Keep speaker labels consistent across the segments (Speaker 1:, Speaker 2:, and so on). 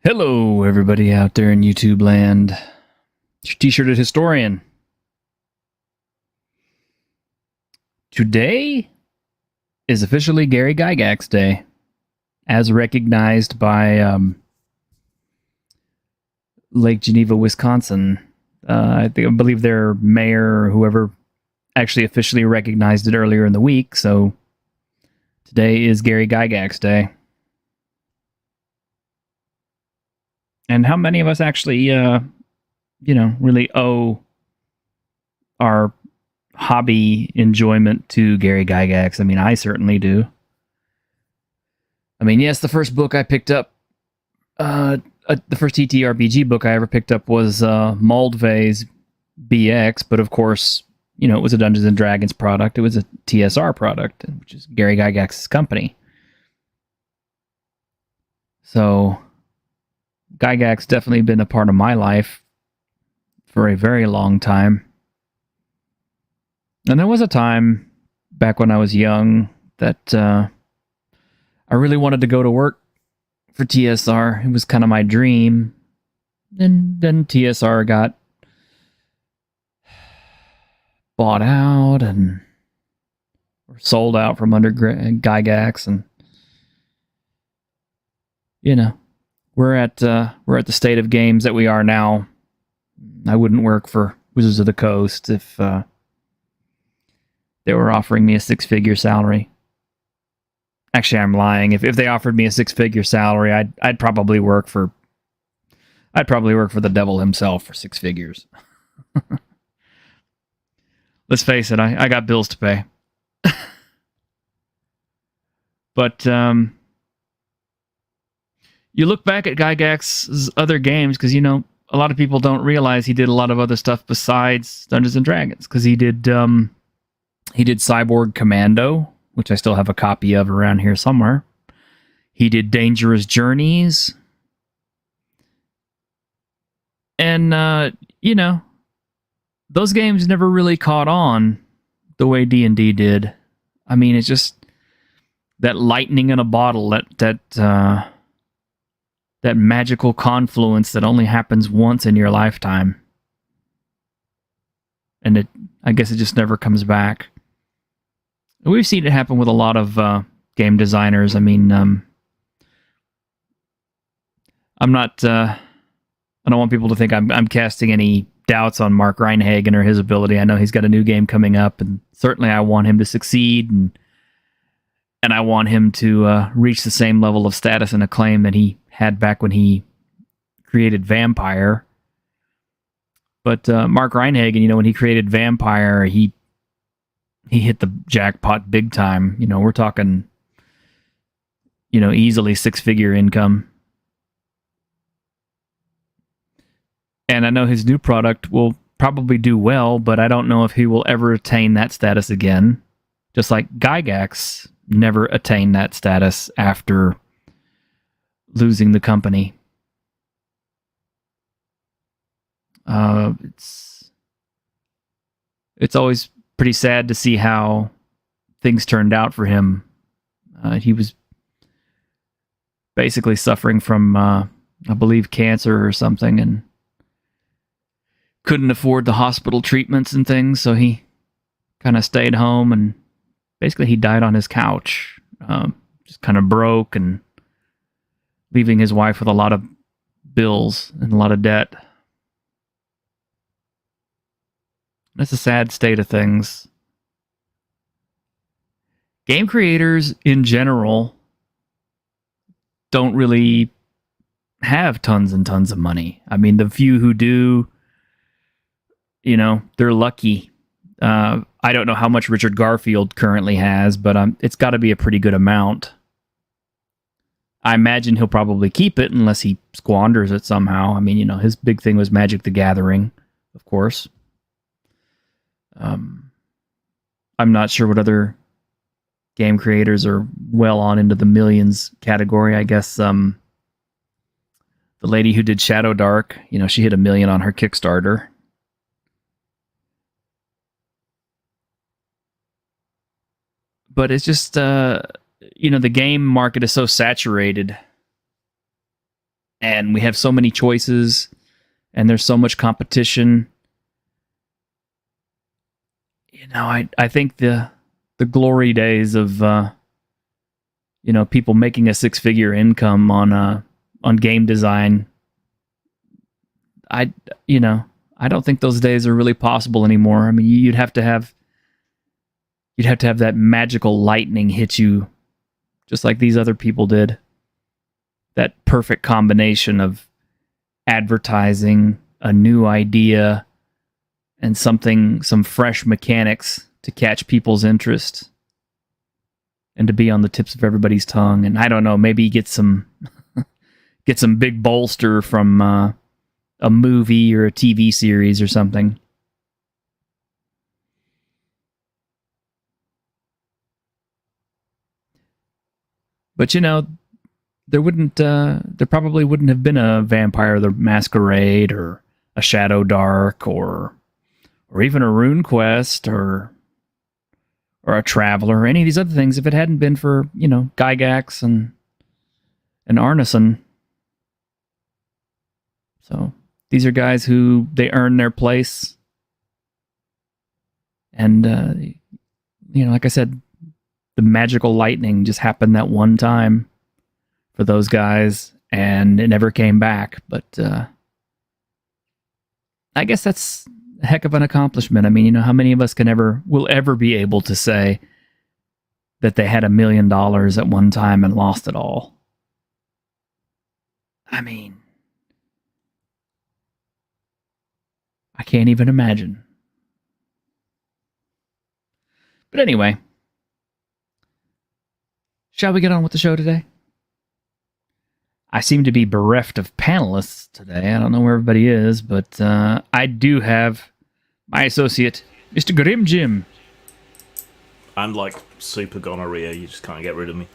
Speaker 1: Hello, everybody out there in YouTube land. It's your T-shirted historian. Today is officially Gary Gygax Day, as recognized by Lake Geneva, Wisconsin. I believe their mayor or whoever actually officially recognized it earlier in the week. So today is Gary Gygax Day. And how many of us actually, really owe our hobby enjoyment to Gary Gygax? I mean, I certainly do. I mean, yes, the first book I picked up, the first TTRPG book I ever picked up was Moldvay's BX, but of course, it was a Dungeons & Dragons product. It was a TSR product, which is Gary Gygax's company. So Gygax definitely been a part of my life for a very long time. And there was a time back when I was young that I really wanted to go to work for TSR. It was kind of my dream. And then TSR got bought out and sold out from under Gygax, and we're at the state of games that we are now. I wouldn't work for Wizards of the Coast if they were offering me a six-figure salary. Actually, I'm lying. If they offered me a six-figure salary, I'd probably work for the devil himself for six figures. Let's face it, I got bills to pay. But you look back at Gygax's other games, because, a lot of people don't realize he did a lot of other stuff besides Dungeons & Dragons, because he did Cyborg Commando, which I still have a copy of around here somewhere. He did Dangerous Journeys. And, those games never really caught on the way D&D did. I mean, it's just that lightning in a bottle, that magical confluence that only happens once in your lifetime. And I guess it just never comes back. We've seen it happen with a lot of game designers. I mean, I'm not... I don't want people to think I'm casting any doubts on Mark Reinhagen or his ability. I know he's got a new game coming up, and certainly I want him to succeed, and I want him to reach the same level of status and acclaim that he had back when he created Vampire. But Mark Reinhagen, when he created Vampire, he hit the jackpot big time. We're talking, easily six-figure income. And I know his new product will probably do well, but I don't know if he will ever attain that status again. Just like Gygax never attained that status after losing the company. It's always pretty sad to see how things turned out for him. He was basically suffering from, I believe, cancer or something, and couldn't afford the hospital treatments and things, so he kind of stayed home, and basically he died on his couch, just kind of broke and leaving his wife with a lot of bills and a lot of debt. That's a sad state of things. Game creators in general don't really have tons and tons of money. I mean, the few who do, they're lucky. I don't know how much Richard Garfield currently has, but it's got to be a pretty good amount. I imagine he'll probably keep it unless he squanders it somehow. I mean, his big thing was Magic the Gathering, of course. I'm not sure what other game creators are well on into the millions category. I guess the lady who did Shadow Dark, she hit $1 million on her Kickstarter. But it's just, the game market is so saturated, and we have so many choices, and there's so much competition. I think the glory days of people making a 6-figure income on game design, I don't think those days are really possible anymore. I mean, you'd have to have that magical lightning hit you, just like these other people did. That perfect combination of advertising, a new idea, and some fresh mechanics to catch people's interest and to be on the tips of everybody's tongue. And I don't know, maybe get some big bolster from a movie or a TV series or something. But there probably wouldn't have been a Vampire the Masquerade or a Shadow Dark or even a Rune Quest or a Traveler or any of these other things if it hadn't been for, Gygax and Arneson. So these are guys who they earn their place. And, like I said, the magical lightning just happened that one time for those guys, and it never came back. But I guess that's a heck of an accomplishment. I mean, how many of us will ever be able to say that they had $1 million at one time and lost it all? I mean, I can't even imagine. But anyway, shall we get on with the show today? I seem to be bereft of panelists today. I don't know where everybody is, but I do have my associate, Mr. Grim Jim.
Speaker 2: I'm like super gonorrhea. You just can't get rid of me.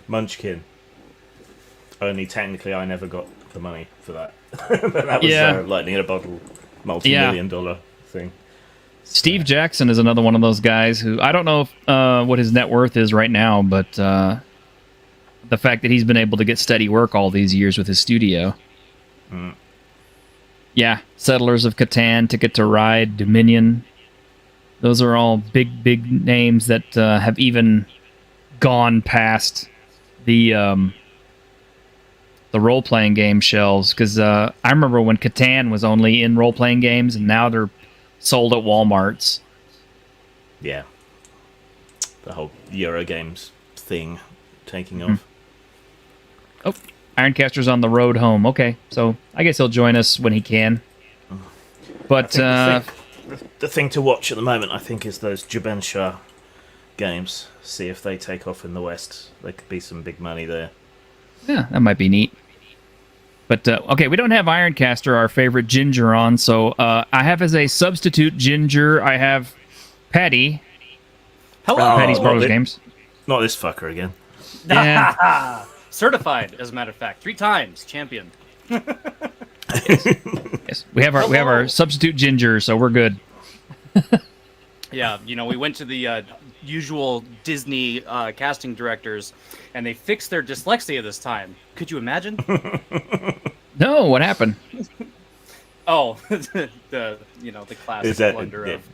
Speaker 2: Munchkin. Only technically I never got the money for that. But that was lightning in a bottle, multi-million-dollar thing.
Speaker 1: Steve Jackson is another one of those guys who, I don't know what his net worth is right now, but the fact that he's been able to get steady work all these years with his studio. Mm. Yeah, Settlers of Catan, Ticket to Ride, Dominion. Those are all big names that have even gone past the role-playing game shelves. Because I remember when Catan was only in role-playing games, and now they're sold at Walmarts.
Speaker 2: Yeah. The whole Eurogames thing taking off.
Speaker 1: Oh, Ironcaster's on the road home. Okay, so I guess he'll join us when he can. But
Speaker 2: the thing to watch at the moment, I think, is those Jabensha games. See if they take off in the West. There could be some big money there.
Speaker 1: Yeah, that might be neat. But, okay, we don't have Ironcaster, our favorite Ginger, on, so I have as a substitute Ginger, I have Patty.
Speaker 3: Hello!
Speaker 1: Patty's Bros Games.
Speaker 2: Not this fucker again.
Speaker 1: Yeah.
Speaker 3: Certified, as a matter of fact. 3 times champion.
Speaker 1: Yes. We have our substitute Ginger, so we're good.
Speaker 3: Yeah, we went to the usual Disney casting directors, and they fixed their dyslexia this time. Could you imagine?
Speaker 1: No, what happened?
Speaker 3: Oh, the classic blunder of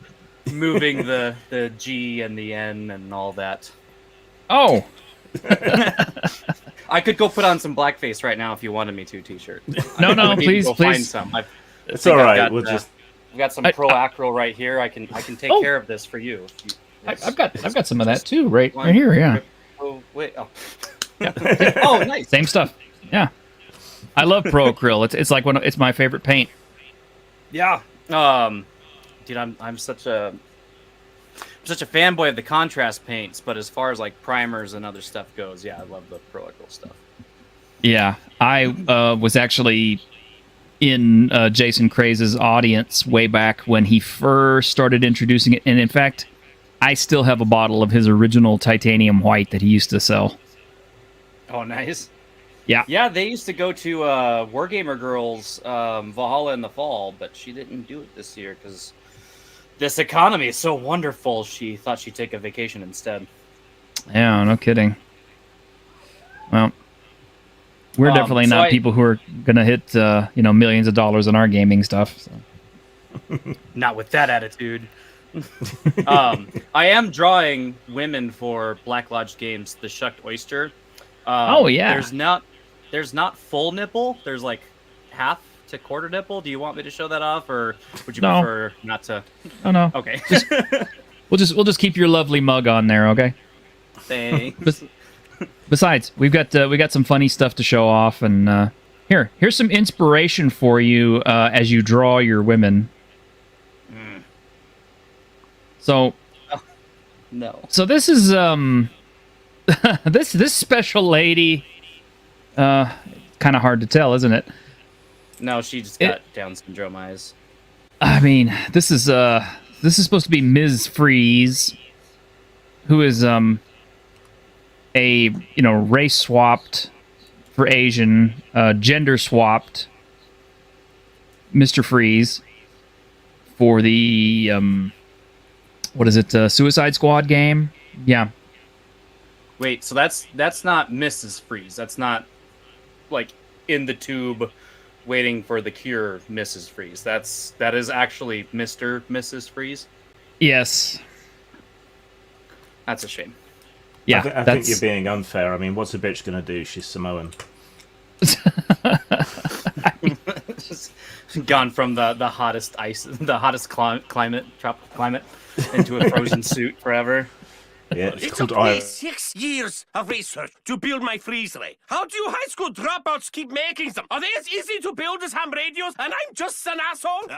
Speaker 3: moving the G and the N and all that.
Speaker 1: Oh.
Speaker 3: I could go put on some blackface right now if you wanted me to. T-shirt.
Speaker 1: No, please.
Speaker 3: Find some.
Speaker 2: It's all right. We'll just.
Speaker 3: I've got some Pro Acryl right here. I can take care of this for you.
Speaker 1: I've got some of that too, right here. Yeah.
Speaker 3: Oh wait. Oh.
Speaker 1: Yeah.
Speaker 3: Oh, nice.
Speaker 1: Same stuff. Yeah. I love Pro Acryl. It's like it's my favorite paint.
Speaker 3: Yeah. Dude, I'm such a such a fanboy of the contrast paints, but as far as like primers and other stuff goes, yeah, I love the Pro Equal stuff.
Speaker 1: Yeah, I was actually in Jason Craze's audience way back when he first started introducing it, and in fact, I still have a bottle of his original titanium white that he used to sell.
Speaker 3: Oh, nice.
Speaker 1: Yeah.
Speaker 3: Yeah, they used to go to Wargamer Girls Valhalla in the fall, but she didn't do it this year because this economy is so wonderful. She thought she'd take a vacation instead.
Speaker 1: Yeah, no kidding. Well, we're definitely not people who are going to hit millions of dollars on our gaming stuff. So.
Speaker 3: Not with that attitude. I am drawing women for Black Lodge Games, the Shucked Oyster.
Speaker 1: Oh yeah.
Speaker 3: There's not full nipple. There's like half to quarter nipple. Do you want me to show that off, or would you prefer not to?
Speaker 1: Oh no.
Speaker 3: Okay.
Speaker 1: We'll just keep your lovely mug on there, okay?
Speaker 3: Thanks.
Speaker 1: Besides, we've got some funny stuff to show off, and here's some inspiration for you as you draw your women. So,
Speaker 3: no.
Speaker 1: So this is this special lady. Kind of hard to tell, isn't it?
Speaker 3: No, she just got Down syndrome eyes.
Speaker 1: I mean, this is supposed to be Ms. Freeze, who is a race swapped for Asian, gender swapped Mr. Freeze for the what is it, Suicide Squad game? Yeah.
Speaker 3: Wait, so that's not Mrs. Freeze. That's not like in the tube waiting for the cure Mrs. Freeze. That is actually Mrs. Freeze.
Speaker 1: Yes.
Speaker 3: That's a shame.
Speaker 1: Yeah,
Speaker 2: I think you're being unfair. I mean, what's a bitch gonna do? She's Samoan.
Speaker 3: Gone from the hottest climate, tropical climate, into a frozen suit forever.
Speaker 2: Yeah,
Speaker 4: it took me 6 years of research to build my freeze ray. How do you high school dropouts keep making them? Are they as easy to build as ham radios, and I'm just an asshole?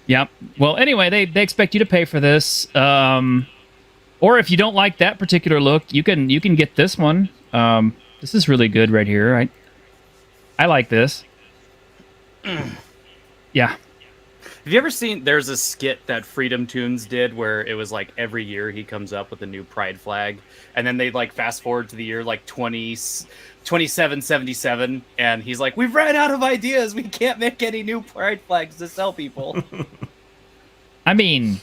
Speaker 1: Yep. Well, anyway, they expect you to pay for this. Or if you don't like that particular look, you can get this one. This is really good right here. I like this. Yeah.
Speaker 3: Have you ever seen, there's a skit that Freedom Tunes did where it was like every year he comes up with a new pride flag, and then they like fast forward to the year like 2777, and he's like, we've ran out of ideas, we can't make any new pride flags to sell people.
Speaker 1: I mean,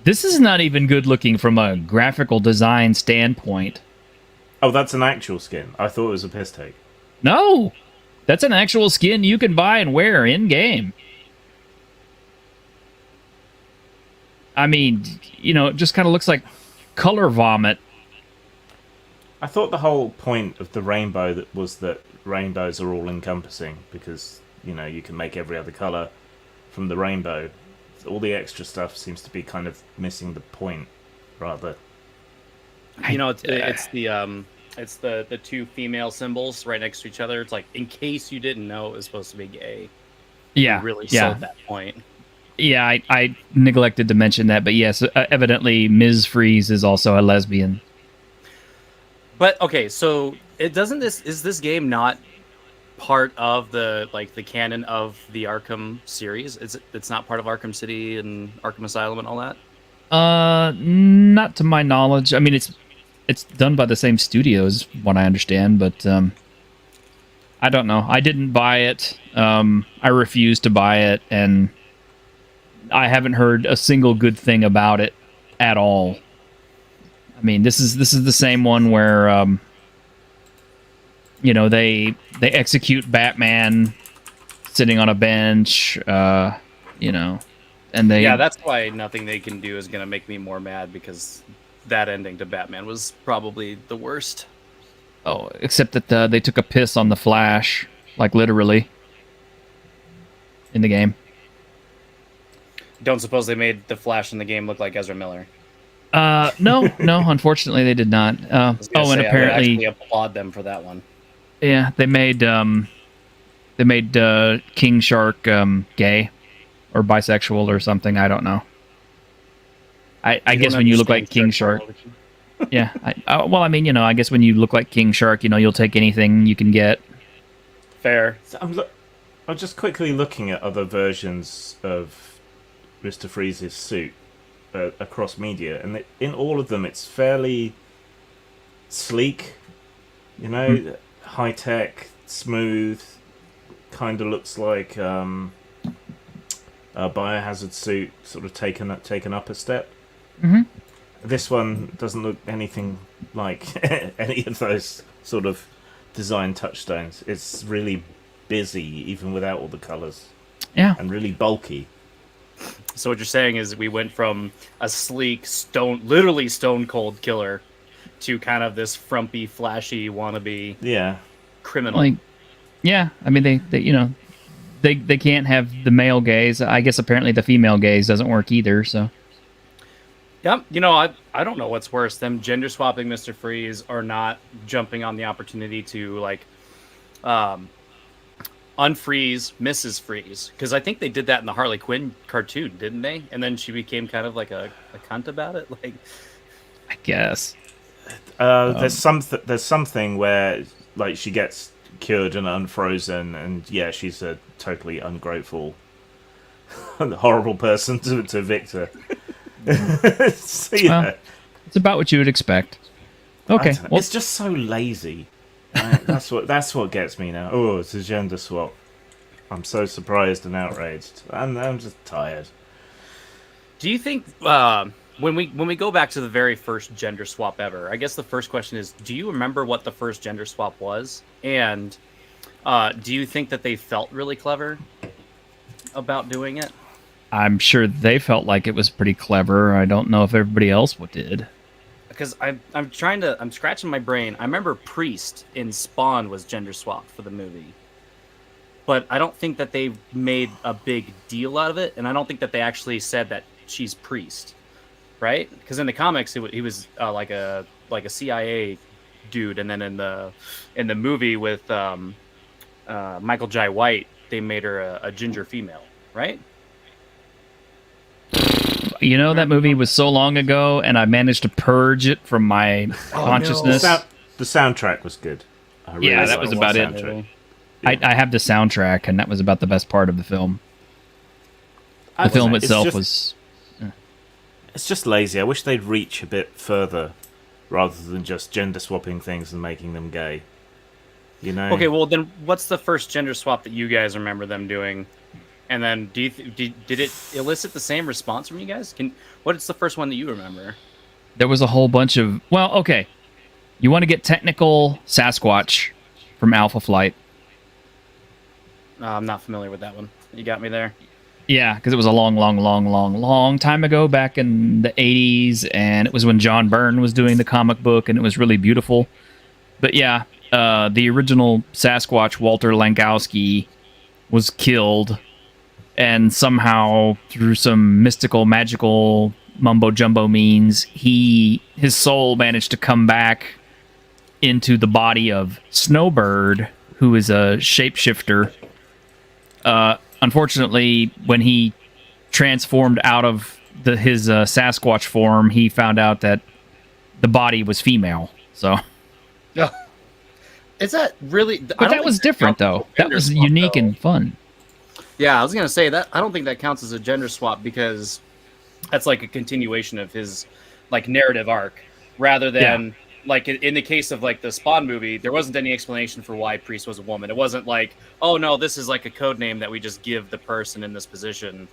Speaker 1: this is not even good looking from a graphical design standpoint.
Speaker 2: Oh, that's an actual skin. I thought it was a piss take.
Speaker 1: No, that's an actual skin you can buy and wear in game. I mean, it just kind of looks like color vomit.
Speaker 2: I thought the whole point of the rainbow was that rainbows are all encompassing because, you can make every other color from the rainbow. All the extra stuff seems to be kind of missing the point, rather.
Speaker 3: It's the two female symbols right next to each other. It's like, in case you didn't know it was supposed to be gay.
Speaker 1: Yeah.
Speaker 3: You really sold that point.
Speaker 1: Yeah, I neglected to mention that, but yes, evidently Ms. Freeze is also a lesbian.
Speaker 3: But okay, so is this game not part of the canon of the Arkham series? It's not part of Arkham City and Arkham Asylum and all that?
Speaker 1: Not to my knowledge. I mean, it's done by the same studios, what I understand, but I don't know. I didn't buy it. I refused to buy it, and I haven't heard a single good thing about it at all. I mean, this is the same one where they execute Batman sitting on a bench, and they...
Speaker 3: Yeah, that's why nothing they can do is going to make me more mad, because that ending to Batman was probably the worst.
Speaker 1: Oh, except that they took a piss on the Flash, like literally, in the game.
Speaker 3: Don't suppose they made the Flash in the game look like Ezra Miller?
Speaker 1: No, unfortunately they did not.
Speaker 3: And apparently, I would actually applaud them for that one.
Speaker 1: Yeah, they made They made King Shark gay or bisexual or something. I don't know. I guess when you look like King Shark, yeah. Well, I mean, I guess when you look like King Shark, you'll take anything you can get.
Speaker 3: Fair.
Speaker 2: So I'm just quickly looking at other versions of Mr. Freeze's suit across media, and in all of them, it's fairly sleek. High tech, smooth. Kind of looks like a Biohazard suit, sort of taken up a step.
Speaker 1: Mm-hmm.
Speaker 2: This one doesn't look anything like any of those sort of design touchstones. It's really busy, even without all the colours.
Speaker 1: Yeah.
Speaker 2: And really bulky.
Speaker 3: So what you're saying is we went from a sleek, literally stone cold killer to kind of this frumpy, flashy wannabe criminal.
Speaker 1: Like, yeah, I mean they can't have the male gaze. I guess apparently the female gaze doesn't work either. So.
Speaker 3: Yep. I don't know what's worse, them gender swapping Mr. Freeze or not jumping on the opportunity to unfreeze Mrs. Freeze, because I think they did that in the Harley Quinn cartoon, didn't they? And then she became kind of like a cunt about it. Like,
Speaker 1: I guess
Speaker 2: there's something where like she gets cured and unfrozen, and yeah, she's a totally ungrateful, horrible person to Victor. So, yeah.
Speaker 1: Well, it's about what you would expect. Okay, well,
Speaker 2: it's just so lazy. Right? That's what gets me now. Oh, it's a gender swap. I'm so surprised and outraged. I'm just tired.
Speaker 3: do you think when we go back to the very first gender swap ever, I guess the first question is, do you remember what the first gender swap was? And do you think that they felt really clever about doing it?
Speaker 1: I'm sure they felt like it was pretty clever. I don't know if everybody else did.
Speaker 3: Because I'm scratching my brain. I remember Priest in Spawn was gender swapped for the movie, but I don't think that they made a big deal out of it, and I don't think that they actually said that she's Priest, right? Because in the comics, he was like a CIA dude, and then in the movie with Michael Jai White, they made her a ginger female, right?
Speaker 1: That movie was so long ago, and I managed to purge it from my consciousness.
Speaker 2: The soundtrack was good.
Speaker 1: Yeah, that was about it.
Speaker 2: Yeah.
Speaker 1: I have the soundtrack, and that was about the best part of the film. The film itself was...
Speaker 2: It's just lazy. I wish they'd reach a bit further rather than just gender swapping things and making them gay.
Speaker 3: Okay, well then, what's the first gender swap that you guys remember them doing? And then, did it elicit the same response from you guys? What's the first one that you remember?
Speaker 1: There was a whole bunch of... Well, okay. You want to get technical, Sasquatch from Alpha Flight.
Speaker 3: I'm not familiar with that one. You got me there.
Speaker 1: Yeah, because it was a long time ago, back in the 80s, and it was when John Byrne was doing the comic book, and it was really beautiful. But yeah, the original Sasquatch, Walter Lankowski, was killed, and somehow, through some mystical, magical mumbo-jumbo means, his soul managed to come back into the body of Snowbird, who is a shapeshifter. Unfortunately, when he transformed out of his Sasquatch form, he found out that the body was female. So,
Speaker 3: is that really?
Speaker 1: But that was different, though. That was unique and fun.
Speaker 3: Yeah, I was gonna say that. I don't think that counts as a gender swap because that's like a continuation of his narrative arc, rather than. Like in the case of the Spawn movie, there wasn't any explanation for why Priest was a woman. It wasn't like, oh no, this is like a code name that we just give the person in this position,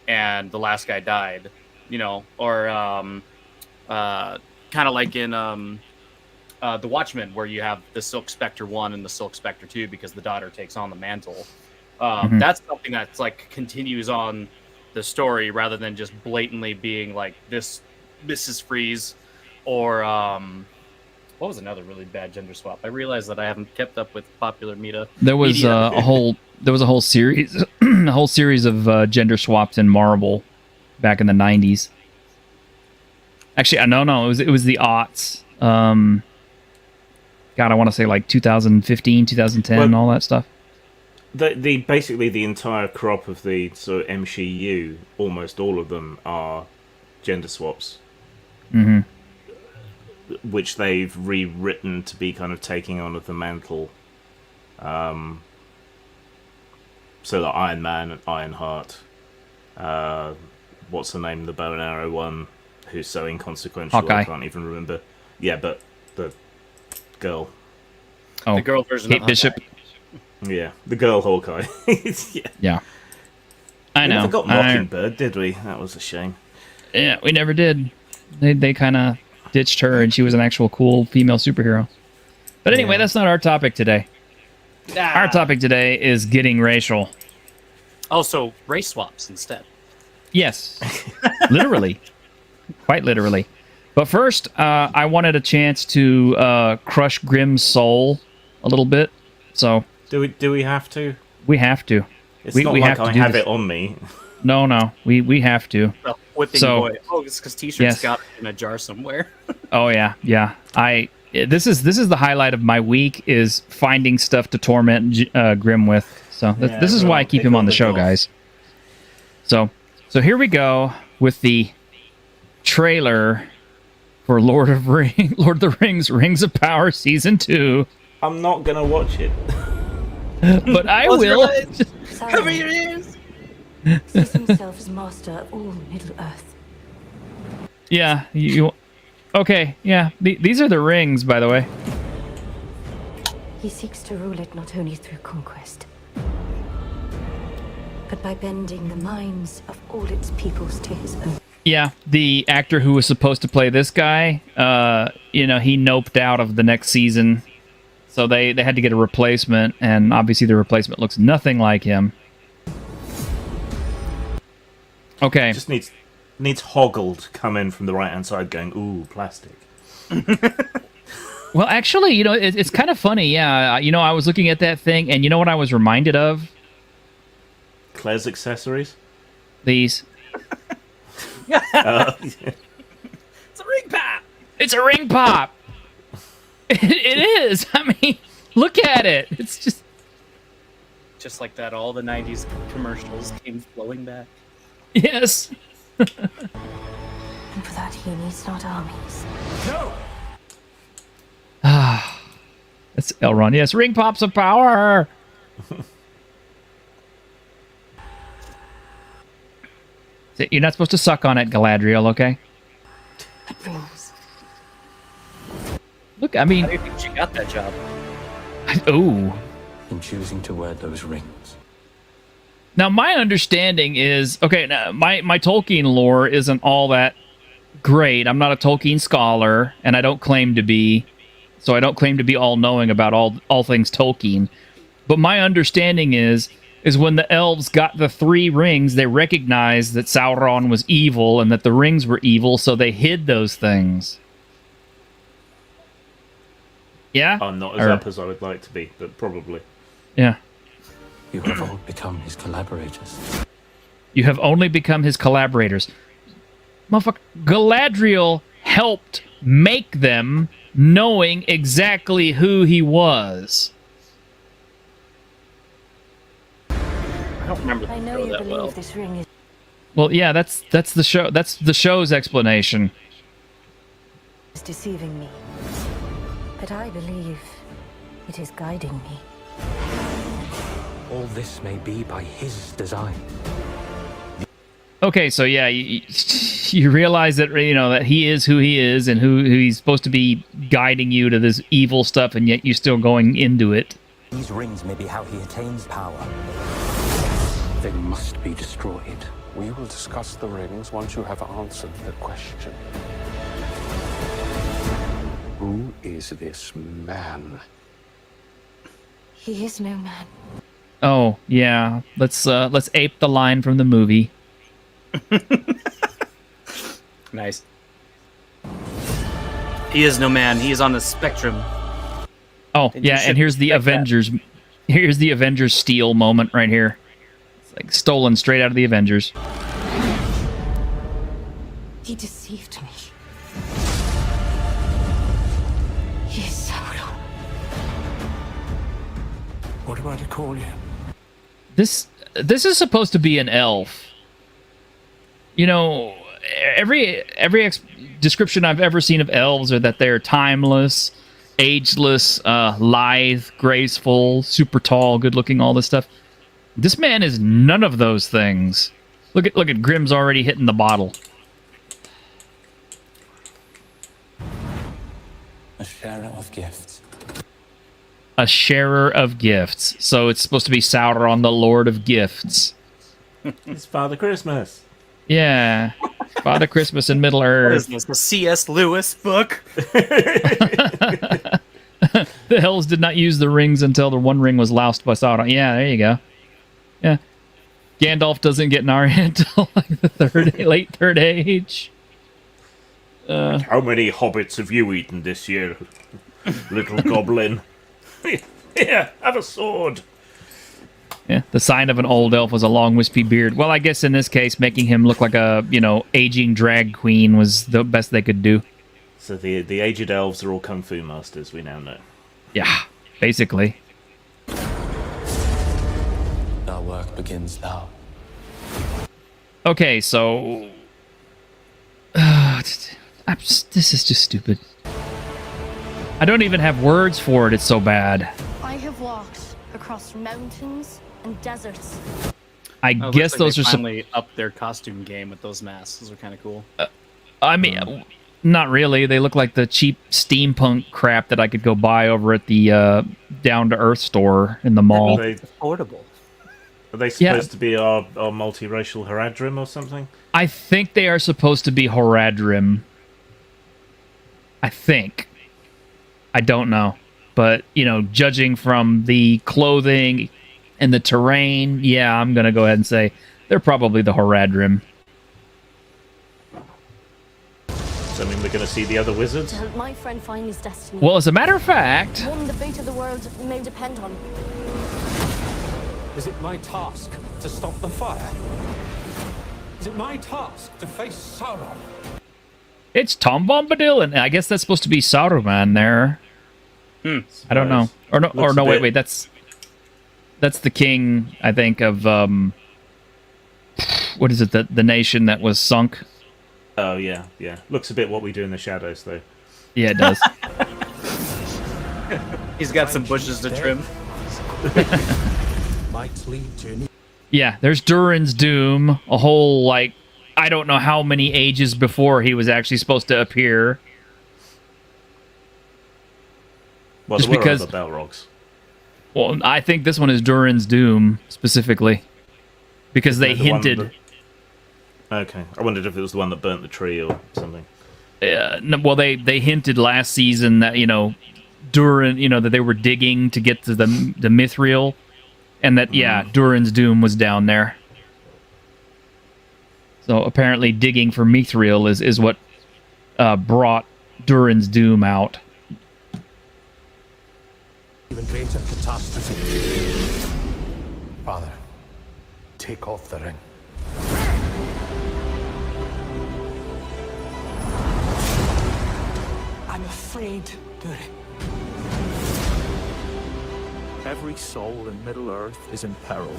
Speaker 3: and the last guy died, or kind of like in The Watchmen, where you have the Silk Spectre 1 and the Silk Spectre 2 because the daughter takes on the mantle. That's something that's continues on the story rather than just blatantly being like this Mrs. Freeze or what was another really bad gender swap? I realized that I haven't kept up with popular media.
Speaker 1: There was a whole series, of gender swaps in Marvel back in the 90s. Actually, no, it was the aughts. God, I want to say 2015, 2010, and all that stuff.
Speaker 2: the basically the entire crop of the sort of MCU, almost all of them are gender swaps, which they've rewritten to be kind of taking on of the mantle. So that Iron Man and Ironheart, what's the name of the bow and arrow one, who's so inconsequential
Speaker 1: Hawkeye.
Speaker 2: I can't even remember. Yeah, but the girl.
Speaker 1: Oh,
Speaker 3: The girl version
Speaker 1: Kate
Speaker 3: of
Speaker 1: Bishop.
Speaker 3: Hawkeye.
Speaker 2: Yeah, the girl Hawkeye. Yeah.
Speaker 1: Yeah. I
Speaker 2: We
Speaker 1: know.
Speaker 2: never got Mockingbird, did we? That was a shame.
Speaker 1: Yeah, we never did. They kind of ditched her, and she was an actual cool female superhero. But anyway,
Speaker 2: Yeah.
Speaker 1: that's not our topic today. Our topic today is getting racial.
Speaker 3: Oh, so race swaps instead.
Speaker 1: Yes, literally, quite literally. But first, I wanted a chance to crush Grimm's soul a little bit. So
Speaker 2: Do we have to?
Speaker 1: we have to.
Speaker 2: It's
Speaker 1: We-
Speaker 2: not
Speaker 1: we
Speaker 2: like
Speaker 1: have to
Speaker 2: I
Speaker 1: do
Speaker 2: have
Speaker 1: this.
Speaker 2: it on me.
Speaker 1: No, we have to.
Speaker 3: The whipping
Speaker 1: So-
Speaker 3: boy. Oh, it's because T-shirt's
Speaker 1: Yes.
Speaker 3: got it in a jar somewhere.
Speaker 1: Oh yeah. This is the highlight of my week is finding stuff to torment Grimm with. So
Speaker 2: Yeah,
Speaker 1: this is why I
Speaker 2: well,
Speaker 1: keep
Speaker 2: they
Speaker 1: him
Speaker 2: got
Speaker 1: on the
Speaker 2: the
Speaker 1: show,
Speaker 2: golf.
Speaker 1: guys. So here we go with the trailer for Lord of the Rings, Rings of Power Season 2.
Speaker 2: I'm not gonna watch it.
Speaker 1: But I
Speaker 3: Close your
Speaker 1: will.
Speaker 3: eyes. Cover
Speaker 5: Sauron
Speaker 3: your ears.
Speaker 5: sees himself as master of all Middle Earth.
Speaker 1: Yeah, you. Okay, yeah. These are the rings, by the way.
Speaker 5: He seeks to rule it not only through conquest, but by bending the minds of all its peoples to his own.
Speaker 1: Yeah, the actor who was supposed to play this guy, he noped out of the next season. So they had to get a replacement, and obviously the replacement looks nothing like him. Okay.
Speaker 2: Just needs Hoggle to come in from the right hand side, going, "Ooh, plastic."
Speaker 1: Well, actually, it's kind of funny. Yeah, I was looking at that thing, and you know what I was reminded of?
Speaker 2: Claire's accessories.
Speaker 1: These.
Speaker 3: It's a ring pop.
Speaker 1: It's a ring pop. It is. I mean, look at it. It's
Speaker 3: Just like that, all the '90s commercials came flowing back.
Speaker 1: yes.
Speaker 5: And for that he needs not armies.
Speaker 1: That's Elrond. Yes, ring pops of power. You're not supposed to suck on it, Galadriel, okay?
Speaker 5: Rings.
Speaker 1: Look, I
Speaker 3: How
Speaker 1: mean,
Speaker 3: do you think she got that job?
Speaker 1: ooh.
Speaker 6: in choosing to wear those rings.
Speaker 1: Now, my understanding is, okay, now, my Tolkien lore isn't all that great. I'm not a Tolkien scholar, and I don't claim to be, so I don't claim to be all-knowing about all things Tolkien. But my understanding is when the elves got the 3 rings, they recognized that Sauron was evil and that the rings were evil, so they hid those things. Yeah?
Speaker 2: I'm not as
Speaker 1: Or-
Speaker 2: up as I would like to be, but probably.
Speaker 1: Yeah.
Speaker 6: You have all become his collaborators.
Speaker 1: You have only become his collaborators. Motherfucker, Galadriel helped make them knowing exactly who he was.
Speaker 3: I don't remember the
Speaker 5: I know
Speaker 3: show
Speaker 5: you
Speaker 3: that
Speaker 5: believe
Speaker 3: well.
Speaker 5: this ring is
Speaker 1: Well, yeah, that's the show. That's the show's explanation.
Speaker 5: deceiving me. But I believe it is guiding me.
Speaker 6: All this may be by his design.
Speaker 1: Okay, so yeah, you realize that that he is who he is and who he's supposed to be guiding you to this evil stuff, and yet you're still going into it.
Speaker 7: These rings may be how he attains power.
Speaker 6: They must be destroyed.
Speaker 8: We will discuss the rings once you have answered the question. Who is this man?
Speaker 5: He is no man.
Speaker 1: Oh yeah, let's ape the line from the movie.
Speaker 3: Nice. He is no man. He is on the spectrum.
Speaker 1: Oh
Speaker 3: And you
Speaker 1: yeah,
Speaker 3: should
Speaker 1: and here's the
Speaker 3: respect that.
Speaker 1: Avengers. Here's the Avengers steal moment right here. It's like stolen straight out of the Avengers.
Speaker 5: He deceived me. He is Sauron.
Speaker 8: What am I to call you?
Speaker 1: This is supposed to be an elf. You know, every description I've ever seen of elves are that they're timeless, ageless, lithe, graceful, super tall, good-looking, all this stuff. This man is none of those things. Look at Grimm's already hitting the bottle.
Speaker 7: A sharer of gifts.
Speaker 1: A sharer of gifts. So it's supposed to be Sauron, the Lord of Gifts.
Speaker 2: It's Father Christmas.
Speaker 1: Yeah. Father Christmas in Middle
Speaker 3: What
Speaker 1: Earth.
Speaker 3: is this? A C.S. Lewis book?
Speaker 1: The elves did not use the rings until the one ring was lost by Sauron. Yeah, there you go. Yeah. Gandalf doesn't get Narya until like the late third age.
Speaker 2: How many hobbits have you eaten this year, little goblin? Here, have a sword.
Speaker 1: Yeah, the sign of an old elf was a long wispy beard. Well, I guess in this case, making him look like a, aging drag queen was the best they could do.
Speaker 2: So the aged elves are all kung fu masters, we now know.
Speaker 1: Yeah, basically.
Speaker 7: Our work begins now.
Speaker 1: Okay, so... this is just stupid. I don't even have words for it, it's so bad.
Speaker 9: I have walked across mountains and deserts.
Speaker 1: I
Speaker 3: Oh,
Speaker 1: guess
Speaker 3: looks like
Speaker 1: those
Speaker 3: they
Speaker 1: are...
Speaker 3: finally upped their costume game with those masks. Those are kind of cool.
Speaker 1: I mean, not really. They look like the cheap steampunk crap that I could go buy over at the down-to-earth store in the mall.
Speaker 2: Are they,
Speaker 3: Affordable.
Speaker 2: are they supposed to be our multiracial Haradrim or something?
Speaker 1: I think they are supposed to be Horadrim. I think. I don't know. But, judging from the clothing and the terrain, yeah, I'm going to go ahead and say they're probably the Horadrim.
Speaker 2: So, I mean, we're going to see the other wizards?
Speaker 9: To help my friend find his destiny.
Speaker 1: Well, as a matter of fact...
Speaker 9: One the fate of the world may depend on.
Speaker 6: Is it my task to stop the fire? Is it my task to face Sauron?
Speaker 1: It's Tom Bombadil, and I guess that's supposed to be Saruman there. I don't know. Or no, wait, that's the king, I think, of what is it? The nation that was sunk.
Speaker 2: Oh yeah. Looks a bit What We Do in the Shadows, though.
Speaker 1: Yeah, it does.
Speaker 3: He's got some bushes to trim.
Speaker 6: Might lead to
Speaker 1: Yeah, there's Durin's Doom, a whole I don't know how many ages before he was actually supposed to appear.
Speaker 2: Well,
Speaker 1: Just
Speaker 2: there were
Speaker 1: because-
Speaker 2: other Balrogs.
Speaker 1: Well, I think this one is Durin's Doom specifically because they
Speaker 2: The one
Speaker 1: hinted.
Speaker 2: Okay, I wondered if it was the one that burnt the tree or something.
Speaker 1: No, well, they hinted last season that Durin, that they were digging to get to the Mithril, and that Durin's Doom was down there. So apparently, digging for Mithril is what brought Durin's Doom out.
Speaker 6: even greater catastrophe. Father, take off the ring.
Speaker 4: I'm afraid, Durin.
Speaker 8: Every soul in Middle Earth is in peril.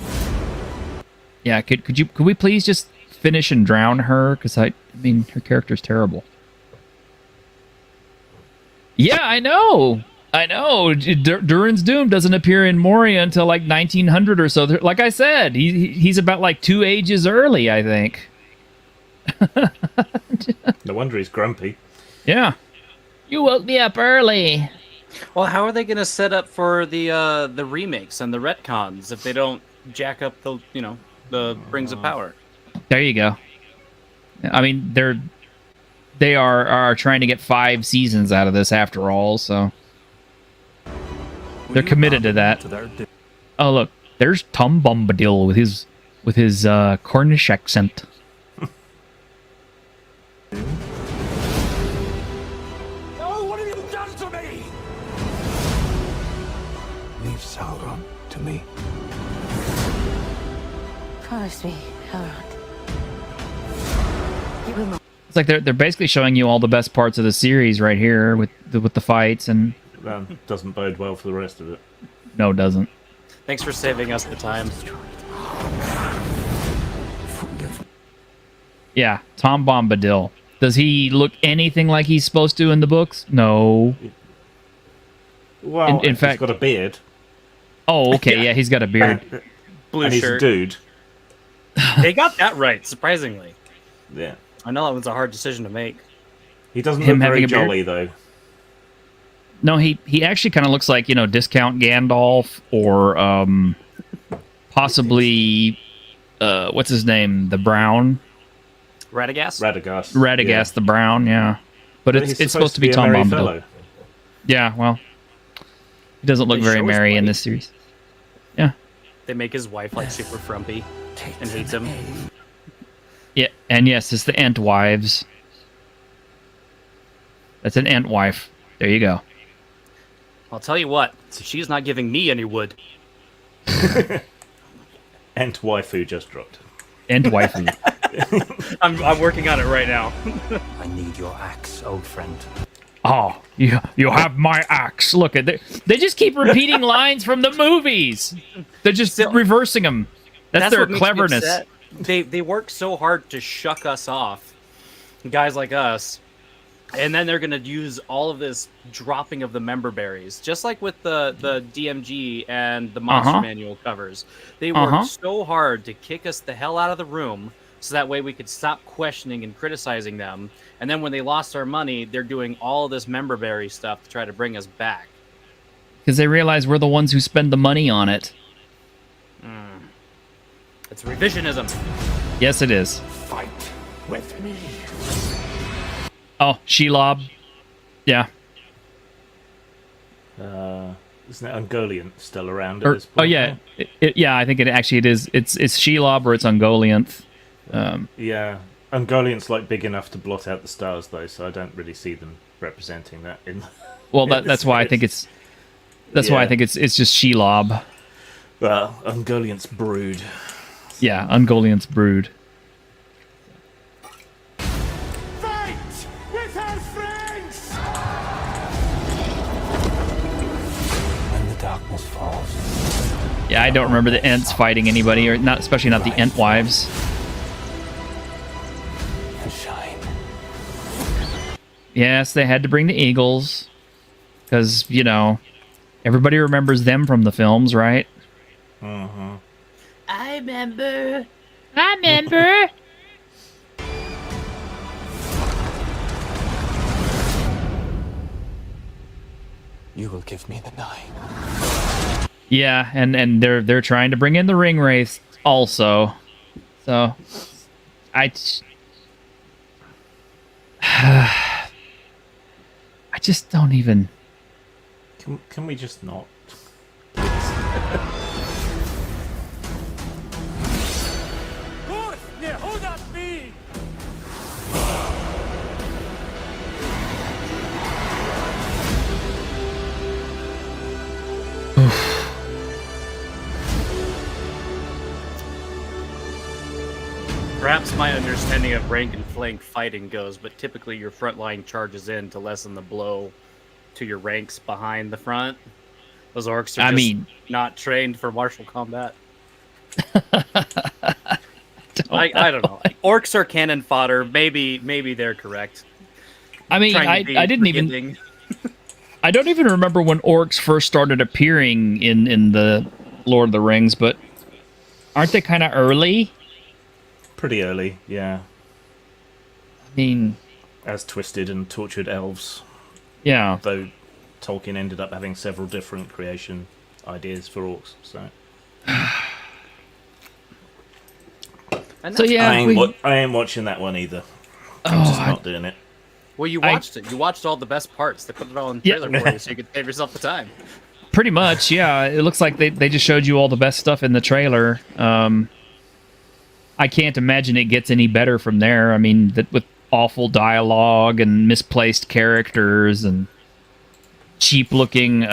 Speaker 1: Yeah, could we please just finish and drown her? Because I mean, her character's terrible. Yeah, I know. Durin's Doom doesn't appear in Moria until like 1900 or so. Like I said, he's about like 2 ages early, I think.
Speaker 2: No wonder he's grumpy.
Speaker 1: Yeah. You woke me up early.
Speaker 3: Well, how are they going to set up for the remakes and the retcons if they don't jack up the Rings of Power?
Speaker 1: There you go. I mean, they are trying to get 5 seasons out of this after all, so they're committed to that. Oh, look, there's Tom Bombadil with his Cornish accent.
Speaker 4: Oh, what have you done to me?
Speaker 8: Leave Sauron to me.
Speaker 5: Promise me, Elrond. You will not.
Speaker 1: It's like they're basically showing you all the best parts of the series right here with the fights, and
Speaker 2: That doesn't bode well for the rest of it.
Speaker 1: no, it doesn't.
Speaker 3: Thanks for saving us the time.
Speaker 1: Yeah, Tom Bombadil. Does he look anything like he's supposed to in the books? No.
Speaker 2: Well,
Speaker 1: in
Speaker 2: he's
Speaker 1: fact,
Speaker 2: got a beard.
Speaker 1: oh, okay, yeah, he's got a beard.
Speaker 3: Blue
Speaker 2: And he's a
Speaker 3: shirt.
Speaker 2: dude.
Speaker 3: They got that right, surprisingly.
Speaker 2: Yeah.
Speaker 3: I know that one's a hard decision to make.
Speaker 2: He doesn't
Speaker 1: Him
Speaker 2: look
Speaker 1: having
Speaker 2: very
Speaker 1: a beard?
Speaker 2: jolly, though.
Speaker 1: No, he actually kind of looks like, Discount Gandalf or possibly what's his name, the Brown,
Speaker 3: Radagast?
Speaker 1: Radagast the Brown, yeah. But it's supposed to be
Speaker 2: a
Speaker 1: Tom
Speaker 2: merry
Speaker 1: Bombadil.
Speaker 2: fellow.
Speaker 1: Yeah, well, he doesn't look
Speaker 3: They
Speaker 1: very
Speaker 3: show his
Speaker 1: merry in
Speaker 3: wife.
Speaker 1: this series. Yeah,
Speaker 3: They make his wife like super frumpy and hates him.
Speaker 1: yeah, and yes, it's the Ent Wives. That's an Ent wife. There you go.
Speaker 3: I'll tell you what, she's not giving me any wood.
Speaker 2: And waifu just dropped.
Speaker 1: Ent waifu.
Speaker 3: I'm working on it right now.
Speaker 6: I need your axe, old friend.
Speaker 1: Oh, you have my axe. Look at they just keep repeating lines from the movies. They're just reversing them. That's their
Speaker 3: what makes me
Speaker 1: cleverness.
Speaker 3: upset. They work so hard to shuck us off, guys like us, and then they're gonna use all of this dropping of the member berries, just like with the DMG and the Monster Manual covers. They work so hard to kick us the hell out of the room, so that way we could stop questioning and criticizing them. And then when they lost our money, they're doing all of this member berry stuff to try to bring us back.
Speaker 1: Because they realize we're the ones who spend the money on it.
Speaker 3: It's revisionism.
Speaker 1: Yes, it is.
Speaker 6: Fight with me.
Speaker 1: Oh, Shelob. Yeah.
Speaker 2: Isn't it Ungoliant still around at this point?
Speaker 1: Oh, yeah. Yeah, I think it is. It's Shelob or it's Ungoliant.
Speaker 2: Yeah. Ungoliant's like big enough to blot out the stars, though, so I don't really see them representing that in.
Speaker 1: Well, that's why I think it's. That's why I think it's just Shelob.
Speaker 2: Well, Ungoliant's brood.
Speaker 1: Yeah, Ungoliant's brood.
Speaker 6: Fight with our friends! When the darkness falls.
Speaker 1: Yeah, I don't remember the Ents fighting anybody, or not, especially not the Ent wives.
Speaker 6: And shine.
Speaker 1: Yes, they had to bring the Eagles because everybody remembers them from the films, right?
Speaker 3: I remember.
Speaker 7: You will give me the nine.
Speaker 1: Yeah, and they're trying to bring in the ring wraiths also. So I just don't even.
Speaker 2: Can we just not?
Speaker 6: Hold up me!
Speaker 3: Perhaps my understanding of rank and flank fighting goes, but typically your front line charges in to lessen the blow to your ranks behind the front. Those orcs are not trained for martial combat. I don't know. Orcs are cannon fodder. Maybe they're correct.
Speaker 1: I mean, I didn't even. I don't even remember when orcs first started appearing in the Lord of the Rings, but aren't they kind of early?
Speaker 2: Pretty early, yeah.
Speaker 1: I mean,
Speaker 2: as twisted and tortured elves.
Speaker 1: Yeah.
Speaker 2: Though Tolkien ended up having several different creation ideas for orcs, so.
Speaker 1: So yeah,
Speaker 2: I ain't watching that one either. I'm just not doing it.
Speaker 3: Well, you watched it. You watched all the best parts. They put it all in trailer for you, so you could save yourself the time.
Speaker 1: Pretty much, yeah. It looks like they just showed you all the best stuff in the trailer. I can't imagine it gets any better from there. I mean, with awful dialogue and misplaced characters and cheap-looking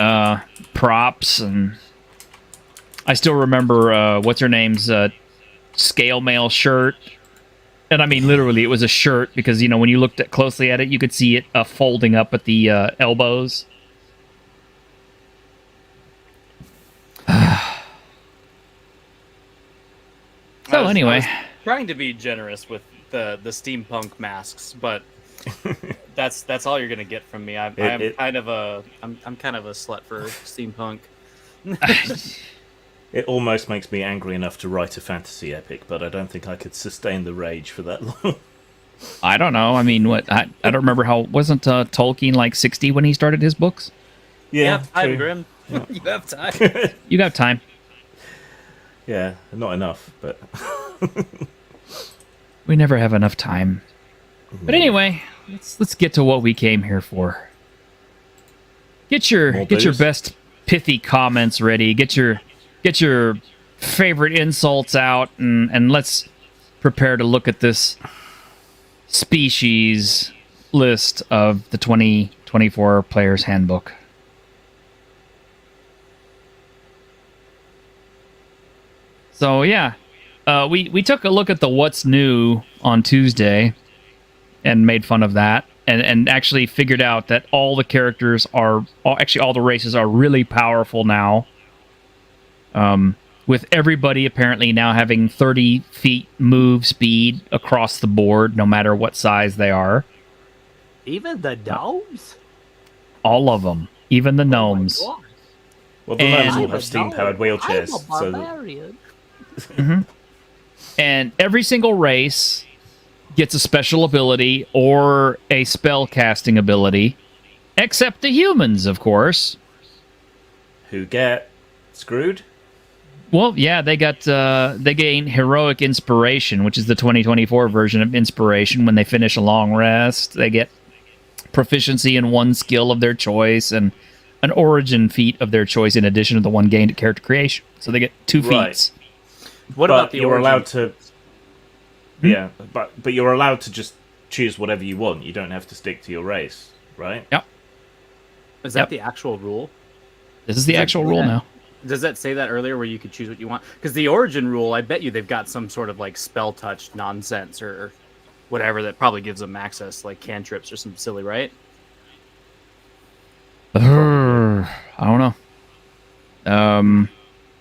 Speaker 1: props, and I still remember what's her name's scale mail shirt. And I mean, literally, it was a shirt because, when you looked closely at it, you could see it folding up at the elbows. So anyway.
Speaker 3: trying to be generous with the steampunk masks, but that's all you're gonna get from me. I'm kind of a slut for steampunk.
Speaker 2: It almost makes me angry enough to write a fantasy epic, but I don't think I could sustain the rage for that long.
Speaker 1: I don't know. I mean, what I don't remember how wasn't Tolkien like 60 when he started his books?
Speaker 3: You have time,
Speaker 2: true.
Speaker 3: Grim.
Speaker 2: Yeah.
Speaker 3: You have time.
Speaker 1: You got time.
Speaker 2: Yeah, not enough, but
Speaker 1: We never have enough time. But anyway, let's get to what we came here for. Get your best pithy comments ready. Get your favorite insults out, and let's prepare to look at this species list of the 2024 Player's Handbook. So yeah, we took a look at the what's new on Tuesday and made fun of that, and actually figured out that all the characters are actually all the races are really powerful now. With everybody apparently now having 30 feet move speed across the board, no matter what size they are.
Speaker 10: Even the gnomes?
Speaker 1: All of them, even the gnomes.
Speaker 2: well, the gnomes all have steam-powered wheelchairs.
Speaker 10: I'm a barbarian.
Speaker 1: And every single race gets a special ability or a spell casting ability, except the humans, of course.
Speaker 2: Who get screwed?
Speaker 1: Well, yeah, they gain heroic inspiration, which is the 2024 version of inspiration. When they finish a long rest, they get proficiency in one skill of their choice and an origin feat of their choice in addition to the one gained at character creation. So they get 2 feats.
Speaker 3: What about the
Speaker 2: you're
Speaker 3: origin?
Speaker 2: allowed to? Yeah, but you're allowed to just choose whatever you want. You don't have to stick to your race, right?
Speaker 1: Yep.
Speaker 3: Is that the actual rule?
Speaker 1: This is the actual rule now.
Speaker 3: Does that say that earlier where you could choose what you want? Because the origin rule, I bet you they've got some sort of like spell touch nonsense or whatever that probably gives them access, like cantrips or some silly, right?
Speaker 1: I don't know.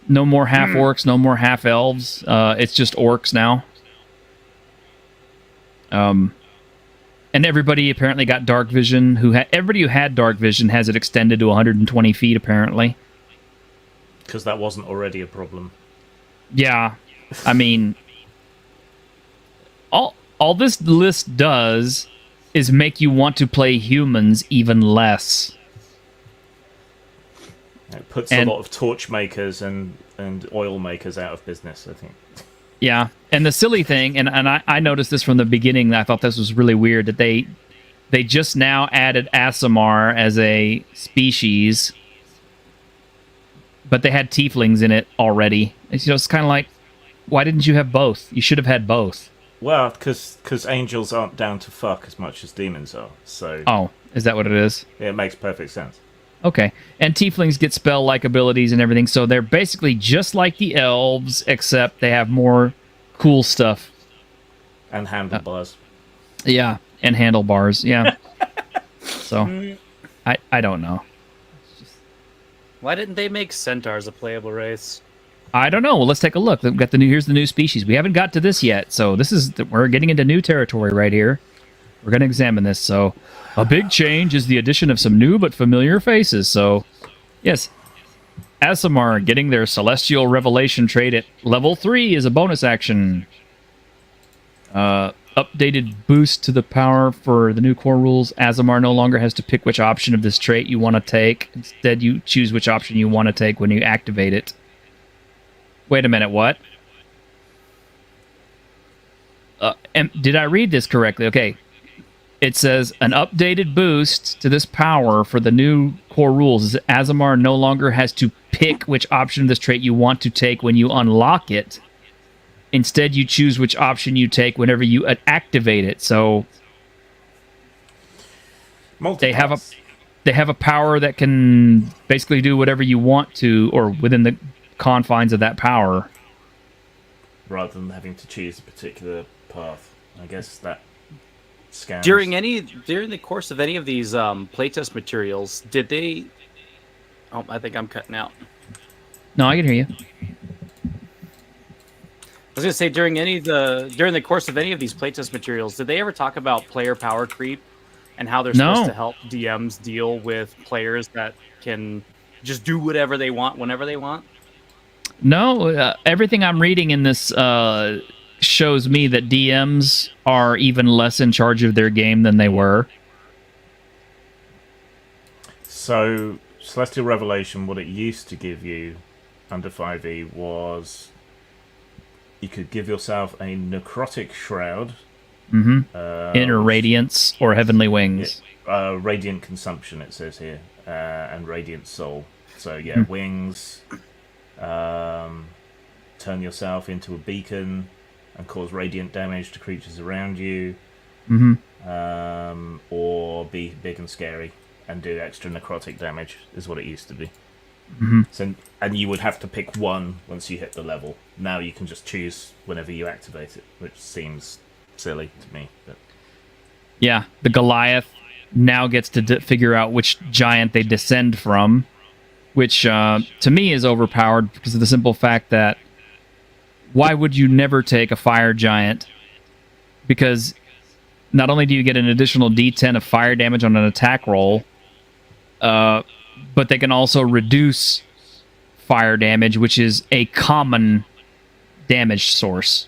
Speaker 1: No more half orcs, no more half elves. It's just orcs now. And everybody apparently got dark vision. Everybody who had dark vision has it extended to 120 feet apparently.
Speaker 2: Because that wasn't already a problem.
Speaker 1: Yeah, I mean, all this list does is make you want to play humans even less.
Speaker 2: It puts a lot of torch makers and oil makers out of business, I think.
Speaker 1: Yeah, and the silly thing, and I noticed this from the beginning, I thought this was really weird, that they just now added Aasimar as a species, but they had tieflings in it already. It's kind of like, why didn't you have both? You should have had both.
Speaker 2: Well, because angels aren't down to fuck as much as demons are, so...
Speaker 1: Oh, is that what it is?
Speaker 2: It makes perfect sense.
Speaker 1: Okay, and tieflings get spell-like abilities and everything, so they're basically just like the elves, except they have more cool stuff.
Speaker 2: And handlebars.
Speaker 1: Yeah, and handlebars, yeah. So, I don't know.
Speaker 3: Why didn't they make centaurs a playable race?
Speaker 1: I don't know. Well, let's take a look. We've got here's the new species. We haven't got to this yet, so we're getting into new territory right here. We're going to examine this. So, a big change is the addition of some new but familiar faces. So, yes, Aasimar getting their Celestial Revelation trait at level 3 is a bonus action. Updated boost to the power for the new core rules. Aasimar no longer has to pick which option of this trait you want to take. Instead, you choose which option you want to take when you activate it. Wait a minute, what? Did I read this correctly? Okay. It says, an updated boost to this power for the new core rules is that Aasimar no longer has to pick which option of this trait you want to take when you unlock it. Instead, you choose which option you take whenever you activate it. So they have a power that can basically do whatever you want to, or within the confines of that power,
Speaker 2: rather than having to choose a particular path. I guess that scans.
Speaker 3: During the course of any of these playtest materials, did they? Oh, I think I'm cutting out.
Speaker 1: No, I can hear you.
Speaker 3: was gonna say during the course of any of these playtest materials, did they ever talk about player power creep and how they're supposed
Speaker 1: No.
Speaker 3: to help DMs deal with players that can just do whatever they want whenever they want?
Speaker 1: No, everything I'm reading in this shows me that DMs are even less in charge of their game than they were.
Speaker 2: So, Celestial Revelation, what it used to give you under 5e was you could give yourself a Necrotic Shroud.
Speaker 1: Inner Radiance or Heavenly Wings.
Speaker 2: Radiant Consumption, it says here, and Radiant Soul. So, yeah, wings, turn yourself into a beacon and cause radiant damage to creatures around you, or be big and scary and do extra necrotic damage, is what it used to be. So, and you would have to pick one once you hit the level. Now you can just choose whenever you activate it, which seems silly to me. But
Speaker 1: Yeah, the Goliath now gets to figure out which giant they descend from, which to me is overpowered because of the simple fact that why would you never take a fire giant? Because not only do you get an additional d10 of fire damage on an attack roll, but they can also reduce fire damage, which is a common damage source.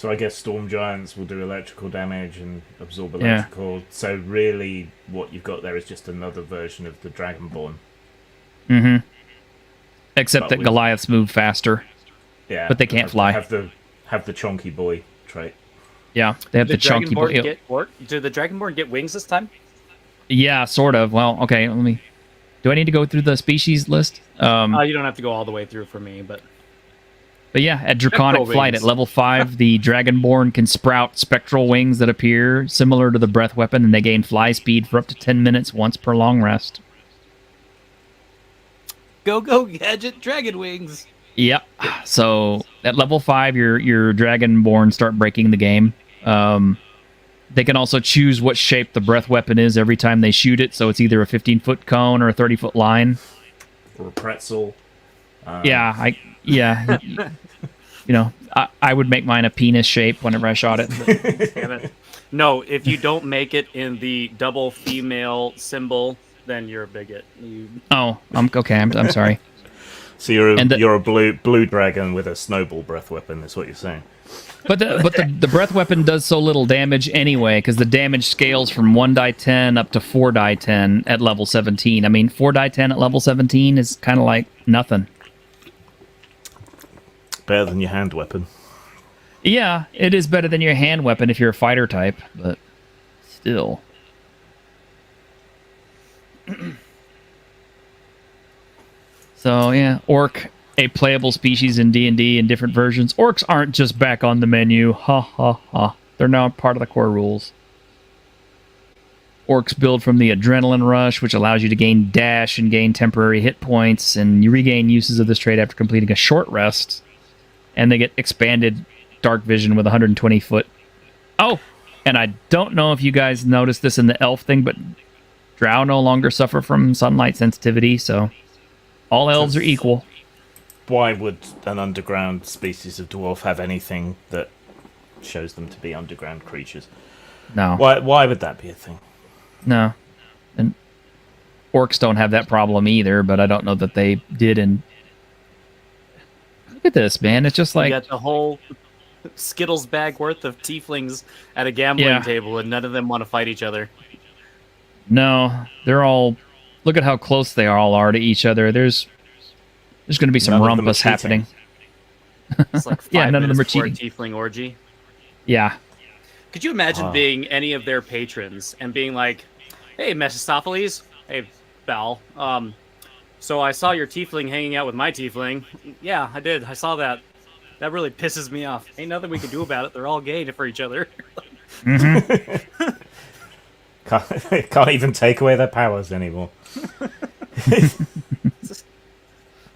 Speaker 2: so I guess Storm Giants will do electrical damage and absorb electrical. So really what you've got there is just another version of the Dragonborn.
Speaker 1: Except
Speaker 2: But
Speaker 1: that
Speaker 2: with-
Speaker 1: Goliaths move faster.
Speaker 2: Yeah,
Speaker 1: But they can't fly.
Speaker 2: Have the chonky boy trait.
Speaker 1: Yeah, they have the chunky boy.
Speaker 3: Do the Dragonborn get wings this time?
Speaker 1: Yeah, sort of. Well, okay, let me... Do I need to go through the species list?
Speaker 3: You don't have to go all the way through for me, but
Speaker 1: But yeah, at Draconic
Speaker 3: Spectral
Speaker 1: Flight
Speaker 3: wings.
Speaker 1: at level 5, the Dragonborn can sprout spectral wings that appear similar to the breath weapon, and they gain fly speed for up to 10 minutes once per long rest.
Speaker 3: go gadget dragon wings.
Speaker 1: Yep. So at level 5, your Dragonborn start breaking the game. They can also choose what shape the breath weapon is every time they shoot it, so it's either a 15-foot cone or a 30-foot line.
Speaker 2: Or a pretzel.
Speaker 1: Yeah, I would make mine a penis shape whenever I shot it.
Speaker 3: Damn it. No, if you don't make it in the double female symbol, then you're a bigot.
Speaker 1: Oh, okay. I'm sorry.
Speaker 2: So you're a blue dragon with a snowball breath weapon. Is what you're saying.
Speaker 1: But the breath weapon does so little damage anyway, because the damage scales from 1 die 10 up to 4 die 10 at level 17. I mean, 4 die 10 at level 17 is kind of like nothing.
Speaker 2: Better than your hand weapon.
Speaker 1: Yeah, it is better than your hand weapon if you're a fighter type, but still. So yeah, orc, a playable species in D&D in different versions. Orcs aren't just back on the menu. Ha ha ha. They're now part of the core rules. Orcs build from the Adrenaline Rush, which allows you to gain dash and gain temporary hit points, and you regain uses of this trait after completing a short rest. And they get expanded dark vision with 120 foot. Oh, and I don't know if you guys noticed this in the elf thing, but drow no longer suffer from sunlight sensitivity, so all elves are equal.
Speaker 2: Why would an underground species of dwarf have anything that shows them to be underground creatures?
Speaker 1: No.
Speaker 2: Why would that be a thing?
Speaker 1: No. And orcs don't have that problem either, but I don't know that they did in... Look at this, man. It's just like...
Speaker 3: You got the whole Skittles bag worth of tieflings at a gambling table, and none of them want to fight each other.
Speaker 1: No, they're all... Look at how close they all are to each other. There's going to be some
Speaker 2: None of them are
Speaker 1: rumpus happening.
Speaker 3: It's like 5
Speaker 1: Yeah, none of them
Speaker 3: minutes
Speaker 1: are
Speaker 3: before a
Speaker 1: cheating.
Speaker 3: tiefling orgy.
Speaker 1: Yeah.
Speaker 3: Could you imagine being any of their patrons and being like, "Hey, Mephistopheles. Hey, Val. So I saw your tiefling hanging out with my tiefling. Yeah, I did. I saw that. That really pisses me off. Ain't nothing we can do about it. They're all gay for each other."
Speaker 2: Can't even take away their powers anymore.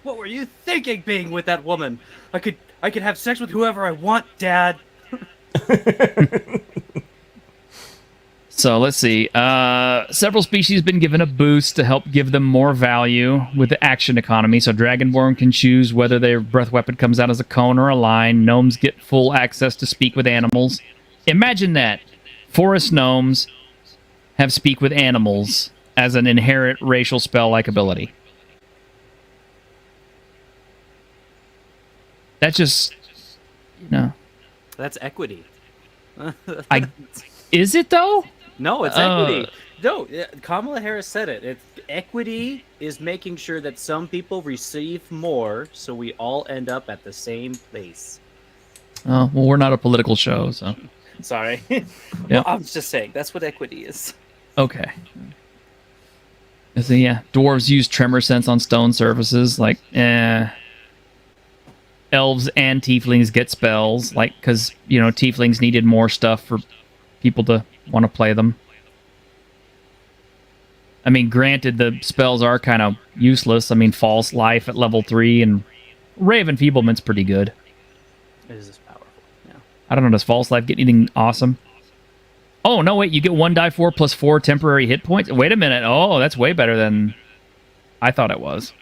Speaker 3: What were you thinking, being with that woman? I could have sex with whoever I want, Dad.
Speaker 1: So let's see. Several species have been given a boost to help give them more value with the action economy. So Dragonborn can choose whether their breath weapon comes out as a cone or a line. Gnomes get full access to speak with animals. Imagine that. Forest gnomes have speak with animals as an inherent racial spell-like ability. That's just,
Speaker 3: That's equity.
Speaker 1: Is it though?
Speaker 3: No, it's equity. No, Kamala Harris said it. Equity is making sure that some people receive more, so we all end up at the same place.
Speaker 1: Oh, well, we're not a political show, so.
Speaker 3: Sorry.
Speaker 1: Yep.
Speaker 3: Well, I'm just saying, that's what equity is.
Speaker 1: Okay. So, yeah, dwarves use tremor sense on stone surfaces. Like, elves and tieflings get spells, like, because, tieflings needed more stuff for people to want to play them. I mean, granted, the spells are kind of useless. I mean, False Life at level 3 and Ray of Enfeeblement's pretty good.
Speaker 3: It is powerful, yeah.
Speaker 1: I don't know, does False Life get anything awesome? Oh, no, wait, you get 1 die 4 plus 4 temporary hit points? Wait a minute. Oh, that's way better than I thought it was.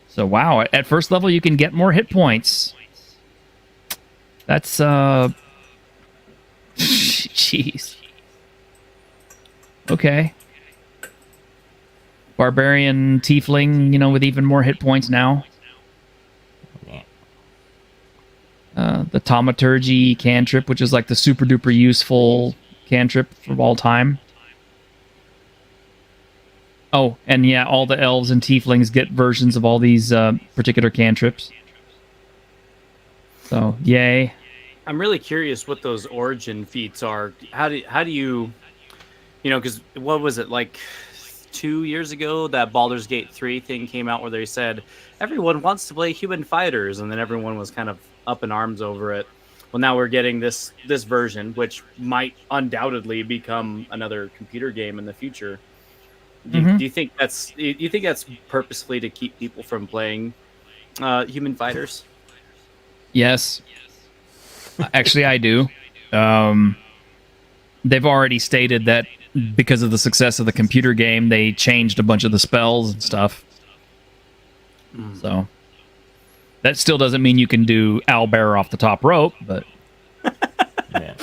Speaker 1: So, wow, at first level, you can get more hit points. That's, jeez. Okay. Barbarian Tiefling, with even more hit points now. The Thaumaturgy cantrip, which is like the super duper useful cantrip of all time. Oh, and yeah, all the elves and tieflings get versions of all these particular cantrips. So, yay.
Speaker 3: I'm really curious what those origin feats are. How do you, because what was it, like 2 years ago, that Baldur's Gate 3 thing came out where they said, everyone wants to play human fighters, and then everyone was kind of up in arms over it. Well, now we're getting this version, which might undoubtedly become another computer game in the future. Do you think that's purposefully to keep people from playing human fighters?
Speaker 1: Yes. Actually, I do. They've already stated that because of the success of the computer game, they changed a bunch of the spells and stuff. So that still doesn't mean you can do owlbear off the top rope, but
Speaker 2: Yeah.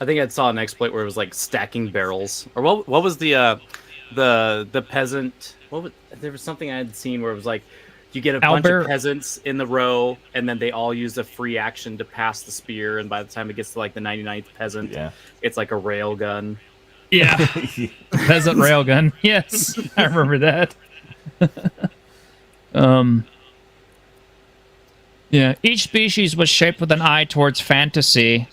Speaker 3: I think I saw an exploit where it was like stacking barrels, or what was the peasant? There was something I had seen where it was like you get a bunch of peasants in the row, and then they all use a free action to pass the spear, and by the time it gets to like the 99th peasant, it's like a rail gun.
Speaker 1: yeah, peasant railgun. Yes, I remember that. Yeah, each species was shaped with an eye towards fantasy.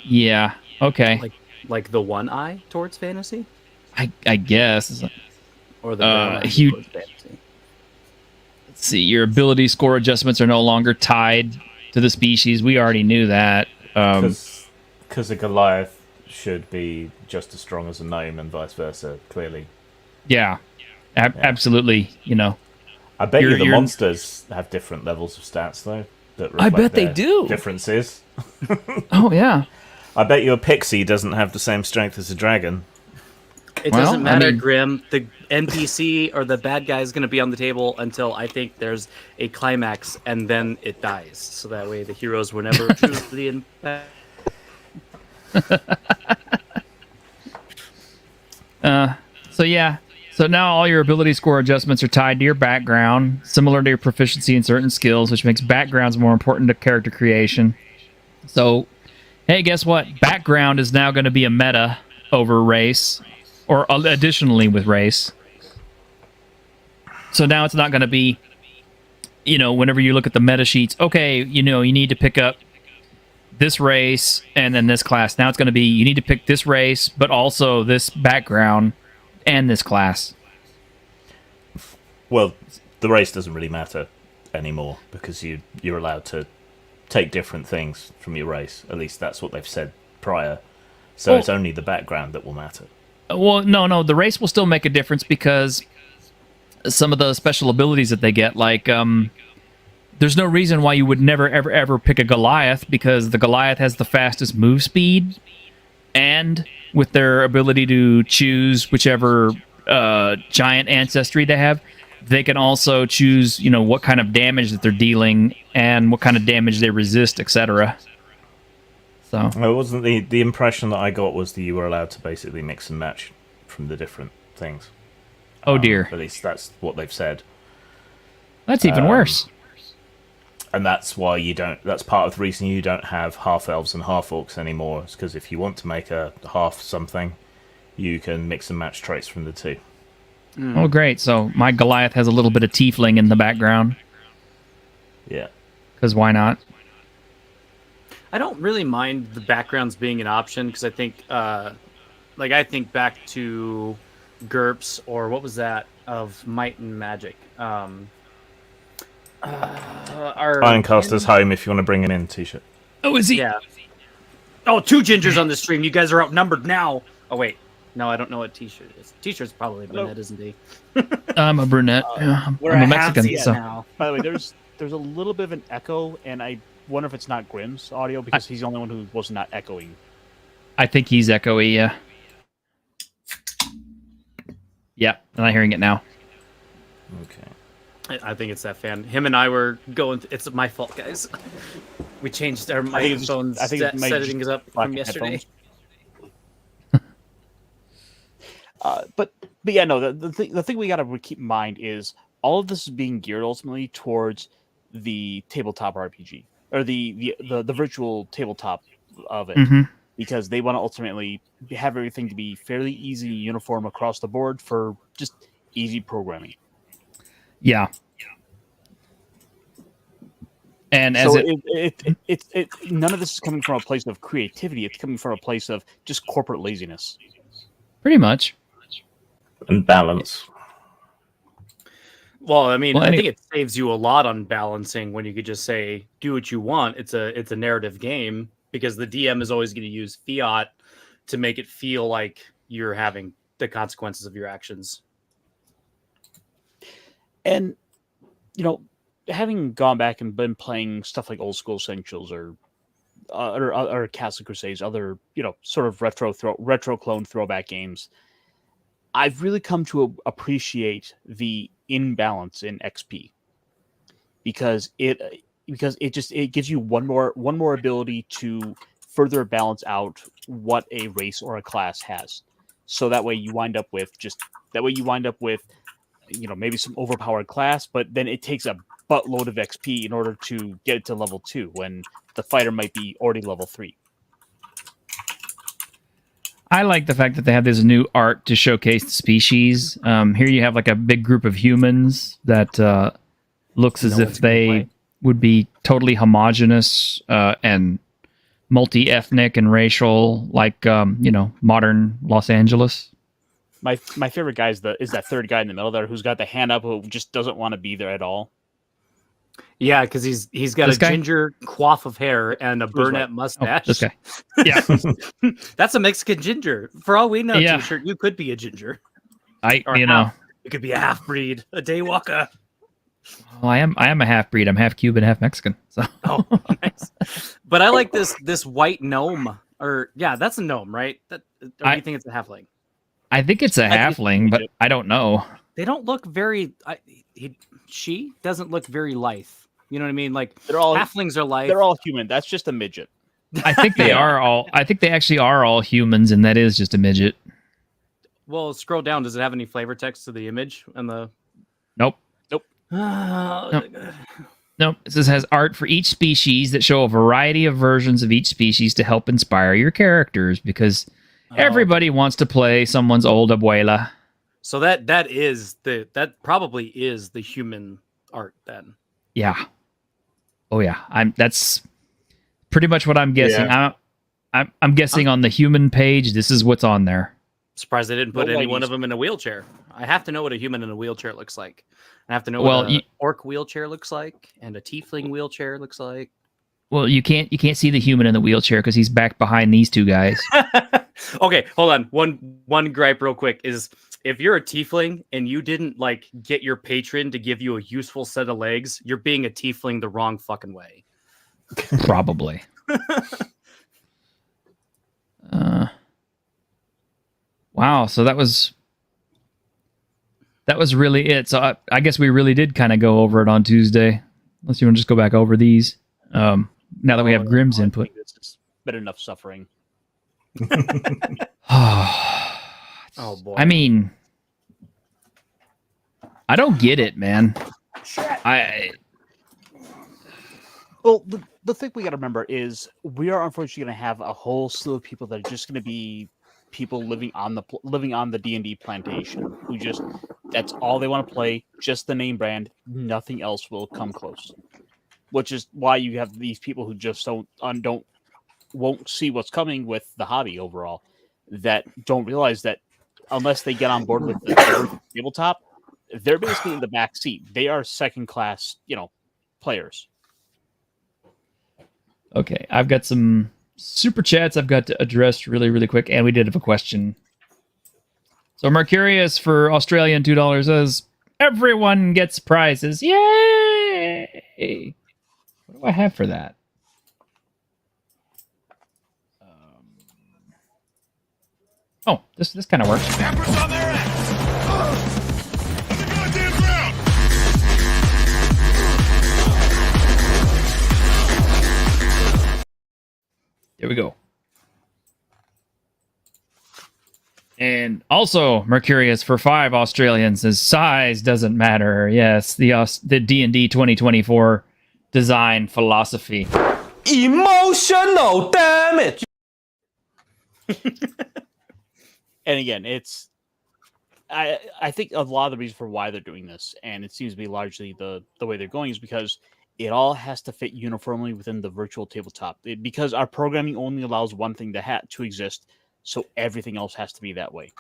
Speaker 1: Yeah, okay.
Speaker 3: Like the one eye towards fantasy,
Speaker 1: I guess.
Speaker 3: or the brown eye
Speaker 1: you-
Speaker 3: towards fantasy.
Speaker 1: Let's see, your ability score adjustments are no longer tied to the species. We already knew that.
Speaker 2: Because a Goliath should be just as strong as a gnome and vice versa, clearly.
Speaker 1: Yeah, absolutely.
Speaker 2: I bet
Speaker 1: You're-
Speaker 2: the
Speaker 1: you're-
Speaker 2: monsters have different levels of stats, though. That
Speaker 1: I
Speaker 2: reflect
Speaker 1: bet they
Speaker 2: their
Speaker 1: do.
Speaker 2: differences.
Speaker 1: Oh, yeah.
Speaker 2: I bet you a pixie doesn't have the same strength as a dragon.
Speaker 3: It
Speaker 1: Well,
Speaker 3: doesn't
Speaker 1: I
Speaker 3: matter,
Speaker 1: mean-
Speaker 3: Grim. The NPC or the bad guy is going to be on the table until I think there's a climax, and then it dies. So that way the heroes were never truly in.
Speaker 1: So yeah. So now all your ability score adjustments are tied to your background, similar to your proficiency in certain skills, which makes backgrounds more important to character creation. So, hey, guess what? Background is now going to be a meta over race, or additionally with race. So now it's not going to be, whenever you look at the meta sheets, okay, you need to pick up this race and then this class. Now it's going to be, you need to pick this race, but also this background and this class.
Speaker 2: Well, the race doesn't really matter anymore because you're allowed to take different things from your race. At least that's what they've said prior. So it's only the background that will matter.
Speaker 1: Well, no, the race will still make a difference because some of the special abilities that they get, like there's no reason why you would never, ever, ever pick a Goliath, because the Goliath has the fastest move speed, and with their ability to choose whichever giant ancestry they have, they can also choose, what kind of damage that they're dealing and what kind of damage they resist, etc. So
Speaker 2: it wasn't the impression that I got was that you were allowed to basically mix and match from the different things.
Speaker 1: Oh dear.
Speaker 2: At least that's what they've said.
Speaker 1: That's even worse.
Speaker 2: And that's why you don't. That's part of the reason you don't have half elves and half orcs anymore. Is because if you want to make a half something, you can mix and match traits from the two.
Speaker 1: Oh, great. So my Goliath has a little bit of tiefling in the background.
Speaker 2: Yeah.
Speaker 1: Because why not?
Speaker 3: I don't really mind the backgrounds being an option, because I think, I think back to GURPS, or what was that, of Might and Magic.
Speaker 2: Ironcaster's home if you want to bring him in, T-shirt.
Speaker 1: Oh, is he?
Speaker 3: Yeah. Oh, 2 gingers on the stream. You guys are outnumbered now. Oh, wait. No, I don't know what T-shirt is. T-shirt's probably a brunette, isn't he?
Speaker 1: I'm a brunette. I'm a Mexican. So.
Speaker 11: Now. By the way, there's a little bit of an echo, and I wonder if it's not Grimm's audio, because he's the only one who was not echoing.
Speaker 1: I think he's echoey, yeah. Yeah, I'm not hearing it now.
Speaker 2: Okay.
Speaker 3: I think it's that fan. Him and I were going... It's my fault, guys. We changed our microphones settings up from yesterday.
Speaker 11: But yeah, no. The thing we got to keep in mind is all of this is being geared ultimately towards the tabletop RPG, or the virtual tabletop of it, because they want to ultimately have everything to be fairly easy, uniform across the board for just easy programming.
Speaker 1: Yeah. And
Speaker 11: so
Speaker 1: as
Speaker 11: it none of this is coming from a place of creativity. It's coming from a place of just corporate laziness.
Speaker 1: Pretty much.
Speaker 2: And balance.
Speaker 3: Well, I mean, I think it saves you a lot on balancing when you could just say, do what you want. It's a narrative game, because the DM is always going to use fiat to make it feel like you're having the consequences of your actions.
Speaker 11: And, having gone back and been playing stuff like Old School Essentials or Castle Crusades, other, sort of retro clone throwback games, I've really come to appreciate the imbalance in XP, because it gives you one more ability to further balance out what a race or a class has. So that way you wind up with maybe some overpowered class, but then it takes a buttload of XP in order to get it to level 2 when the fighter might be already level 3.
Speaker 1: I like the fact that they have this new art to showcase the species. Here you have like a big group of humans that looks as if they would be totally homogenous and multi-ethnic and racial, like modern Los Angeles.
Speaker 11: My favorite guy is that third guy in the middle there who's got the hand up, who just doesn't want to be there at all.
Speaker 3: Yeah, because he's got a ginger coif of hair and a brunette mustache.
Speaker 1: Oh, this guy. Yeah.
Speaker 3: That's a Mexican ginger. For all we know,
Speaker 1: Yeah.
Speaker 3: T-shirt, you could be a ginger.
Speaker 1: You
Speaker 3: could be a half-breed, a daywalker.
Speaker 1: Well, I am a half-breed. I'm half Cuban, half Mexican. So.
Speaker 3: Oh, nice. But I like this white gnome. That's a gnome, right? Or do you think it's a halfling?
Speaker 1: I think it's a halfling, but I don't know.
Speaker 3: They don't look very... she doesn't look very lithe. You know what I mean? Like, halflings are lithe.
Speaker 11: They're all human. That's just a midget.
Speaker 1: I think they are all... I think they actually are all humans, and that is just a midget.
Speaker 3: Well, scroll down. Does it have any flavor text to the image? And the...
Speaker 1: Nope. Nope. This has art for each species that show a variety of versions of each species to help inspire your characters, because everybody wants to play someone's old abuela.
Speaker 3: So that probably is the human art then.
Speaker 1: Yeah. Oh yeah. That's pretty much what I'm guessing.
Speaker 2: Yeah.
Speaker 1: I'm guessing on the human page, this is what's on there.
Speaker 3: Surprised they didn't put any one of them in a wheelchair. I have to know what a human in a wheelchair looks like. I have to know what an orc wheelchair looks like, and a tiefling wheelchair looks like.
Speaker 1: Well, you can't see the human in the wheelchair because he's back behind these two guys.
Speaker 3: Okay, hold on. One gripe real quick is if you're a tiefling and you didn't like get your patron to give you a useful set of legs, you're being a tiefling the wrong fucking way.
Speaker 1: Probably. Wow. So that was really it. So I guess we really did kind of go over it on Tuesday. Unless you want to just go back over these. Now that we have Grimm's input.
Speaker 11: I think this has been enough suffering.
Speaker 3: Oh boy.
Speaker 1: I mean, I don't get it, man.
Speaker 11: Well, the thing we got to remember is we are unfortunately going to have a whole slew of people that are just going to be people living on the D&D plantation who just that's all they want to play, just the name brand, nothing else will come close. Which is why you have these people who just won't see what's coming with the hobby overall, that don't realize that unless they get on board with the tabletop, they're basically in the back seat. They are second class, players.
Speaker 1: Okay, I've got some super chats I've got to address really, really quick, and we did have a question. So Mercurius for Australian $2 says, everyone gets prizes. Yay! What do I have for that? Oh, this kind of works. Here we go. And also, Mercurius for 5 Australians says size doesn't matter. Yes, the D&D 2024 design philosophy.
Speaker 4: Emotional damage.
Speaker 11: And again, it's I think a lot of the reason for why they're doing this, and it seems to be largely the way they're going, is because it all has to fit uniformly within the virtual tabletop. Because our programming only allows one thing to exist, so everything else has to be that way.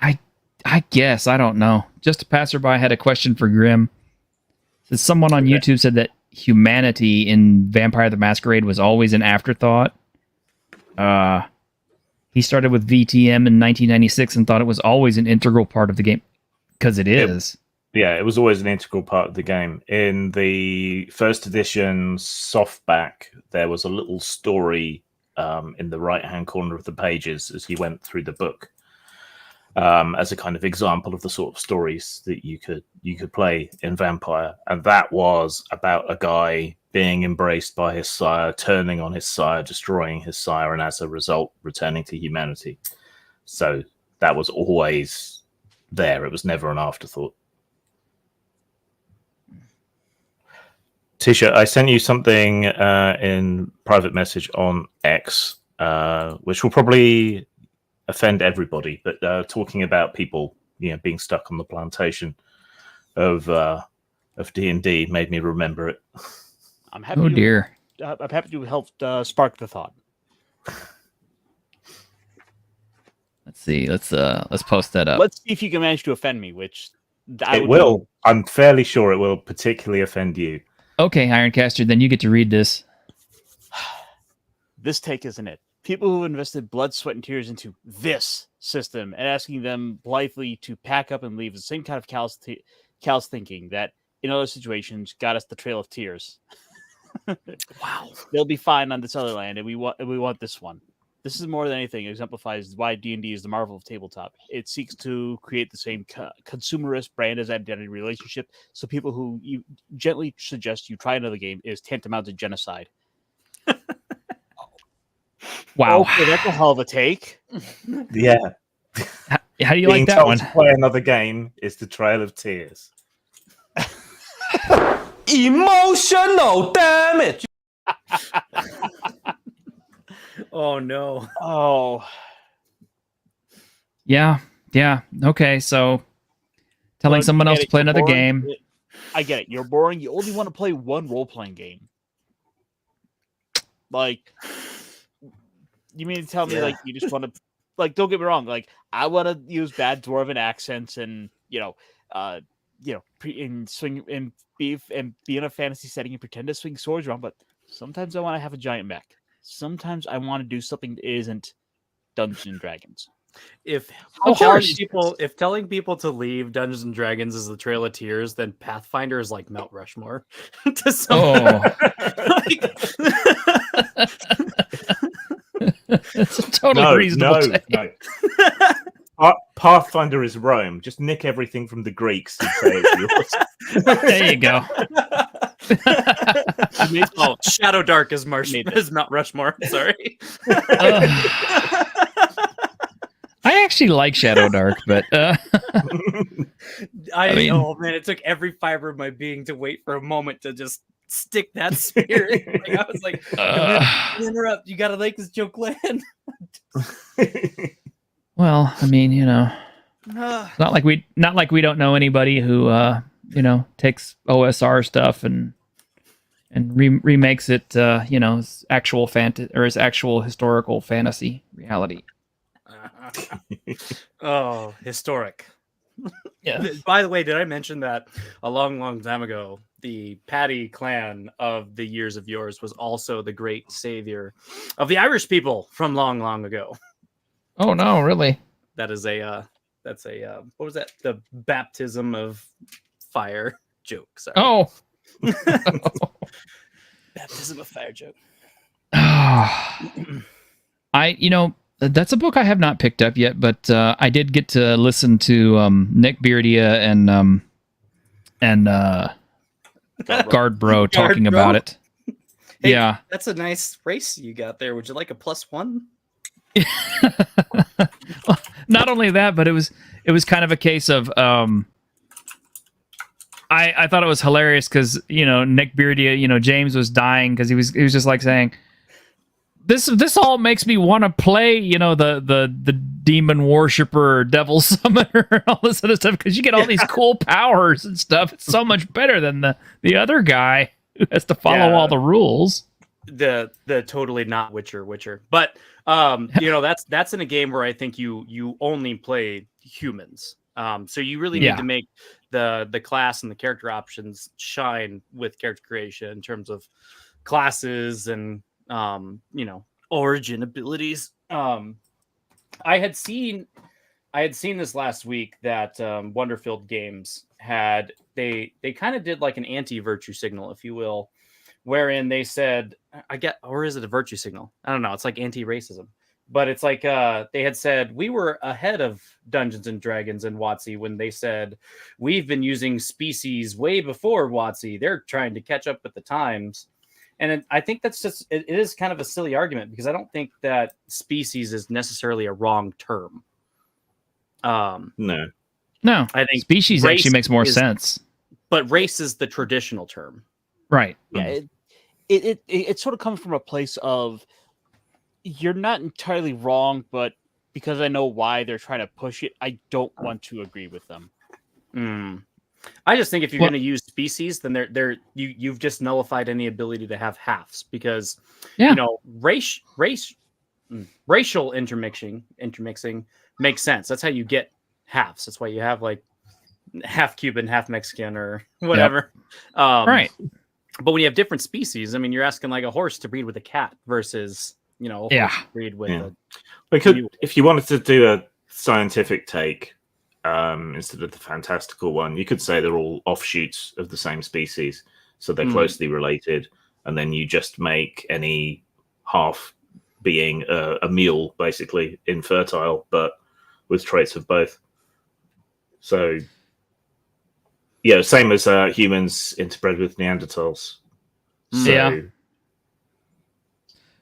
Speaker 1: I guess, I don't know. Just a passerby had a question for Grim. So someone on YouTube said that humanity in Vampire the Masquerade was always an afterthought. He started with VTM in 1996 and thought it was always an integral part of the game. Because it is.
Speaker 2: Yeah, it was always an integral part of the game. In the first edition softback, there was a little story in the right-hand corner of the pages as you went through the book, as a kind of example of the sort of stories that you could play in Vampire. And that was about a guy being embraced by his sire, turning on his sire, destroying his sire, and as a result, returning to humanity. So that was always there. It was never an afterthought. Tisha, I sent you something in private message on X, which will probably offend everybody, but talking about people, being stuck on the plantation of D&D made me remember it.
Speaker 11: I'm happy.
Speaker 1: Oh dear.
Speaker 11: I'm happy to help spark the thought.
Speaker 1: Let's see. Let's post that up.
Speaker 11: Let's see if you can manage to offend me, which
Speaker 2: It will. I'm fairly sure it will particularly offend you.
Speaker 1: Okay, Ironcaster, then you get to read this.
Speaker 11: This take isn't it. People who invested blood, sweat, and tears into this system and asking them blithely to pack up and leave the same kind of callous thinking that in other situations got us the Trail of Tears. Wow. They'll be fine on this other land, and we want this one. This is more than anything exemplifies why D&D is the marvel of tabletop. It seeks to create the same consumerist brand as identity relationship, so people who you gently suggest you try another game is tantamount to genocide.
Speaker 1: Wow.
Speaker 11: Okay, that's a hell of a take.
Speaker 2: Yeah.
Speaker 1: How do you like that one?
Speaker 2: To play another game is the Trail of Tears.
Speaker 4: Emotional damage.
Speaker 3: Oh no.
Speaker 11: Oh.
Speaker 1: Yeah. Okay, so telling someone else to play another game.
Speaker 11: I get it. You're boring. You only want to play one role-playing game. Like, you mean to tell me like you just want to don't get me wrong, like I want to use bad dwarven accents and be in a fantasy setting and pretend to swing swords around, but sometimes I want to have a giant mech. Sometimes I want to do something that isn't Dungeons and Dragons.
Speaker 3: If
Speaker 1: Of course.
Speaker 3: telling people to leave Dungeons and Dragons is the Trail of Tears, then Pathfinder is like Mount Rushmore. To some
Speaker 1: It's a totally reasonable take.
Speaker 2: No. Pathfinder is Rome. Just nick everything from the Greeks and say it's yours.
Speaker 1: There you go.
Speaker 3: Oh, Shadow Dark is Mount Rushmore. Sorry.
Speaker 1: I actually like Shadow Dark, but
Speaker 3: I mean, oh man, it took every fiber of my being to wait for a moment to just stick that spirit. Like, I was like, interrupt. You gotta make this joke land.
Speaker 1: well, I mean, it's not like we don't know anybody who takes OSR stuff and remakes it as actual as actual historical fantasy reality.
Speaker 3: Oh, historic.
Speaker 1: Yeah.
Speaker 3: By the way, did I mention that a long time ago, the Paddy clan of the Years of Yours was also the great savior of the Irish people from long ago?
Speaker 1: Oh no, really?
Speaker 3: That is what was that? The baptism of fire joke. Sorry.
Speaker 1: Oh.
Speaker 3: Baptism of fire joke.
Speaker 1: That's a book I have not picked up yet, but I did get to listen to Nick Beardia and Guard Bro talking about it.
Speaker 3: Hey,
Speaker 1: yeah,
Speaker 3: that's a nice race you got there. Would you like a +1?
Speaker 1: Not only that, but it was kind of a case of I thought it was hilarious because Nick Beardia, James was dying because he was just like saying, This all makes me want to play, the demon worshiper, devil summoner, and all this other stuff because you get all these cool powers and stuff. It's so much better than the other guy who has to follow all the rules.
Speaker 3: The totally not Witcher, but that's in a game where I think you only play humans. So you really need to make the class and the character options shine with character creation in terms of classes and origin abilities. I had seen this last week that Wonderfield Games had they kind of did like an anti-virtue signal, if you will, wherein they said, or is it a virtue signal? I don't know. It's like anti-racism, but it's like they had said we were ahead of Dungeons and Dragons and WotC when they said we've been using species way before WotC. They're trying to catch up with the times. And I think that's just, it is kind of a silly argument because I don't think that species is necessarily a wrong term.
Speaker 2: No.
Speaker 1: I think species actually makes more sense.
Speaker 3: But race is the traditional term.
Speaker 1: Right.
Speaker 11: Yeah. It sort of comes from a place of you're not entirely wrong, but because I know why they're trying to push it, I don't want to agree with them.
Speaker 3: I just think if you're going to use species, then you've just nullified any ability to have halves because racial intermixing makes sense. That's how you get halves. That's why you have like half Cuban, half Mexican, or whatever.
Speaker 1: Right.
Speaker 3: But when you have different species, I mean, you're asking like a horse to breed with a cat versus a horse to breed with a.
Speaker 2: If you wanted to do a scientific take. Instead of the fantastical one, you could say they're all offshoots of the same species, so they're closely related, and then you just make any half being a mule, basically infertile, but with traits of both. So, same as humans interbred with Neanderthals. So,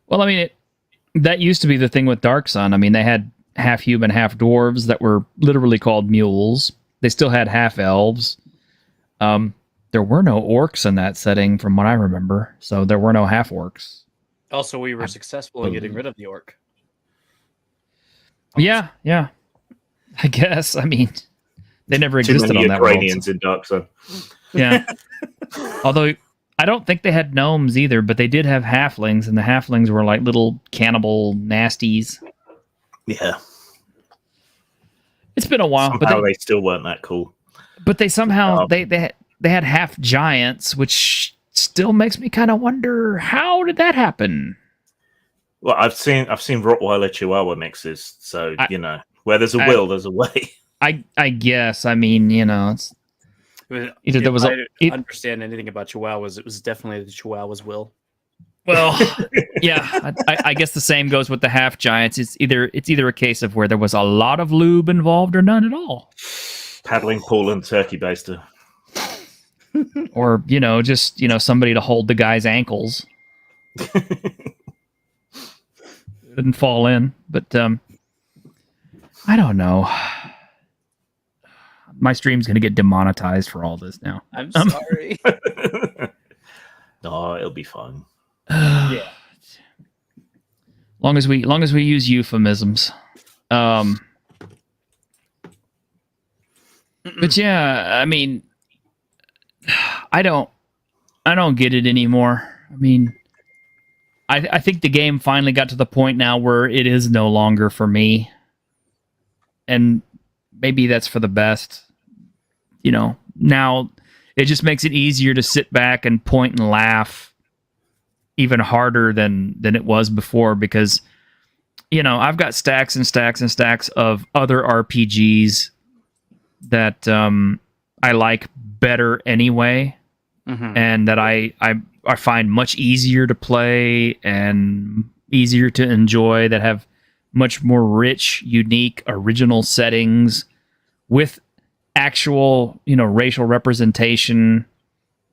Speaker 1: well, I mean, that used to be the thing with Dark Sun. I mean, they had half human, half dwarves that were literally called mules. They still had half elves. There were no orcs in that setting from what I remember. So there were no half orcs.
Speaker 3: Also, we were successful in getting rid of the orc.
Speaker 1: Yeah. I guess. I mean, they never existed on that world.
Speaker 2: Ukrainians in Dark Sun.
Speaker 1: Yeah. Although I don't think they had gnomes either, but they did have halflings, and the halflings were like little cannibal nasties.
Speaker 2: Yeah.
Speaker 1: It's been a while,
Speaker 2: but they still weren't that cool.
Speaker 1: But they somehow they had half giants, which still makes me kind of wonder how did that happen?
Speaker 2: Well, I've seen Rottweiler Chihuahua mixes, so where there's a will, there's a way.
Speaker 1: I guess. I mean, it's either there was
Speaker 3: understand anything about Chihuahuas, it was definitely the Chihuahua's will.
Speaker 1: Well, yeah, I guess the same goes with the half giants. It's either a case of where there was a lot of lube involved or none at all.
Speaker 2: Paddling pool and turkey baster.
Speaker 1: Or, just, somebody to hold the guy's ankles. Didn't fall in. But, I don't know. My stream's going to get demonetized for all this now.
Speaker 3: I'm sorry.
Speaker 2: No, it'll be fun.
Speaker 3: Yeah.
Speaker 1: Long as we use euphemisms. But yeah, I mean, I don't get it anymore. I mean, I think the game finally got to the point now where it is no longer for me. And maybe that's for the best. Now it just makes it easier to sit back and point and laugh even harder than it was before, because I've got stacks and stacks and stacks of other RPGs that I like better anyway, and that I find much easier to play and easier to enjoy, that have much more rich, unique, original settings with actual racial representation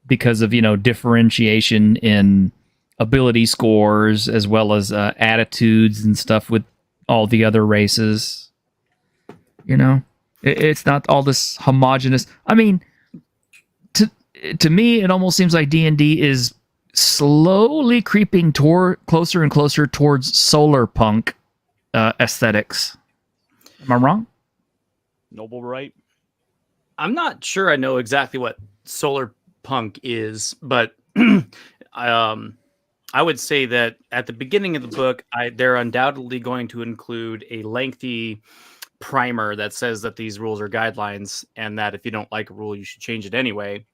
Speaker 1: because of differentiation in ability scores as well as attitudes and stuff with all the other races. It's not all this homogenous. I mean, to me, it almost seems like D&D is slowly creeping closer and closer towards solar punk aesthetics. Am I wrong?
Speaker 11: Noble, right?
Speaker 3: I'm not sure I know exactly what solar punk is, but I would say that at the beginning of the book, they're undoubtedly going to include a lengthy primer that says that these rules are guidelines and that if you don't like a rule, you should change it anyway.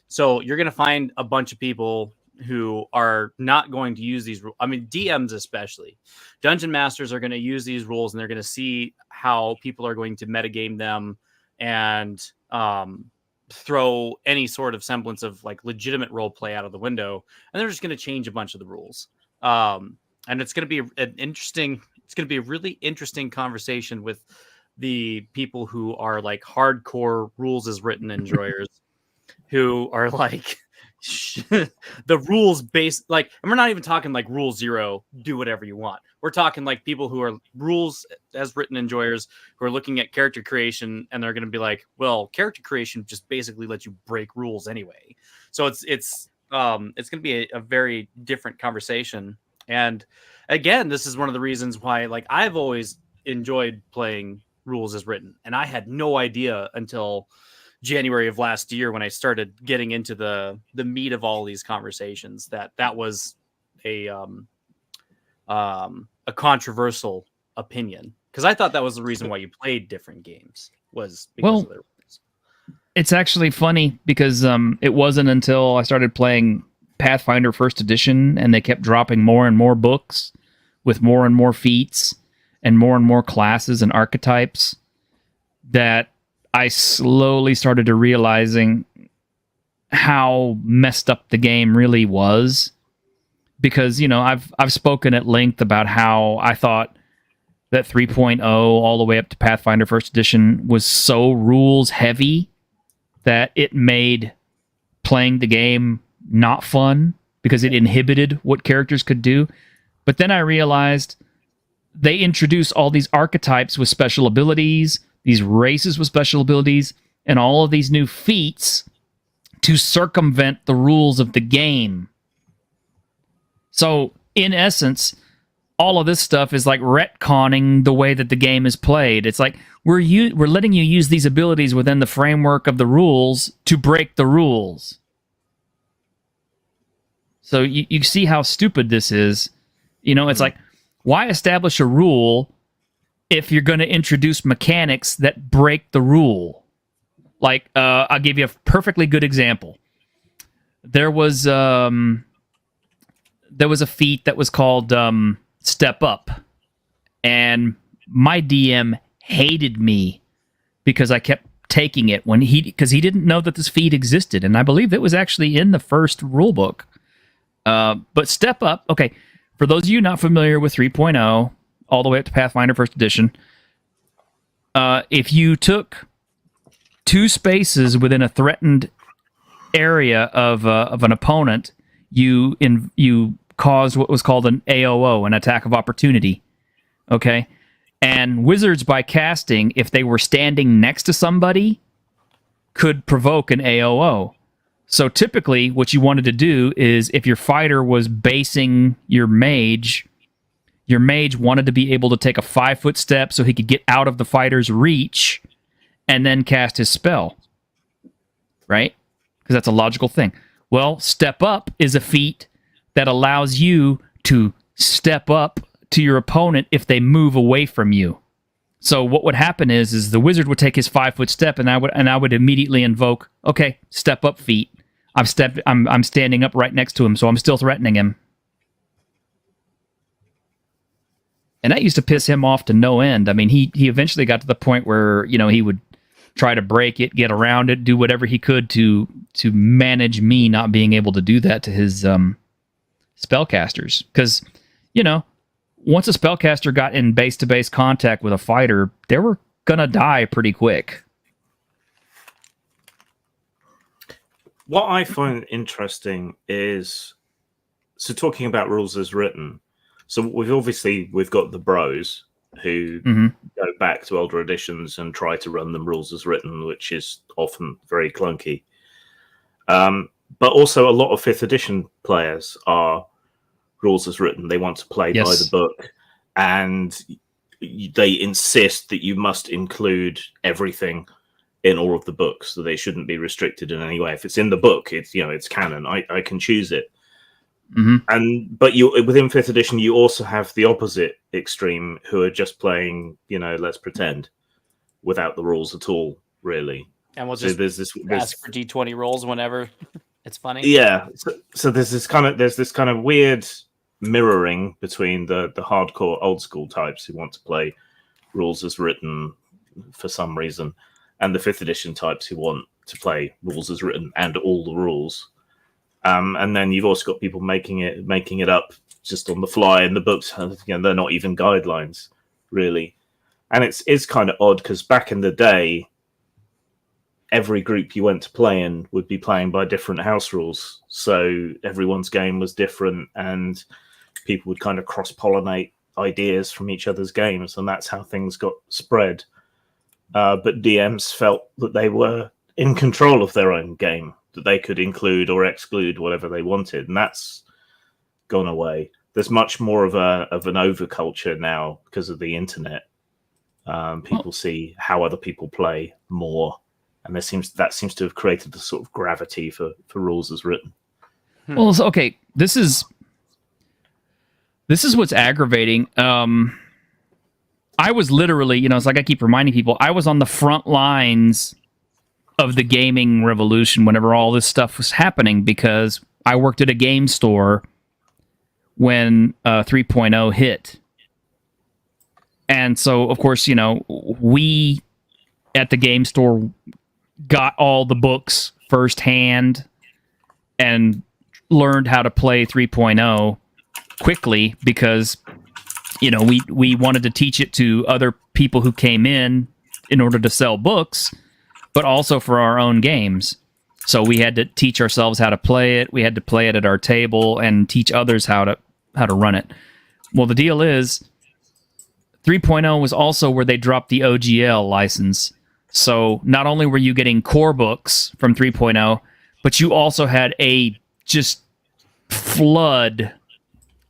Speaker 3: So you're going to find a bunch of people who are not going to use these rules. I mean, DMs especially. Dungeon masters are going to use these rules and they're going to see how people are going to metagame them and throw any sort of semblance of like legitimate role play out of the window, and they're just going to change a bunch of the rules. And it's going to be a really interesting conversation with the people who are like hardcore rules as written enjoyers who are like the rules based, like, and we're not even talking like rule 0, do whatever you want. We're talking like people who are rules as written enjoyers who are looking at character creation, and they're going to be like, well, character creation just basically lets you break rules anyway. So it's going to be a very different conversation. And again, this is one of the reasons why, like, I've always enjoyed playing rules as written, and I had no idea until January of last year when I started getting into the meat of all these conversations that was a controversial opinion, because I thought that was the reason why you played different games, was because of their rules.
Speaker 1: It's actually funny because it wasn't until I started playing Pathfinder First Edition and they kept dropping more and more books with more and more feats and more classes and archetypes that I slowly started to realizing how messed up the game really was. Because, I've spoken at length about how I thought that 3.0 all the way up to Pathfinder First Edition was so rules heavy that it made playing the game not fun because it inhibited what characters could do. But then I realized they introduce all these archetypes with special abilities, these races with special abilities, and all of these new feats to circumvent the rules of the game. So, in essence, all of this stuff is like retconning the way that the game is played. It's like we're letting you use these abilities within the framework of the rules to break the rules. So you see how stupid this is. It's like, why establish a rule if you're going to introduce mechanics that break the rule? Like, I'll give you a perfectly good example. There was a feat that was called Step Up. And my DM hated me because I kept taking it because he didn't know that this feat existed, and I believe it was actually in the first rulebook. But Step Up, okay, for those of you not familiar with 3.0, all the way up to Pathfinder First Edition, if you took 2 spaces within a threatened area of an opponent, you caused what was called an AOO, an attack of opportunity. Okay? And wizards, by casting, if they were standing next to somebody, could provoke an AOO. So typically, what you wanted to do is, if your fighter was basing your mage wanted to be able to take a 5-foot step so he could get out of the fighter's reach and then cast his spell. Right? Because that's a logical thing. Well, Step Up is a feat that allows you to step up to your opponent if they move away from you. So what would happen is the wizard would take his 5-foot step, and I would immediately invoke, okay, Step Up feat. I'm standing up right next to him, so I'm still threatening him. And that used to piss him off to no end. I mean, he eventually got to the point where, he would try to break it, get around it, do whatever he could to manage me not being able to do that to his spellcasters. Because, once a spellcaster got in base-to-base contact with a fighter, they were going to die pretty quick.
Speaker 2: What I find interesting is, so talking about rules as written, so we've got the bros who go back to older editions and try to run them rules as written, which is often very clunky. But also a lot of 5th edition players are rules as written. They want to play by the book, and they insist that you must include everything in all of the books, so they shouldn't be restricted in any way. If it's in the book, it's canon. I can choose it. But within 5th edition, you also have the opposite extreme, who are just playing, let's pretend, without the rules at all, really.
Speaker 3: And we'll just ask for D20 rolls whenever it's funny.
Speaker 2: Yeah. So there's this kind of weird mirroring between the hardcore old school types who want to play rules as written for some reason, and the 5th edition types who want to play rules as written and all the rules. And then you've also got people making it up just on the fly in the books. They're not even guidelines, really. And it's kind of odd, because back in the day, every group you went to play in would be playing by different house rules. So everyone's game was different, and people would kind of cross-pollinate ideas from each other's games, and that's how things got spread. But DMs felt that they were in control of their own game, that they could include or exclude whatever they wanted, and that's gone away. There's much more of an overculture now because of the internet. People see how other people play more, and that seems to have created the sort of gravity for rules as written.
Speaker 1: Well, okay, this is what's aggravating. I was literally, it's like I keep reminding people, I was on the front lines of the gaming revolution whenever all this stuff was happening, because I worked at a game store when 3.0 hit. And so, of course, we at the game store got all the books firsthand and learned how to play 3.0 quickly, because we wanted to teach it to other people who came in order to sell books, but also for our own games. So we had to teach ourselves how to play it. We had to play it at our table and teach others how to run it. Well, the deal is 3.0 was also where they dropped the OGL license. So not only were you getting core books from 3.0, but you also had a just flood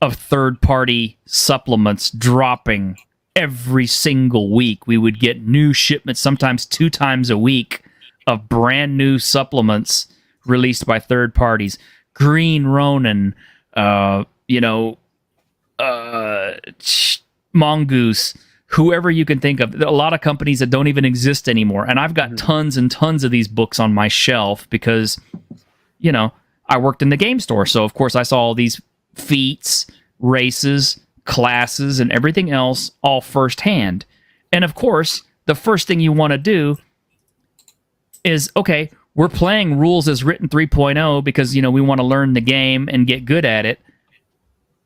Speaker 1: of third-party supplements dropping every single week. We would get new shipments, sometimes 2 times a week, of brand new supplements released by third parties. Green Ronin, Mongoose, whoever you can think of. A lot of companies that don't even exist anymore. And I've got tons and tons of these books on my shelf because, I worked in the game store. So, of course, I saw all these feats, races, classes and everything else all firsthand. And of course, the first thing you want to do is, okay, we're playing rules as written 3.0 because, we want to learn the game and get good at it.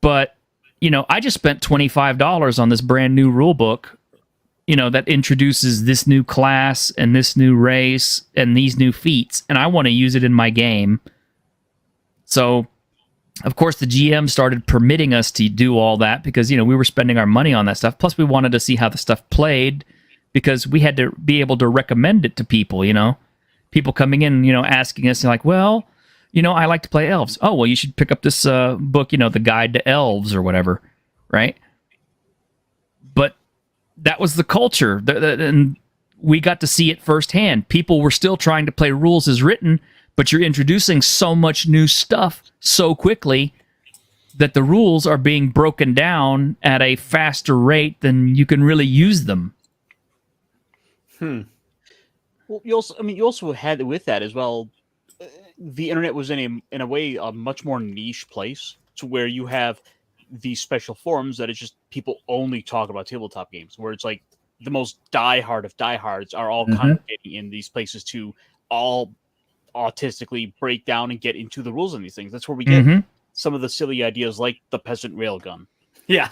Speaker 1: But, I just spent $25 on this brand new rule book, that introduces this new class and this new race and these new feats, and I want to use it in my game. So, of course, the GM started permitting us to do all that because, we were spending our money on that stuff. Plus, we wanted to see how the stuff played because we had to be able to recommend it to people, People coming in, asking us, like, well, I like to play elves. Oh, well, you should pick up this book, The Guide to Elves or whatever, right? But that was the culture, and we got to see it firsthand. People were still trying to play rules as written, but you're introducing so much new stuff so quickly that the rules are being broken down at a faster rate than you can really use them.
Speaker 11: Well, you also had with that as well. The internet was in a way a much more niche place, to where you have these special forums that it's just people only talk about tabletop games, where it's like the most diehard of diehards are all congregating in these places to all autistically break down and get into the rules on these things. That's where we get some of the silly ideas like the peasant railgun.
Speaker 3: Yeah.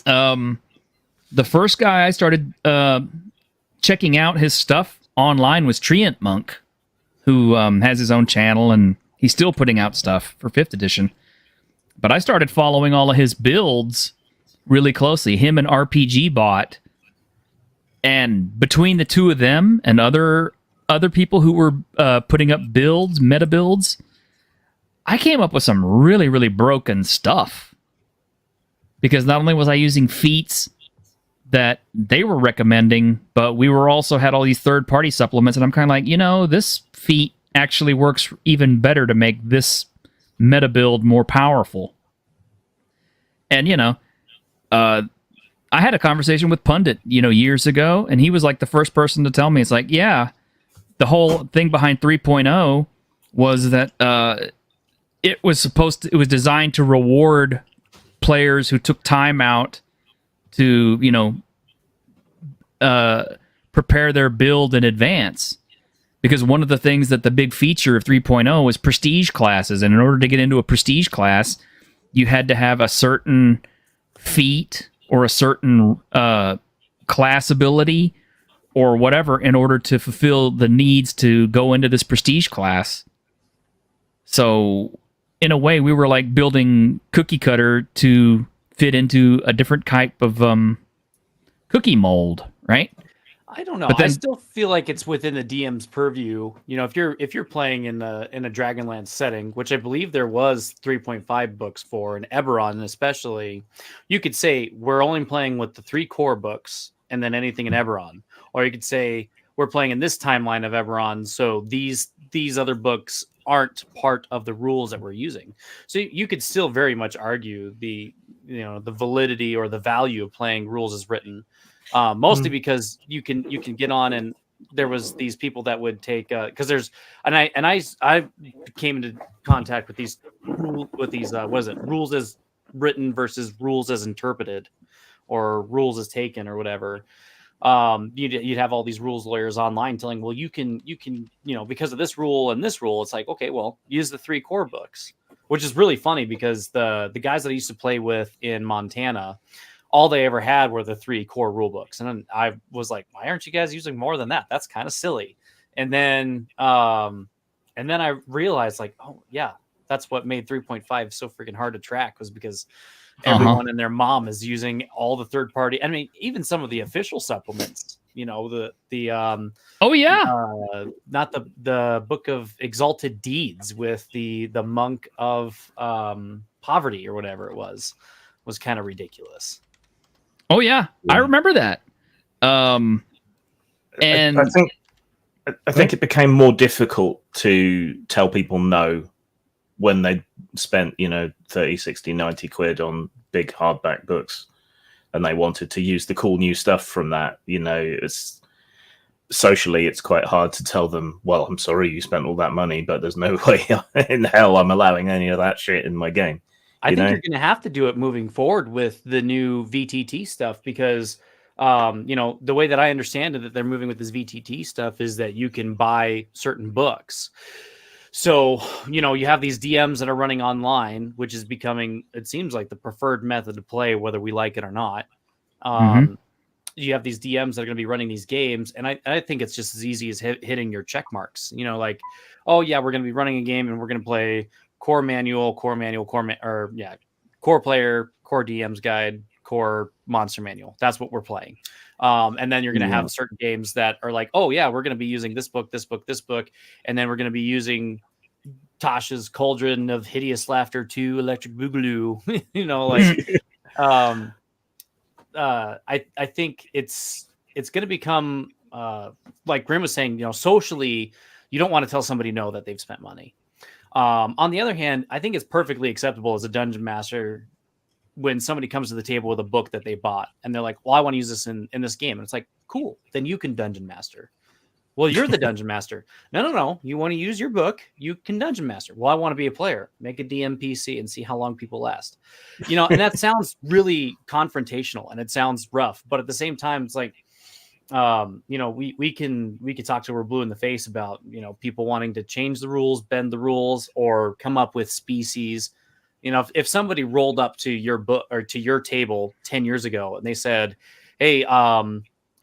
Speaker 1: The first guy I started checking out his stuff online was Treant Monk, who has his own channel, and he's still putting out stuff for 5th edition. But I started following all of his builds really closely, him and RPG Bot. And between the two of them and other people who were putting up builds, meta builds, I came up with some really, really broken stuff. Because not only was I using feats that they were recommending, but we were also had all these third-party supplements, and I'm kind of like, this feat actually works even better to make this meta build more powerful. And, I had a conversation with Pundit, years ago, and he was like the first person to tell me, it's like, yeah, the whole thing behind 3.0 was that it was designed to reward players who took time out to, prepare their build in advance. Because one of the things that the big feature of 3.0 was prestige classes. And in order to get into a prestige class, you had to have a certain feat or a certain class ability or whatever in order to fulfill the needs to go into this prestige class. So, in a way, we were like building cookie cutter to fit into a different type of cookie mold, right?
Speaker 3: I don't know.
Speaker 1: But then,
Speaker 3: I still feel like it's within the DM's purview. If you're playing in a Dragonlance setting, which I believe there was 3.5 books for, and Eberron especially, you could say we're only playing with the 3 core books and then anything in Eberron, or you could say we're playing in this timeline of Eberron, so these other books aren't part of the rules that we're using. So you could still very much argue the validity or the value of playing rules as written. Mostly because you can get on, and there was these people that would take because there's I came into contact with these rules as written versus rules as interpreted, or rules as taken, or whatever. You'd have all these rules lawyers online telling, well, you can because of this rule and this rule, it's like, okay, well, use the 3 core books, which is really funny because the guys that I used to play with in Montana, all they ever had were the 3 core rule books. And then I was like, why aren't you guys using more than that? That's kind of silly. And then I realized, like, oh yeah, that's what made 3.5 so freaking hard to track, was because everyone and their mom is using all the third party. I mean, even some of the official supplements, not the book of exalted deeds with the monk of poverty or whatever it was kind of ridiculous.
Speaker 1: Oh yeah, I remember that. And
Speaker 2: I think it became more difficult to tell people no when they spent 30, 60, 90 quid on big hardback books, and they wanted to use the cool new stuff from that. It's socially, it's quite hard to tell them, well, I'm sorry you spent all that money, but there's no way in hell I'm allowing any of that shit in my game.
Speaker 3: I
Speaker 2: You
Speaker 3: think
Speaker 2: know?
Speaker 3: you're going to have to do it moving forward with the new VTT stuff because, the way that I understand it, that they're moving with this VTT stuff is that you can buy certain books. So, you have these DMs that are running online, which is becoming, it seems like the preferred method to play, whether we like it or not. You have these DMs that are going to be running these games. And I think it's just as easy as hitting your check marks, like, oh yeah, we're going to be running a game and we're going to play core manual, core player, core DM's guide, core monster manual. That's what we're playing. And then you're going to have certain games that are like, oh yeah, we're going to be using this book, this book, this book. And then we're going to be using Tasha's Cauldron of Hideous Laughter 2 Electric Boogaloo, I think it's going to become, like Grim was saying, socially, you don't want to tell somebody no that they've spent money. On the other hand, I think it's perfectly acceptable as a dungeon master when somebody comes to the table with a book that they bought and they're like, well, I want to use this in this game. And it's like, cool, then you can dungeon master. Well, you're the dungeon master. No. You want to use your book, you can dungeon master. Well, I want to be a player. Make a DMPC and see how long people last. And that sounds really confrontational and it sounds rough. But at the same time, it's like, we could talk to We're Blue in the face about, people wanting to change the rules, bend the rules, or come up with species. If somebody rolled up to your book or to your table 10 years ago and they said, hey, I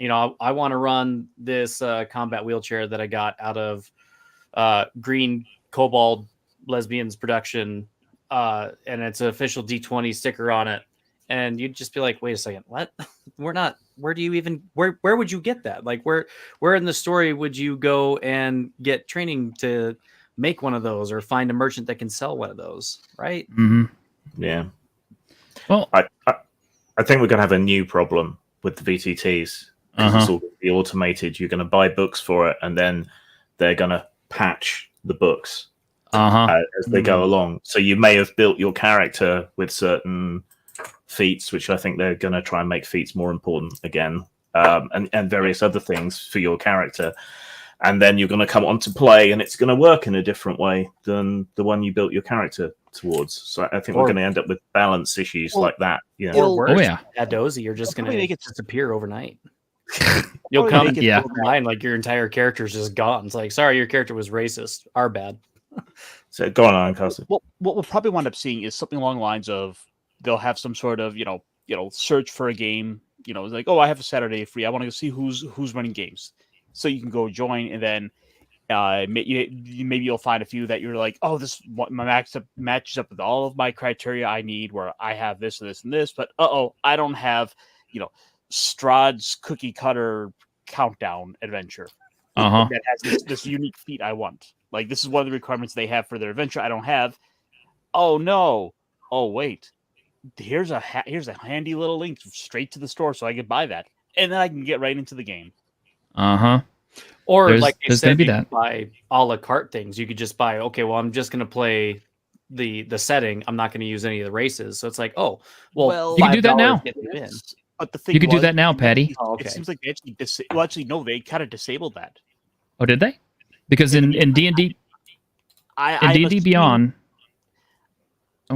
Speaker 3: want to run this combat wheelchair that I got out of Green Kobold Lesbians production, and it's an official D20 sticker on it. And you'd just be like, wait a second, what? Where do you even, where would you get that? Like where in the story would you go and get training to make one of those or find a merchant that can sell one of those? Right.
Speaker 1: Mm-hmm.
Speaker 2: Yeah.
Speaker 1: Well,
Speaker 2: I think we're going to have a new problem with the VTTs. It's all going to be automated. You're going to buy books for it, and then they're going to patch the books as they go along. So you may have built your character with certain feats, which I think they're going to try and make feats more important again, and various other things for your character. And then you're going to come on to play, and it's going to work in a different way than the one you built your character towards. So I think we're going to end up with balance issues like that.
Speaker 3: Or worse, at Dozy, you're just going to disappear overnight. You'll come online like your entire character is just gone. It's like, sorry, your character was racist. Our bad.
Speaker 2: So go on, Ironcastle.
Speaker 11: Well, what we'll probably wind up seeing is something along the lines of they'll have some sort of search for a game. It's like, oh, I have a Saturday free. I want to go see who's running games. So you can go join, and then maybe you'll find a few that you're like, oh, this matches up with all of my criteria I need, where I have this and this and this, but I don't have Strahd's cookie cutter countdown adventure that has this unique feat I want. Like, this is one of the requirements they have for their adventure I don't have. Oh no! Oh wait, here's a handy little link straight to the store so I can buy that, and then I can get right into the game.
Speaker 3: Or like they said, you could buy a la carte things. You could just buy, okay, well, I'm just going to play the setting. I'm not going to use any of the races. So it's like, oh, well
Speaker 1: you can do that now.
Speaker 11: But the thing
Speaker 1: you can do that now, Patty.
Speaker 11: It seems like they actually no, they kind of disabled that.
Speaker 1: Oh, did they? Because in D&D, D&D Beyond.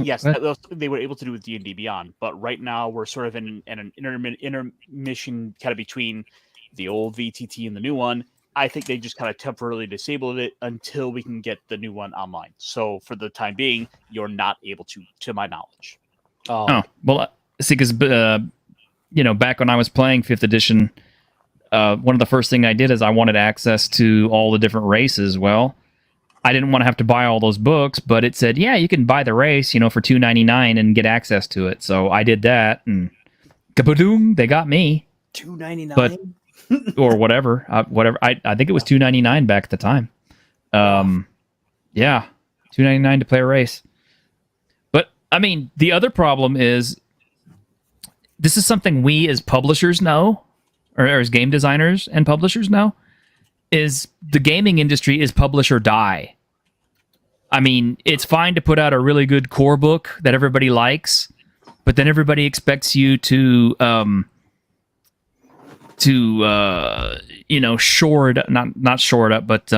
Speaker 11: Yes, they were able to do with D&D Beyond, but right now we're sort of in an intermission kind of between the old VTT and the new one. I think they just kind of temporarily disabled it until we can get the new one online. So for the time being, you're not able to my knowledge.
Speaker 1: Oh well, see, because back when I was playing 5th edition, one of the first thing I did is I wanted access to all the different races. Well, I didn't want to have to buy all those books, but it said, yeah, you can buy the race, for $2.99 and get access to it. So I did that, and kaboom, they got me.
Speaker 3: $2.99,
Speaker 1: but or whatever. I think it was $2.99 back at the time. Yeah, $2.99 to play a race. But I mean, the other problem is this is something we as publishers know, or as game designers and publishers know, is the gaming industry is publish or die. I mean, it's fine to put out a really good core book that everybody likes, but then everybody expects you to shore it, not shore it up, but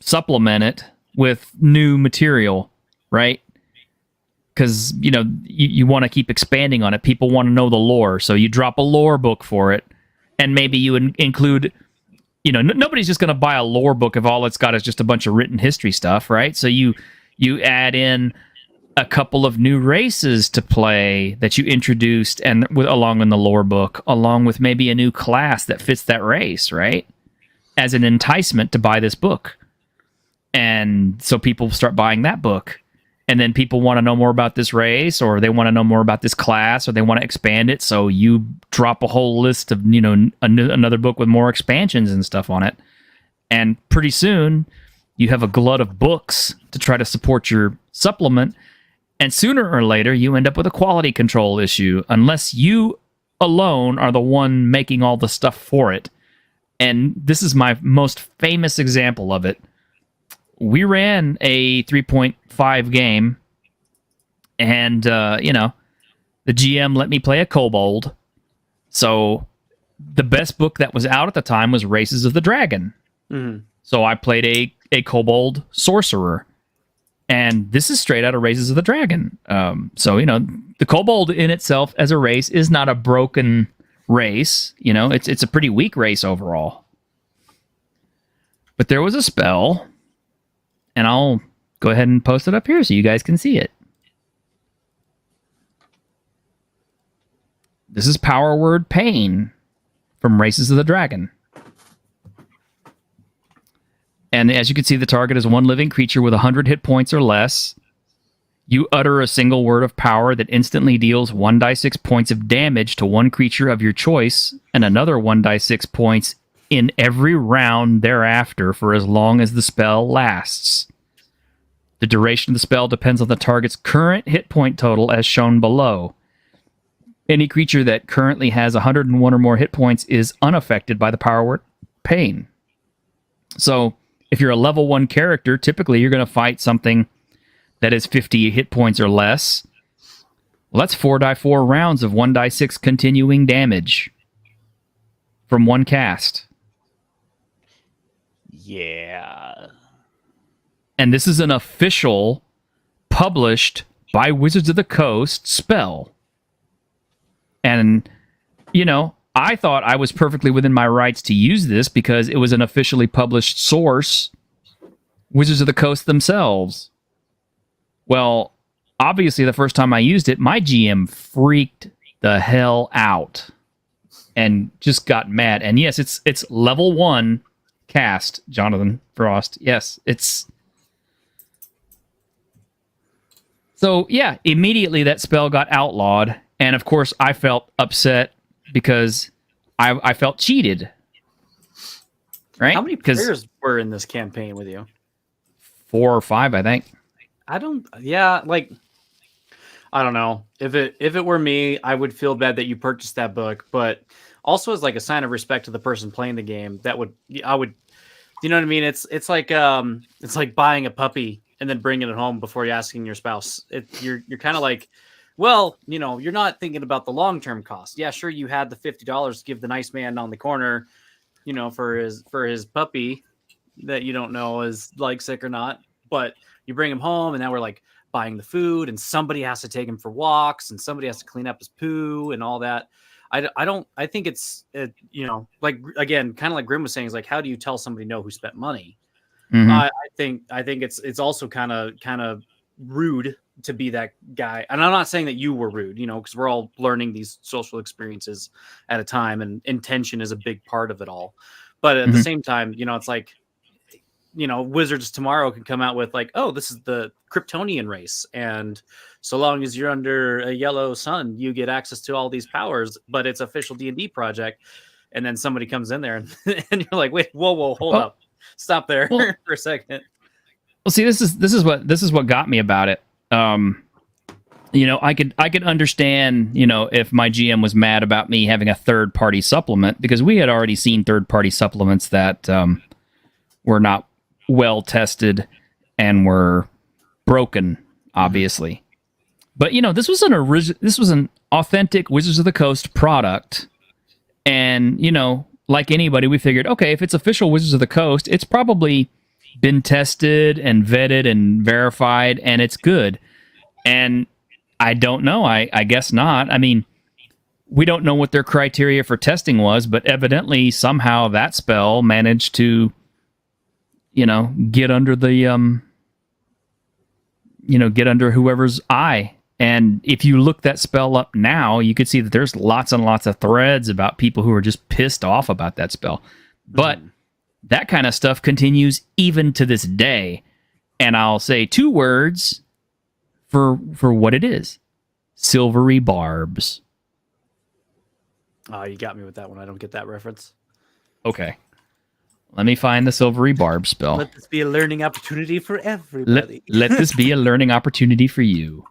Speaker 1: supplement it with new material, right? because you want to keep expanding on it. People want to know the lore, so you drop a lore book for it, and maybe you include. Nobody's just going to buy a lore book if all it's got is just a bunch of written history stuff, right? So you add in a couple of new races to play that you introduced and along in the lore book, along with maybe a new class that fits that race, right? As an enticement to buy this book. And so people start buying that book. And then people want to know more about this race, or they want to know more about this class, or they want to expand it. So you drop a whole list of, another book with more expansions and stuff on it. And pretty soon you have a glut of books to try to support your supplement. And sooner or later you end up with a quality control issue, unless you alone are the one making all the stuff for it. And this is my most famous example of it. We ran a 3.5 game, and, the GM let me play a kobold. So the best book that was out at the time was Races of the Dragon.
Speaker 3: Mm-hmm.
Speaker 1: So I played a kobold sorcerer. And this is straight out of Races of the Dragon. So, the kobold in itself as a race is not a broken race. It's a pretty weak race overall. But there was a spell, and I'll go ahead and post it up here so you guys can see it. This is Power Word Pain from Races of the Dragon. And as you can see, the target is one living creature with 100 hit points or less. You utter a single word of power that instantly deals 1d6 points of damage to one creature of your choice, and another 1d6 points in every round thereafter for as long as the spell lasts. The duration of the spell depends on the target's current hit point total as shown below. Any creature that currently has 101 or more hit points is unaffected by the power word Pain. So, if you're a level 1 character, typically you're going to fight something that is 50 hit points or less. Well, that's 4x4 rounds of 1d6 continuing damage from one cast.
Speaker 11: Yeah.
Speaker 1: And this is an official, published by Wizards of the Coast spell. And, I thought I was perfectly within my rights to use this because it was an officially published source, Wizards of the Coast themselves. Well, obviously the first time I used it, my GM freaked the hell out and just got mad. And yes, it's level 1 cast, Jonathan Frost. Yes, it's... So, yeah, immediately that spell got outlawed. And, of course, I felt upset because I felt cheated. Right?
Speaker 3: How many players were in this campaign with you?
Speaker 1: 4 or 5, I think.
Speaker 3: I don't know. If it were me, I would feel bad that you purchased that book, but also as like a sign of respect to the person playing the game, I would, you know what I mean? It's like buying a puppy and then bringing it home before you're asking your spouse. You're kind of like, well, you're not thinking about the long-term cost. Yeah, sure, you had the $50 to give the nice man on the corner, for his puppy that you don't know is like sick or not, but you bring him home and now we're like buying the food and somebody has to take him for walks and somebody has to clean up his poo and all that. I think it's, like, again, kind of like Grim was saying, is like, how do you tell somebody no who spent money?
Speaker 1: Mm-hmm.
Speaker 3: I think it's also kind of rude to be that guy. And I'm not saying that you were rude, because we're all learning these social experiences at a time and intention is a big part of it all. But at the same time, it's like, Wizards tomorrow can come out with like, oh, this is the Kryptonian race. And so long as you're under a yellow sun, you get access to all these powers, but it's official D&D project. And then somebody comes in there and, and you're like, wait, whoa, hold up. Stop there for a second.
Speaker 1: Well, see, this is what got me about it. I could understand, if my GM was mad about me having a third-party supplement, because we had already seen third-party supplements that were not well tested and were broken, obviously. But this was an authentic Wizards of the Coast product, and like anybody, we figured, okay, if it's official Wizards of the Coast, it's probably been tested and vetted and verified, and it's good. And I don't know. I guess not. I mean, we don't know what their criteria for testing was, but evidently somehow that spell managed to, get under the get under whoever's eye. And if you look that spell up now, you could see that there's lots and lots of threads about people who are just pissed off about that spell. But that kind of stuff continues even to this day. And I'll say 2 words for what it is. Silvery barbs.
Speaker 3: Oh, you got me with that one. I don't get that reference.
Speaker 1: Okay. Let me find the silvery barb spell.
Speaker 3: Let this be a learning opportunity for everybody.
Speaker 1: Let this be a learning opportunity for you.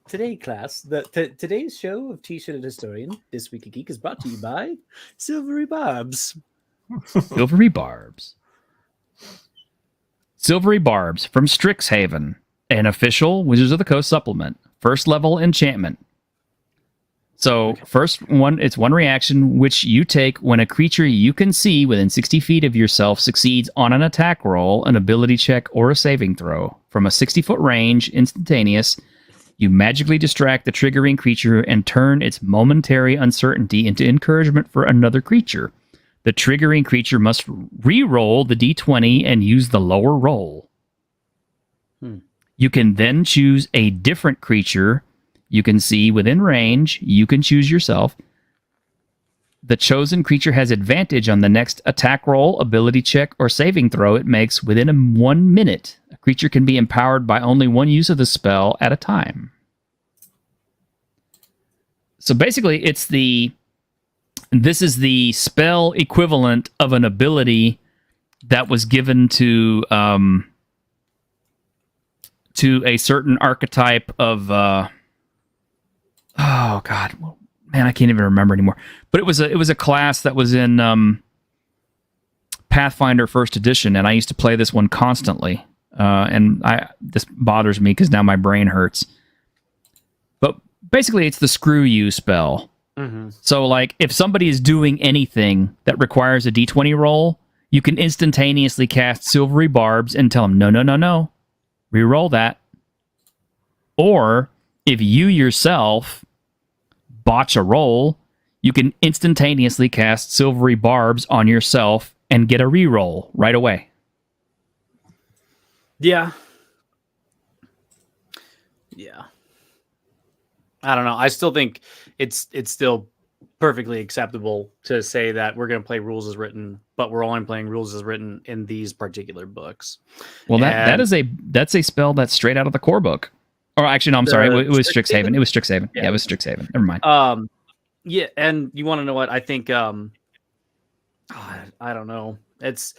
Speaker 3: Today, class, today's show of T-Shirt and Historian, This Week of Geek, is brought to you by Silvery Barbs.
Speaker 1: Silvery barbs. Silvery barbs from Strixhaven, an official Wizards of the Coast supplement. First level enchantment. So, first one, it's one reaction which you take when a creature you can see within 60 feet of yourself succeeds on an attack roll, an ability check, or a saving throw. From a 60-foot range, instantaneous, you magically distract the triggering creature and turn its momentary uncertainty into encouragement for another creature. The triggering creature must re-roll the d20 and use the lower roll. You can then choose a different creature you can see within range. You can choose yourself. The chosen creature has advantage on the next attack roll, ability check, or saving throw it makes within 1 minute. A creature can be empowered by only one use of the spell at a time. So basically, this is the spell equivalent of an ability that was given to a certain archetype of oh god, man, I can't even remember anymore. But it was a class that was in Pathfinder First Edition, and I used to play this one constantly. And this bothers me because now my brain hurts. But basically, it's the screw you spell.
Speaker 3: Mm-hmm.
Speaker 1: So, like, if somebody is doing anything that requires a d20 roll, you can instantaneously cast Silvery Barbs and tell them, no. Reroll that. Or, if you yourself botch a roll, you can instantaneously cast Silvery Barbs on yourself and get a reroll right away.
Speaker 3: Yeah. I don't know. I still think it's still perfectly acceptable to say that we're going to play rules as written, but we're only playing rules as written in these particular books.
Speaker 1: Well, that's a spell that's straight out of the core book. Or actually, no, I'm sorry. It was Strixhaven. It was Strixhaven. Yeah, it was Strixhaven. Never mind.
Speaker 3: Yeah, and you want to know what I think? I don't know. It's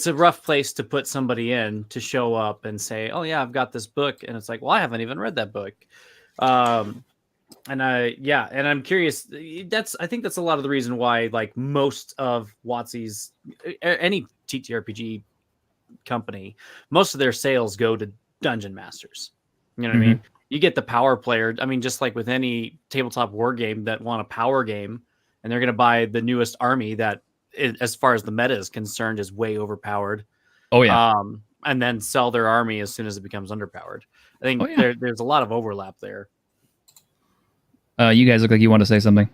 Speaker 3: a rough place to put somebody in to show up and say, "Oh yeah, I've got this book," and it's like, "Well, I haven't even read that book." And I'm curious. I think that's a lot of the reason why, like, most of WotC's, any TTRPG company, most of their sales go to dungeon masters. You know what I mean? You get the power player. I mean, just like with any tabletop war game that want a power game, and they're going to buy the newest army that, as far as the meta is concerned, is way overpowered.
Speaker 1: Oh yeah.
Speaker 3: And then sell their army as soon as it becomes underpowered. I think there's a lot of overlap there.
Speaker 1: You guys look like you want to say something.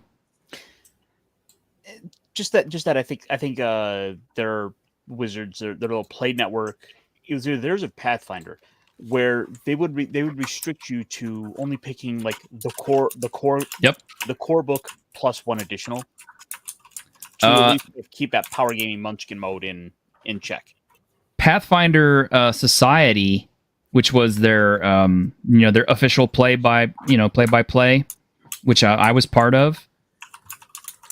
Speaker 11: Just that. I think their Wizards, their little play network, there's a Pathfinder where they would restrict you to only picking like the core the core book plus one additional to at least keep that power gaming munchkin mode in check.
Speaker 1: Pathfinder Society, which was their their official play by play, which I was part of,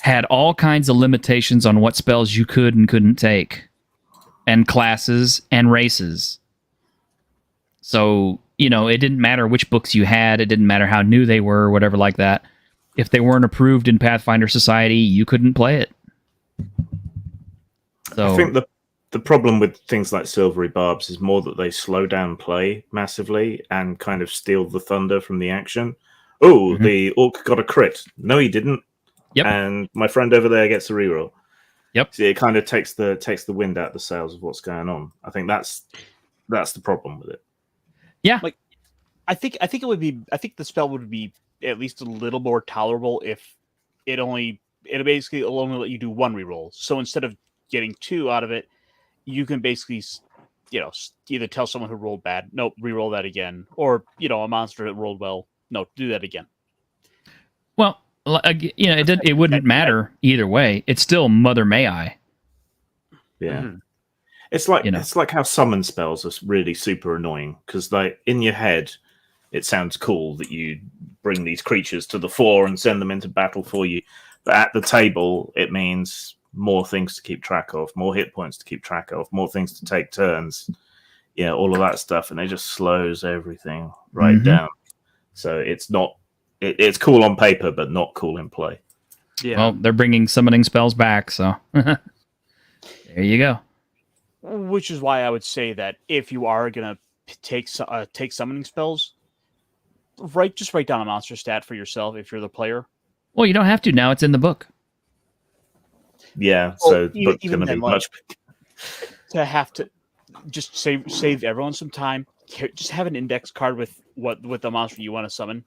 Speaker 1: had all kinds of limitations on what spells you could and couldn't take, and classes and races. So, it didn't matter which books you had. It didn't matter how new they were or whatever like that. If they weren't approved in Pathfinder Society, you couldn't play it. So
Speaker 2: I think the problem with things like Silvery Barbs is more that they slow down play massively and kind of steal the thunder from the action. Oh, the orc got a crit. No, he didn't.
Speaker 1: Yep.
Speaker 2: And my friend over there gets a reroll.
Speaker 1: Yep.
Speaker 2: So it kind of takes the wind out of the sails of what's going on. I think that's the problem with it.
Speaker 1: Yeah.
Speaker 11: I think it would be. I think the spell would be at least a little more tolerable if it basically will only let you do one reroll. So instead of getting 2 out of it, you can basically, either tell someone who rolled bad, nope, reroll that again, or a monster that rolled well, no, do that again.
Speaker 1: Well, it wouldn't matter either way. It's still Mother May I.
Speaker 2: Yeah.
Speaker 3: Mhm.
Speaker 2: It's like how summon spells are really super annoying because like in your head it sounds cool that you bring these creatures to the fore and send them into battle for you, but at the table it means more things to keep track of, more hit points to keep track of, more things to take turns, all of that stuff, and it just slows everything right down. So it's not it's cool on paper but not cool in play.
Speaker 3: Yeah.
Speaker 1: Well, they're bringing summoning spells back, so there you go.
Speaker 11: Which is why I would say that if you are gonna take summoning spells, just write down a monster stat for yourself if you're the player.
Speaker 1: Well, you don't have to now. It's in the book.
Speaker 2: Yeah,
Speaker 11: Well,
Speaker 2: so the book's going to be much.
Speaker 11: To have to just save everyone some time. Just have an index card with the monster you want to summon.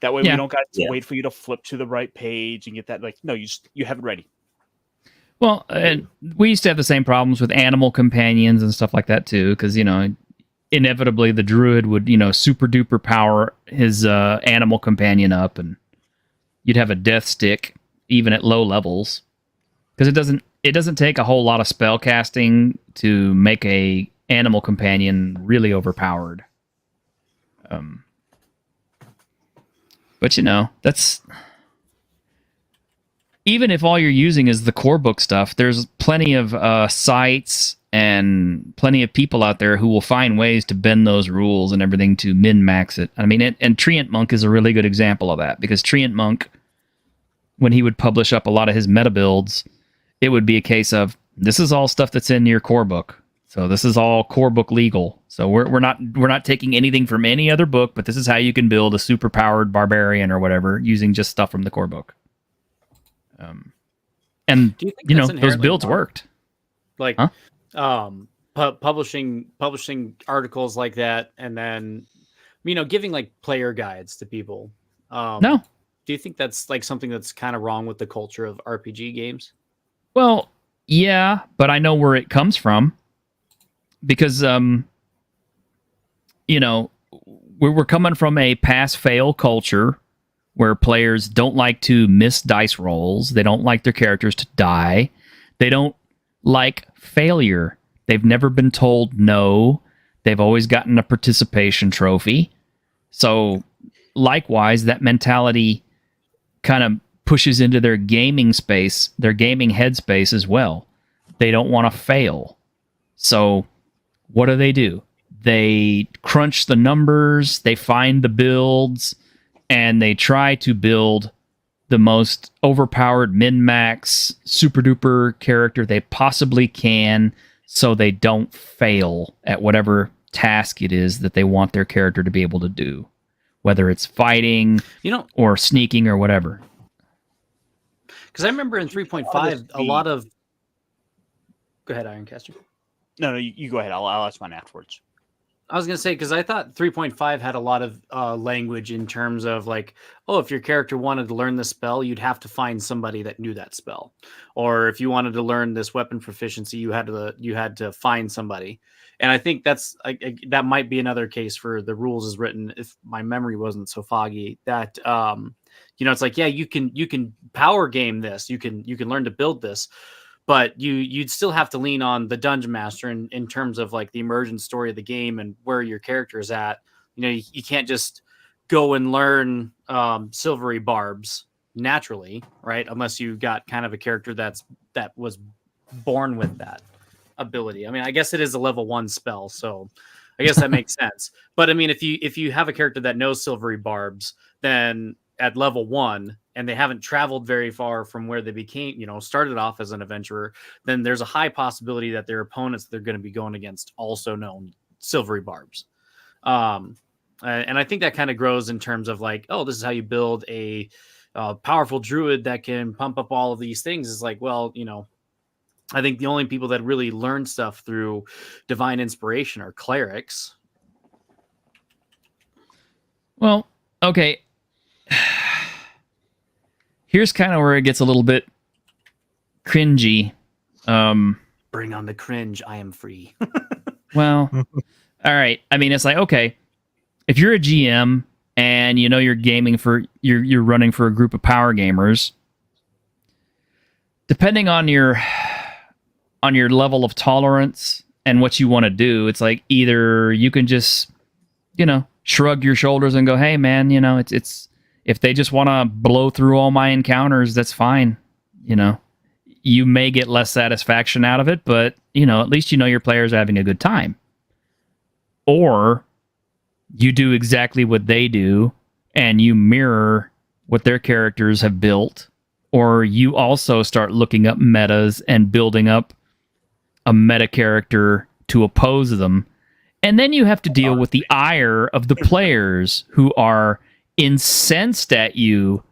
Speaker 11: That way, we don't got to wait for you to flip to the right page and get that. Like, no, you have it ready.
Speaker 1: Well, and we used to have the same problems with animal companions and stuff like that too, because inevitably the druid would super duper power his animal companion up, and you'd have a death stick even at low levels, because it doesn't take a whole lot of spell casting to make a animal companion really overpowered. But that's. Even if all you're using is the core book stuff, there's plenty of sites and plenty of people out there who will find ways to bend those rules and everything to min-max it. I mean, and Treant Monk is a really good example of that, because Treant Monk, when he would publish up a lot of his meta builds, it would be a case of, this is all stuff that's in your core book. So this is all core book legal. So we're not taking anything from any other book, but this is how you can build a super powered barbarian or whatever using just stuff from the core book. And those builds worked.
Speaker 3: Like, publishing articles like that, and then giving like player guides to people.
Speaker 1: No.
Speaker 3: Do you think that's like something that's kind of wrong with the culture of RPG games?
Speaker 1: Well, yeah, but I know where it comes from, because we're coming from a pass-fail culture where players don't like to miss dice rolls. They don't like their characters to die. They don't like failure. They've never been told no. They've always gotten a participation trophy. So, likewise, that mentality kind of pushes into their gaming space, their gaming headspace as well. They don't want to fail. So, what do? They crunch the numbers, they find the builds, and they try to build the most overpowered min-max, super-duper character they possibly can, so they don't fail at whatever task it is that they want their character to be able to do, whether it's fighting, or sneaking or whatever.
Speaker 3: Because I remember in 3.5, a lot of... Go ahead, Ironcaster.
Speaker 11: No, you go ahead. I'll ask mine afterwards.
Speaker 3: I was going to say, because I thought 3.5 had a lot of language in terms of like, oh, if your character wanted to learn this spell, you'd have to find somebody that knew that spell. Or if you wanted to learn this weapon proficiency, you had to find somebody. And I think that might be another case for the rules as written, if my memory wasn't so foggy, that it's like, yeah, you can power game this, you can learn to build this, but you'd still have to lean on the dungeon master in terms of like the emergent story of the game and where your character is at. You can't just go and learn silvery barbs naturally, right? Unless you got kind of a character that was born with that ability. I mean, I guess it is a level 1 spell, so I guess that makes sense. But I mean, if you have a character that knows silvery barbs, then at level 1, and they haven't traveled very far from where they became, started off as an adventurer, then there's a high possibility that their opponents they're going to be going against also know silvery barbs. And I think that kind of grows in terms of like, oh, this is how you build a powerful druid that can pump up all of these things. Is like, well, I think the only people that really learn stuff through divine inspiration are clerics.
Speaker 1: Well, okay. Here's kind of where it gets a little bit cringy.
Speaker 3: Bring on the cringe. I am free.
Speaker 1: Well, all right. I mean, it's like, okay, if you're a GM and you know you're gaming for you're running for a group of power gamers, depending on your level of tolerance and what you want to do, it's like either you can just, shrug your shoulders and go, "Hey, man, it's if they just want to blow through all my encounters, that's fine." You may get less satisfaction out of it, but at least your player's having a good time. Or you do exactly what they do and you mirror what their characters have built, or you also start looking up metas and building up a meta character to oppose them. And then you have to deal with the ire of the players who are incensed at you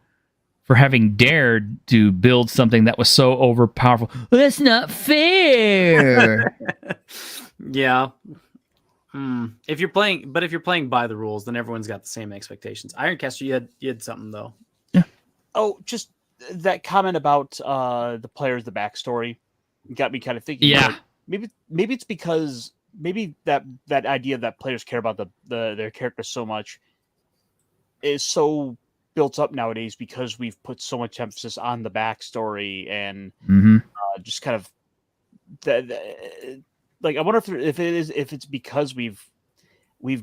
Speaker 1: for having dared to build something that was so overpowerful. That's not fair.
Speaker 3: Yeah. If you're playing by the rules, then everyone's got the same expectations. Ironcaster, you had something though.
Speaker 1: Yeah.
Speaker 11: Oh, just that comment about the players, the backstory, got me kind of thinking.
Speaker 1: Yeah.
Speaker 11: Like, maybe it's because that idea that players care about their characters so much is so built up nowadays because we've put so much emphasis on the backstory and just kind of like I wonder if it's because we've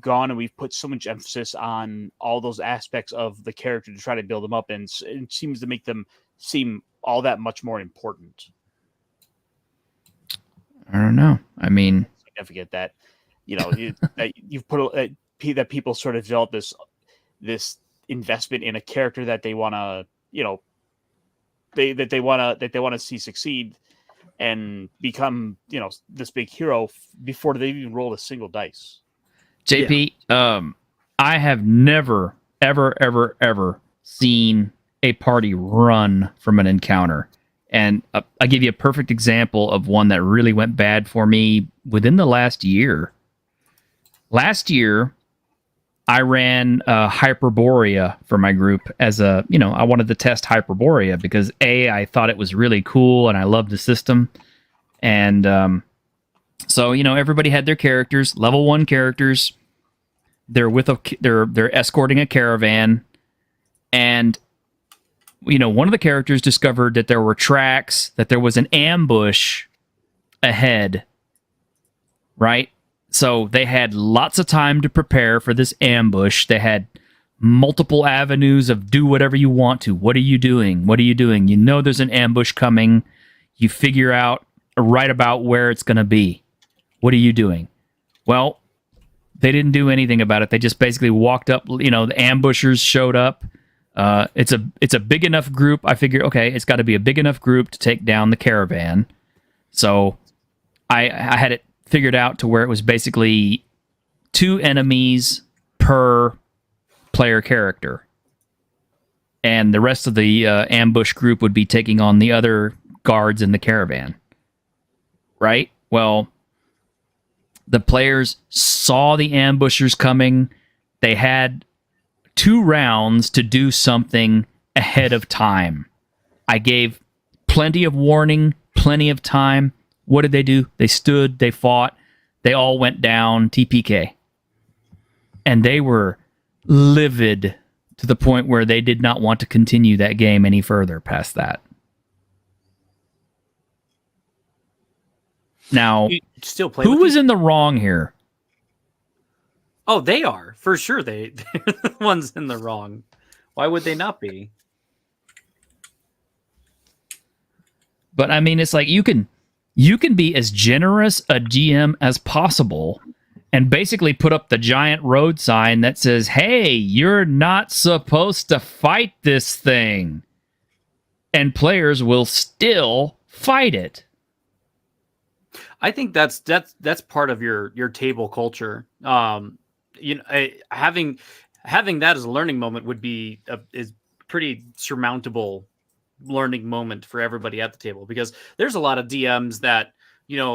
Speaker 11: gone and we've put so much emphasis on all those aspects of the character to try to build them up, and it seems to make them seem all that much more important.
Speaker 1: I don't know. I mean,
Speaker 11: significant that that you've put that people sort of develop this investment in a character that they want to they want to see succeed and become this big hero before they even rolled a single dice.
Speaker 1: JP, I have never ever seen a party run from an encounter, and I'll give you a perfect example of one that really went bad for me within the last year. Last year, I ran Hyperborea for my group as I wanted to test Hyperborea because I thought it was really cool and I loved the system. And so, everybody had their characters, level 1 characters. They're they're escorting a caravan. And, one of the characters discovered that there were tracks, that there was an ambush ahead, right? So they had lots of time to prepare for this ambush. They had multiple avenues of do whatever you want to. What are you doing? What are you doing? There's an ambush coming. You figure out right about where it's going to be. What are you doing? Well, they didn't do anything about it. They just basically walked up. The ambushers showed up. It's a big enough group. I figured, okay, it's got to be a big enough group to take down the caravan. So I had it figured out to where it was basically 2 enemies per player character. And the rest of the ambush group would be taking on the other guards in the caravan. Right? Well, the players saw the ambushers coming. They had 2 rounds to do something ahead of time. I gave plenty of warning, plenty of time. What did they do? They stood, they fought, they all went down, TPK. And they were livid to the point where they did not want to continue that game any further past that. Now, who was in the wrong here?
Speaker 3: Oh, they are. For sure they're the ones in the wrong. Why would they not be?
Speaker 1: But I mean, it's like you can be as generous a GM as possible and basically put up the giant road sign that says, "Hey, you're not supposed to fight this thing." And players will still fight it.
Speaker 3: I think that's part of your table culture. Having that as a learning moment would be is pretty surmountable learning moment for everybody at the table, because there's a lot of DMs that,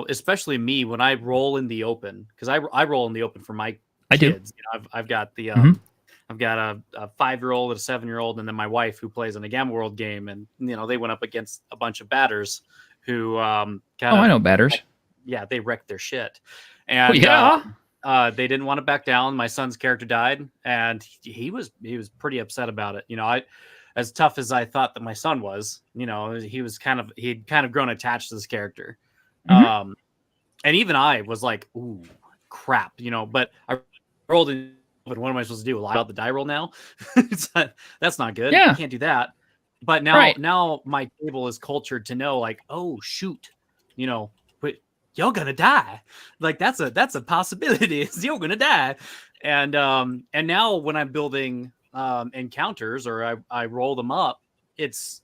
Speaker 3: especially me, when I roll in the open, because I roll in the open for my kids. I've got the I've got a 5-year-old and a 7-year-old, and then my wife who plays in a Gamma World game, and they went up against a bunch of batters who
Speaker 1: I know batters.
Speaker 3: Yeah, they wrecked their shit, and they didn't want to back down. My son's character died, and he was pretty upset about it. As tough as I thought that my son was, he'd kind of grown attached to this character.
Speaker 1: Mm-hmm.
Speaker 3: And even I was like, ooh, crap, but I rolled in. But what am I supposed to do? Lie about the die roll now? That's not good.
Speaker 1: Yeah.
Speaker 3: I can't do that. But now my table is cultured to know, like, oh shoot, but you're gonna die. Like that's a possibility. Is you're gonna die. And now when I'm building encounters or I roll them up, it's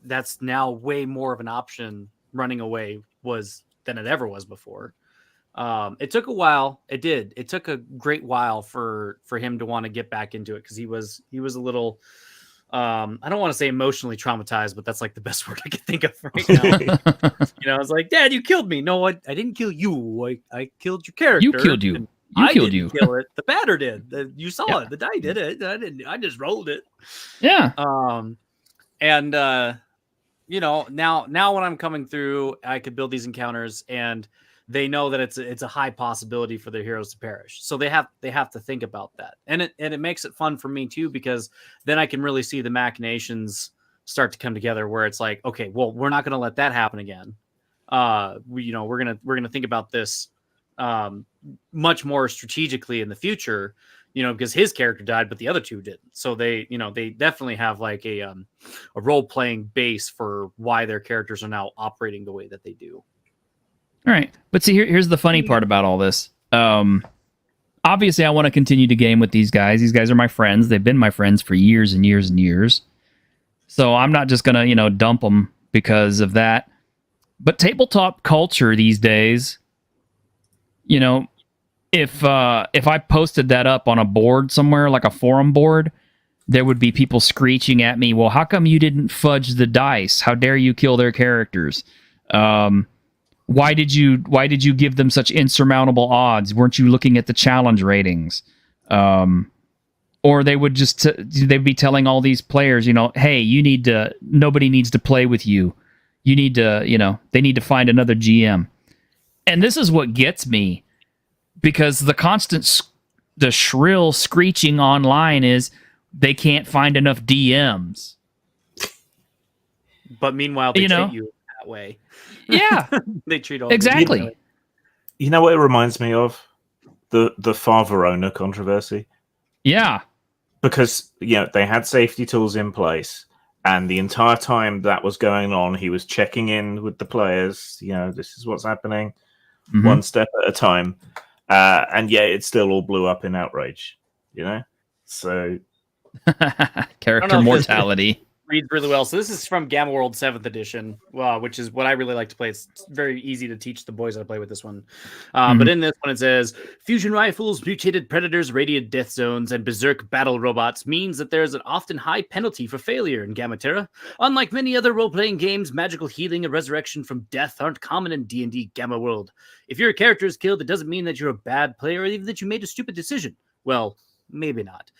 Speaker 3: that's now way more of an option. Running away than it ever was before. It took a while. It did. It took a great while for him to want to get back into it because he was a little. I don't want to say emotionally traumatized, but that's like the best word I could think of right now. I was like, Dad, you killed me. No, I didn't kill you. I killed your character.
Speaker 1: You killed you.
Speaker 3: I didn't kill it. The batter did. You saw it. The die did it. I didn't. I just rolled it.
Speaker 1: Yeah.
Speaker 3: And now when I'm coming through, I could build these encounters and. They know that it's a high possibility for their heroes to perish. So they have to think about that. And it makes it fun for me too, because then I can really see the machinations start to come together where it's like, okay, well, we're not going to let that happen again. We're going to think about this much more strategically in the future, because his character died, but the other two didn't. So they definitely have like a role-playing base for why their characters are now operating the way that they do.
Speaker 1: All right. But see, here's the funny part about all this. Obviously, I want to continue to game with these guys. These guys are my friends. They've been my friends for years and years and years. So I'm not just going to, dump them because of that. But tabletop culture these days, if I posted that up on a board somewhere, like a forum board, there would be people screeching at me, well, how come you didn't fudge the dice? How dare you kill their characters? Why did you give them such insurmountable odds? Weren't you looking at the challenge ratings? Or they would they'd be telling all these players, hey, nobody needs to play with you. You need to, they need to find another GM. And this is what gets me, because the shrill screeching online is they can't find enough DMs.
Speaker 3: But meanwhile, they treat you that way.
Speaker 1: Yeah,
Speaker 3: they treat all
Speaker 1: exactly.
Speaker 2: You know what it reminds me of? The Far Verona controversy.
Speaker 1: Yeah,
Speaker 2: because they had safety tools in place, and the entire time that was going on, he was checking in with the players. This is what's happening, one step at a time, and yet it still all blew up in outrage. So
Speaker 1: character mortality.
Speaker 3: Reads really well. So this is from Gamma World 7th edition, which is what I really like to play. It's very easy to teach the boys how to play with this one. But in this one it says, fusion rifles, mutated predators, radiant death zones, and berserk battle robots means that there's an often high penalty for failure in Gamma Terra. Unlike many other role-playing games, magical healing and resurrection from death aren't common in D&D Gamma World. If your character is killed, it doesn't mean that you're a bad player or even that you made a stupid decision. Well, maybe not.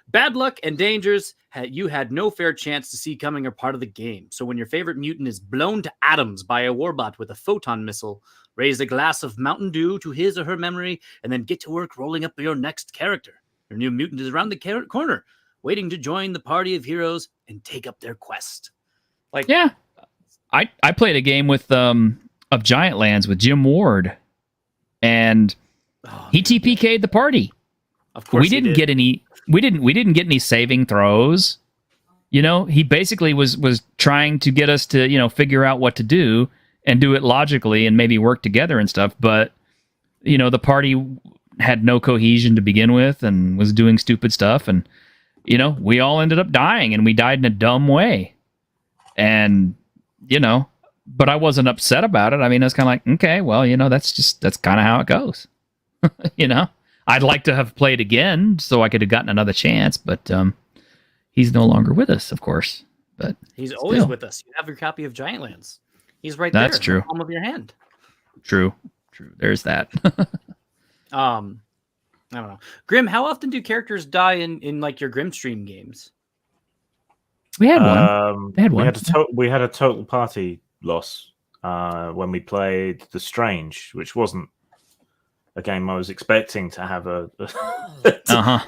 Speaker 3: Bad luck and dangers you had no fair chance to see coming are part of the game. So when your favorite mutant is blown to atoms by a warbot with a photon missile, raise a glass of Mountain Dew to his or her memory and then get to work rolling up your next character. Your new mutant is around the corner, waiting to join the party of heroes and take up their quest.
Speaker 1: Yeah. I played a game with of Giant Lands with Jim Ward, and he TPK'd the party.
Speaker 3: Of course,
Speaker 1: we didn't get any saving throws. He basically was trying to get us to, figure out what to do and do it logically and maybe work together and stuff. But, the party had no cohesion to begin with and was doing stupid stuff. And, we all ended up dying, and we died in a dumb way. And, but I wasn't upset about it. I mean, I was kind of like, okay, well, that's kind of how it goes. I'd like to have played again so I could have gotten another chance, but he's no longer with us, of course. But
Speaker 3: he's always with us. You have your copy of Giant Lands. He's right there.
Speaker 1: That's true.
Speaker 3: In the palm of your hand.
Speaker 1: True. There's that.
Speaker 3: And I don't know. Grim, how often do characters die in like your Grimstream games?
Speaker 1: We had one. They had one.
Speaker 2: We had a total party loss when we played The Strange, which wasn't a game I was expecting to have a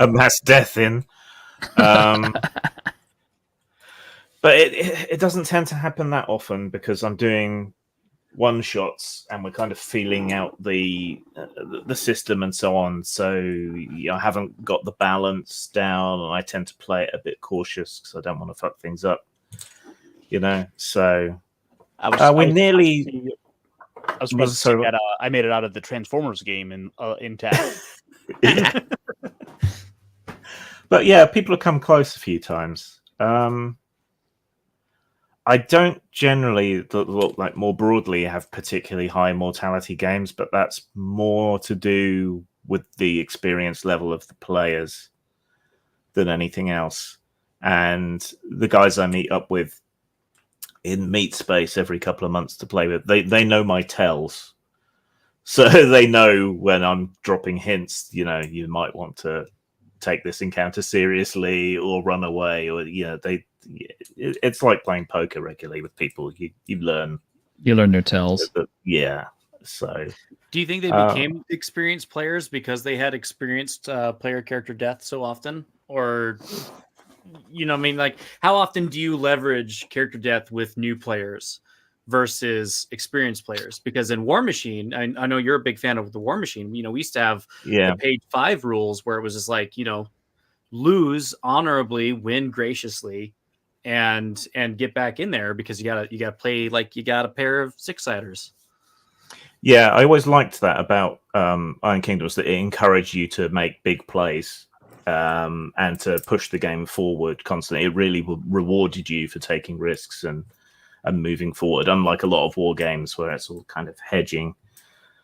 Speaker 2: mass death in. But it doesn't tend to happen that often because I'm doing one shots and we're kind of feeling out the system and so on. So I haven't got the balance down, and I tend to play it a bit cautious because I don't want to fuck things up. So
Speaker 11: I made it out of the Transformers game in TAC.
Speaker 2: But yeah, people have come close a few times. I don't generally look like more broadly have particularly high mortality games, but that's more to do with the experience level of the players than anything else. And the guys I meet up with in Meat Space every couple of months to play with, they know my tells. So they know when I'm dropping hints, you might want to take this encounter seriously or run away, or it's like playing poker regularly with people. You learn
Speaker 1: their tells.
Speaker 2: So
Speaker 3: do you think they became experienced players because they had experienced player character death so often? Or like how often do you leverage character death with new players versus experienced players? Because in War Machine, I know you're a big fan of the War Machine. We used to have the page 5 rules where it was just like, lose honorably, win graciously, and get back in there because you gotta play like you got a pair of 6-siders.
Speaker 2: Yeah, I always liked that about Iron Kingdoms, that it encouraged you to make big plays and to push the game forward constantly. It really rewarded you for taking risks and moving forward, unlike a lot of war games where it's all kind of hedging.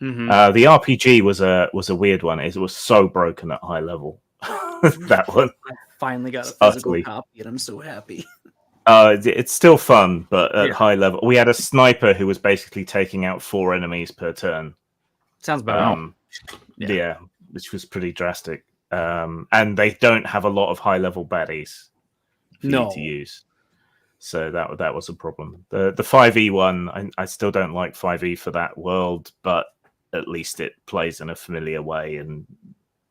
Speaker 3: Mm-hmm.
Speaker 2: The RPG was a weird one. It was so broken at high level. That one.
Speaker 3: I finally got a physical copy, and I'm so happy.
Speaker 2: It's still fun, but at high level, we had a sniper who was basically taking out 4 enemies per turn.
Speaker 3: Sounds about
Speaker 2: right. Which was pretty drastic. And they don't have a lot of high level baddies for you to use. So that was a problem. The 5e one, I still don't like 5e for that world, but at least it plays in a familiar way and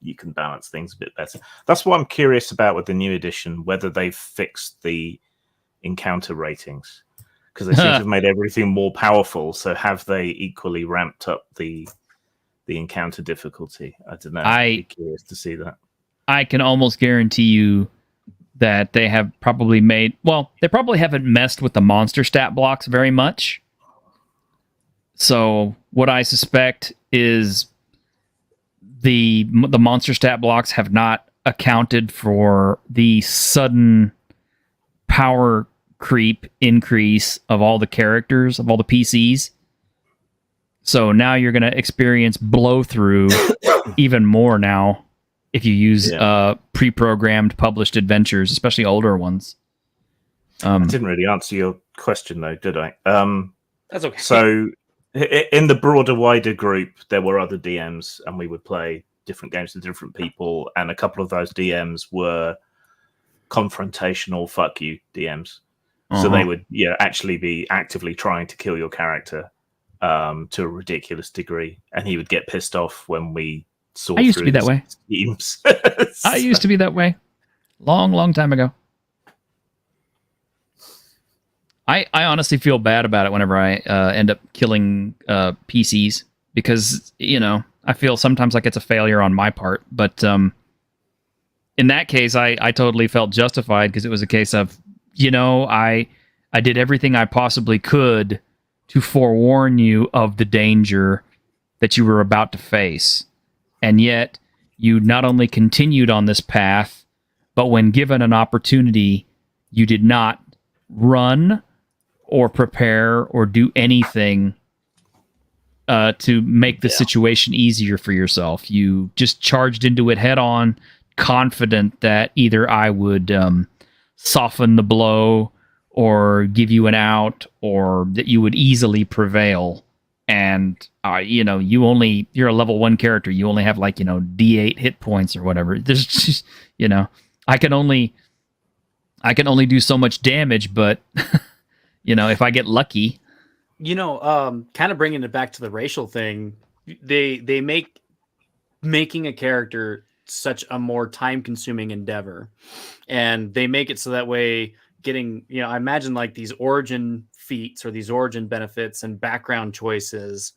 Speaker 2: you can balance things a bit better. That's what I'm curious about with the new edition, whether they've fixed the encounter ratings, because they seem to have made everything more powerful. So have they equally ramped up the encounter difficulty? I don't know. I'd be curious to see that.
Speaker 1: I can almost guarantee you that they have probably they probably haven't messed with the monster stat blocks very much. So what I suspect is the monster stat blocks have not accounted for the sudden power creep increase of all the characters, of all the PCs. So now you're going to experience blow through even more now if you use pre-programmed published adventures, especially older ones.
Speaker 2: I didn't really answer your question though, did I?
Speaker 3: That's okay.
Speaker 2: So in the broader, wider group, there were other DMs, and we would play different games with different people. And a couple of those DMs were confrontational, fuck you DMs. So they would actually be actively trying to kill your character to a ridiculous degree, and he would get pissed off when we saw.
Speaker 1: I used to be that way.
Speaker 2: Schemes.
Speaker 1: I used to be that way, long time ago. I honestly feel bad about it whenever I end up killing PCs because I feel sometimes like it's a failure on my part. But in that case, I totally felt justified because it was a case of I did everything I possibly could to forewarn you of the danger that you were about to face. And yet, you not only continued on this path, but when given an opportunity, you did not run or prepare or do anything to make the situation easier for yourself. You just charged into it head on, confident that either I would soften the blow or give you an out, or that you would easily prevail. and you're a level 1 character. You only have like D8 hit points or whatever. There's just I can only do so much damage, but if I get lucky.
Speaker 3: Kind of bringing it back to the racial thing, they make making a character such a more time-consuming endeavor, and they make it so that way getting, I imagine like these origin feats or these origin benefits and background choices,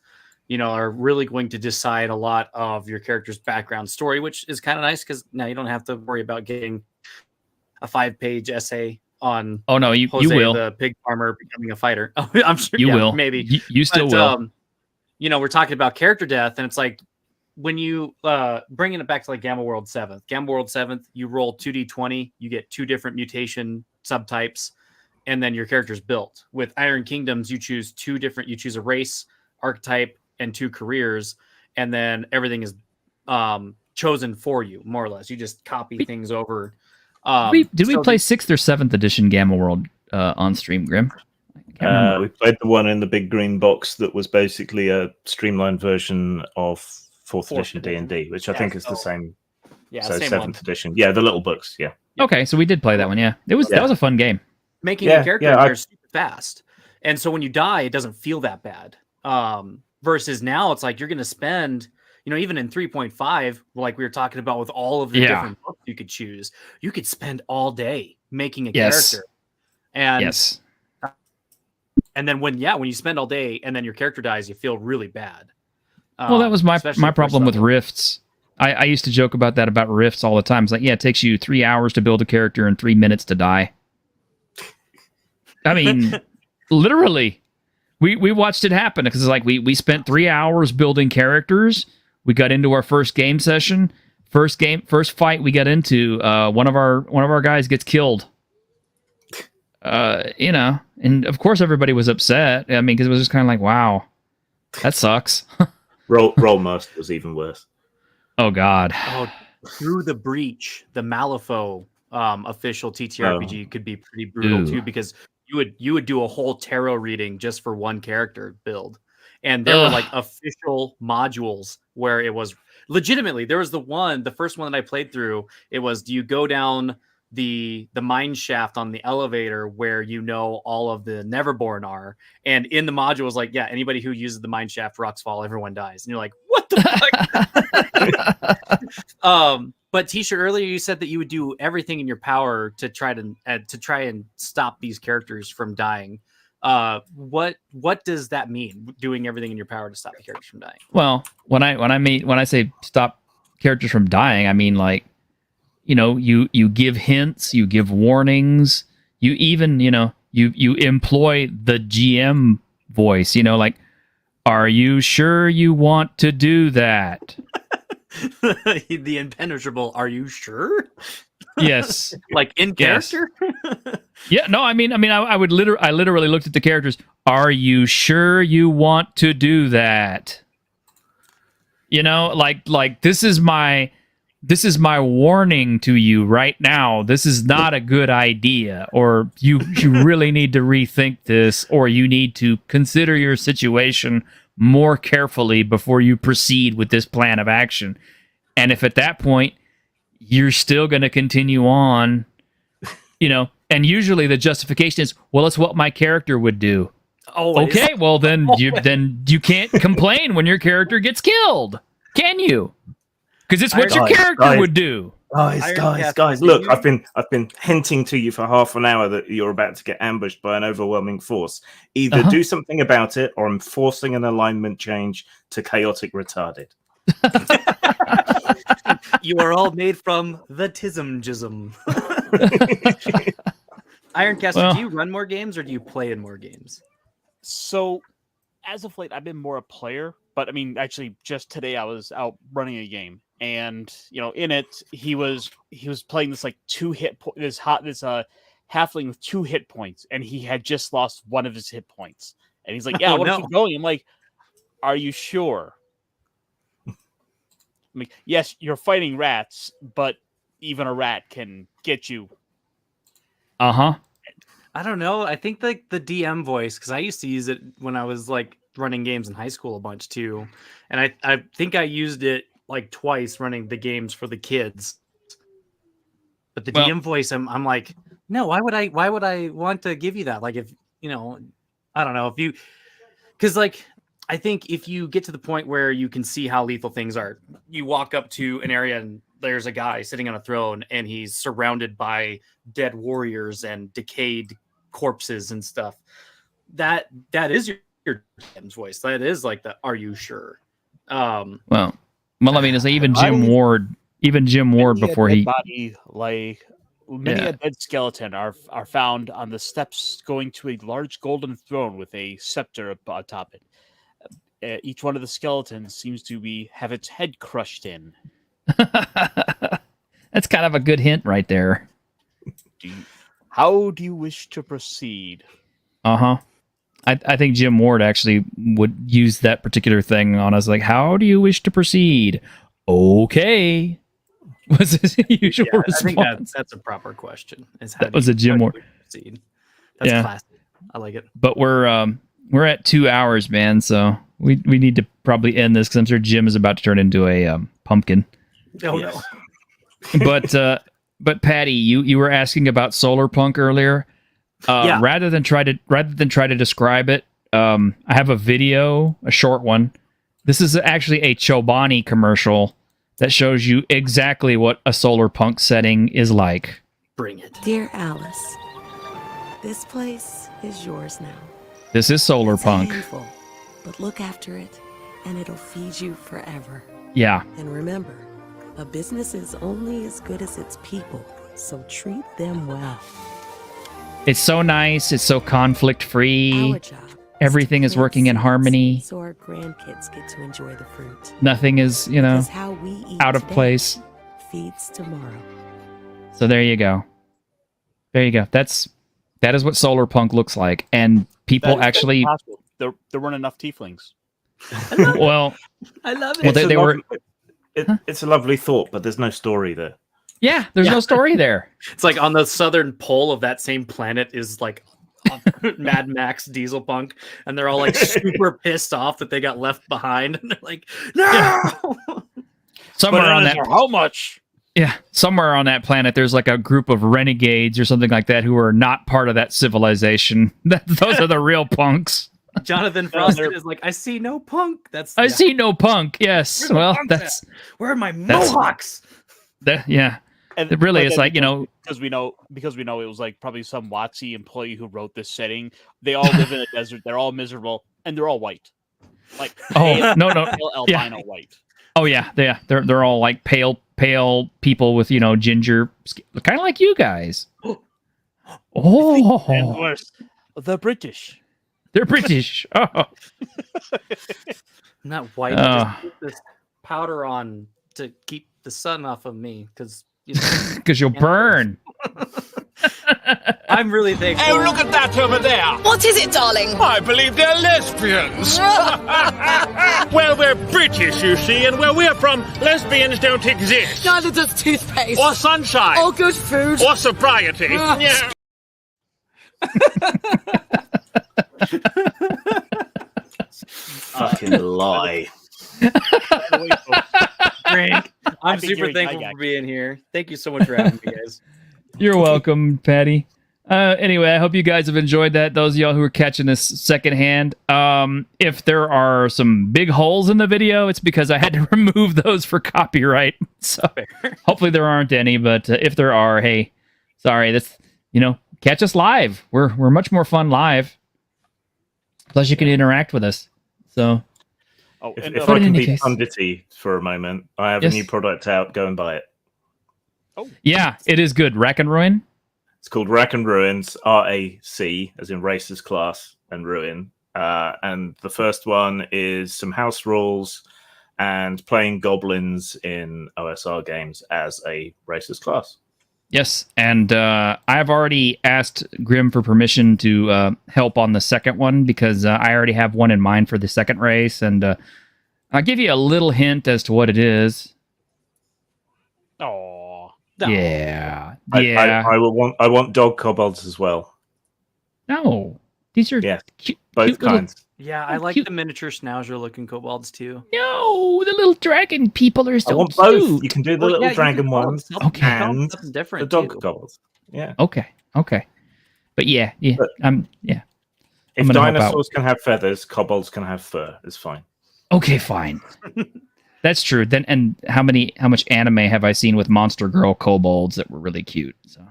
Speaker 3: are really going to decide a lot of your character's background story, which is kind of nice because now you don't have to worry about getting a 5-page essay on
Speaker 1: you
Speaker 3: Jose,
Speaker 1: will.
Speaker 3: the pig farmer, becoming a fighter. I'm sure
Speaker 1: you will.
Speaker 3: Maybe
Speaker 1: you still will.
Speaker 3: We're talking about character death, and it's like when you bringing it back to like Gamma World 7th, you roll 2d20, you get 2 different mutation subtypes, and then your character's built. With Iron Kingdoms, you choose a race, archetype, and 2 careers, and then everything is chosen for you, more or less. You just copy things over.
Speaker 1: Did we play 6th or 7th edition Gamma World on stream, Grim?
Speaker 2: We played the one in the big green box that was basically a streamlined version of 4th edition D&D, which I think is the same.
Speaker 3: Yeah,
Speaker 2: so
Speaker 3: same
Speaker 2: 7th edition. Yeah, the little books. Yeah.
Speaker 1: Okay, so we did play that one. Yeah, that was a fun game.
Speaker 3: Making a character in there is super fast, and so when you die, it doesn't feel that bad. Versus now, it's like you're going to spend, even in 3.5, like we were talking about with all of the different books you could choose, you could spend all day making a character. And and then when you spend all day and then your character dies, you feel really bad.
Speaker 1: Well, that was my problem with Rifts. I used to joke about that about Rifts all the time. It's like, it takes you 3 hours to build a character and 3 minutes to die. I mean, literally. We watched it happen because it's like we spent 3 hours building characters. We got into our first game session. First fight we got into, one of our guys gets killed. And of course everybody was upset. I mean, because it was just kind of like, wow, that sucks.
Speaker 2: Roll Master was even worse.
Speaker 1: Oh God.
Speaker 3: Oh, Through the Breach, the Malifaux official TTRPG could be pretty brutal too, because you would do a whole tarot reading just for one character build, and there were like official modules where it was legitimately, there was the first one that I played through. It was, do you go down the mine shaft on the elevator where all of the Neverborn are, and in the module was like, yeah, anybody who uses the mine shaft, rocks fall, everyone dies, and you're like, what the fuck? But Tisha, earlier you said that you would do everything in your power to try and stop these characters from dying. What does that mean? Doing everything in your power to stop the characters from dying?
Speaker 1: Well, when I say stop characters from dying, I mean like, you give hints, you give warnings, you even you employ the GM voice. Like, are you sure you want to do that?
Speaker 3: The impenetrable, are you sure?
Speaker 1: Yes.
Speaker 3: Like in character?
Speaker 1: Yeah, no, I literally looked at the characters. Are you sure you want to do that? Like this is my warning to you right now. This is not a good idea, or you really need to rethink this, or you need to consider your situation more carefully before you proceed with this plan of action. And if at that point you're still going to continue on, and usually the justification is, well, it's what my character would do.
Speaker 3: Always.
Speaker 1: Okay, well then you can't complain when your character gets killed, can you? Because it's what your character would do.
Speaker 2: Guys! Look, I've been hinting to you for half an hour that you're about to get ambushed by an overwhelming force. Either do something about it, or I'm forcing an alignment change to chaotic retarded.
Speaker 3: You are all made from the tism-jism. Ironcaster, do you run more games or do you play in more games?
Speaker 11: So, as of late, I've been more a player. But I mean, actually, just today I was out running a game, and in it he was playing this like this halfling with 2 hit points, and he had just lost one of his hit points, and he's like, "Yeah, I want to keep going." I'm like, "Are you sure?" I'm like, "Yes, you're fighting rats, but even a rat can get you."
Speaker 3: I don't know. I think like the DM voice, because I used to use it when I was like running games in high school a bunch too, and I think I used it like twice running the games for the kids. But the DM voice, I'm like, no, why would I want to give you that? Like, if you know, I don't know if you, because like I think if you get to the point where you can see how lethal things are, you walk up to an area and there's a guy sitting on a throne and he's surrounded by dead warriors and decayed corpses and stuff. That is your DM's voice. That is like the "Are you sure?"
Speaker 1: Well, I mean, it's even Jim Ward before he
Speaker 11: body like many a dead skeleton are found on the steps going to a large golden throne with a scepter atop it. Each one of the skeletons seems to have its head crushed in.
Speaker 1: That's kind of a good hint right there.
Speaker 11: How do you wish to proceed?
Speaker 1: I think Jim Ward actually would use that particular thing on us. Like, how do you wish to proceed? Okay. Was his usual response.
Speaker 3: I think that's a proper question.
Speaker 1: That was a Jim Ward.
Speaker 3: Proceed? That's classic. I like it.
Speaker 1: But we're at 2 hours, man. So we need to probably end this because I'm sure Jim is about to turn into a pumpkin.
Speaker 3: Oh no.
Speaker 1: But Patty, you were asking about Solar Punk earlier. Rather than try to describe it, I have a video, a short one. This is actually a Chobani commercial that shows you exactly what a Solar Punk setting is like.
Speaker 3: Bring it.
Speaker 12: Dear Alice, this place is yours now.
Speaker 1: This is Solar Punk.
Speaker 12: It's a handful, but look after it, and it'll feed you forever.
Speaker 1: Yeah.
Speaker 12: And remember, a business is only as good as its people, so treat them well.
Speaker 1: It's so nice. It's so conflict-free.
Speaker 12: Our job
Speaker 1: Everything is working in harmony.
Speaker 12: So our grandkids get to enjoy the fruit.
Speaker 1: Nothing is,
Speaker 12: Because how we eat
Speaker 1: out of
Speaker 12: today
Speaker 1: place.
Speaker 12: Feeds tomorrow.
Speaker 1: So there you go. There you go. That is what Solar Punk looks like, and people actually.
Speaker 11: There weren't enough tieflings.
Speaker 1: Well,
Speaker 3: I love it.
Speaker 1: Well, they were.
Speaker 2: It's a lovely thought, but there's no story there.
Speaker 1: Yeah, there's no story there.
Speaker 3: It's like on the southern pole of that same planet is like Mad Max Diesel Punk, and they're all like super pissed off that they got left behind, and they're like, "No!"
Speaker 1: Somewhere on that,
Speaker 11: how much?
Speaker 1: Yeah, somewhere on that planet, there's like a group of renegades or something like that who are not part of that civilization. Those are the real punks.
Speaker 3: Jonathan Frost is like, "I see no punk."
Speaker 1: I see no punk. Yes, well, that's
Speaker 3: where are my mohawks?
Speaker 1: Yeah.
Speaker 11: And
Speaker 1: it really is like,
Speaker 11: because we know it was like probably some WotC employee who wrote this setting. They all live in a desert. They're all miserable, and they're all white. Like
Speaker 1: no,
Speaker 11: albino white.
Speaker 1: Oh yeah, they're all like pale people with ginger skin, kind of like you guys. Oh,
Speaker 11: and worse, they're British.
Speaker 1: They're British. Oh,
Speaker 3: I'm not white. I just put this powder on to keep the sun off of me because.
Speaker 1: Because you'll burn.
Speaker 3: I'm really thankful.
Speaker 4: Oh, look at that over there.
Speaker 9: What is it, darling?
Speaker 4: I believe they're lesbians. Well, we're British, you see, and where we're from, lesbians don't exist.
Speaker 9: Neither does toothpaste.
Speaker 4: Or sunshine.
Speaker 9: Or good food.
Speaker 4: Or sobriety. Yeah.
Speaker 2: Fucking lie.
Speaker 3: Frank, I'm super thankful for being here. Thank you so much for having me, guys.
Speaker 1: You're welcome, Patty. Anyway, I hope you guys have enjoyed that. Those of y'all who are catching this secondhand, if there are some big holes in the video, it's because I had to remove those for copyright. So hopefully there aren't any, but if there are, hey, sorry. That's catch us live. We're much more fun live. Plus, you can interact with us. So.
Speaker 2: If I can be pundity for a moment, I have a new product out. Go and buy it.
Speaker 11: Oh,
Speaker 1: yeah, it is good. Rack and Ruin.
Speaker 2: It's called Rack and Ruins. RAC, as in racist class and ruin. And the first one is some house rules and playing goblins in OSR games as a racist class.
Speaker 1: Yes, and I've already asked Grim for permission to help on the second one because I already have one in mind for the second race, and I'll give you a little hint as to what it is.
Speaker 11: Oh,
Speaker 1: yeah.
Speaker 2: I want dog kobolds as well.
Speaker 1: No, these are
Speaker 2: both
Speaker 1: cute
Speaker 2: kinds.
Speaker 3: Yeah, I like
Speaker 1: cute.
Speaker 3: the miniature schnauzer looking kobolds too.
Speaker 1: No, the little dragon people are
Speaker 2: I
Speaker 1: so
Speaker 2: want
Speaker 1: cute.
Speaker 2: both. You can do the little dragon ones
Speaker 1: Okay.
Speaker 2: and
Speaker 3: Something
Speaker 2: the
Speaker 3: different
Speaker 2: dog
Speaker 3: too.
Speaker 2: kobolds. Yeah.
Speaker 1: Okay. But yeah.
Speaker 2: But
Speaker 1: yeah.
Speaker 2: if
Speaker 1: gonna help out.
Speaker 2: dinosaurs can have feathers, kobolds can have fur. It's fine.
Speaker 1: Okay, fine. That's true. Then, and how much anime have I seen with monster girl kobolds that were really cute? So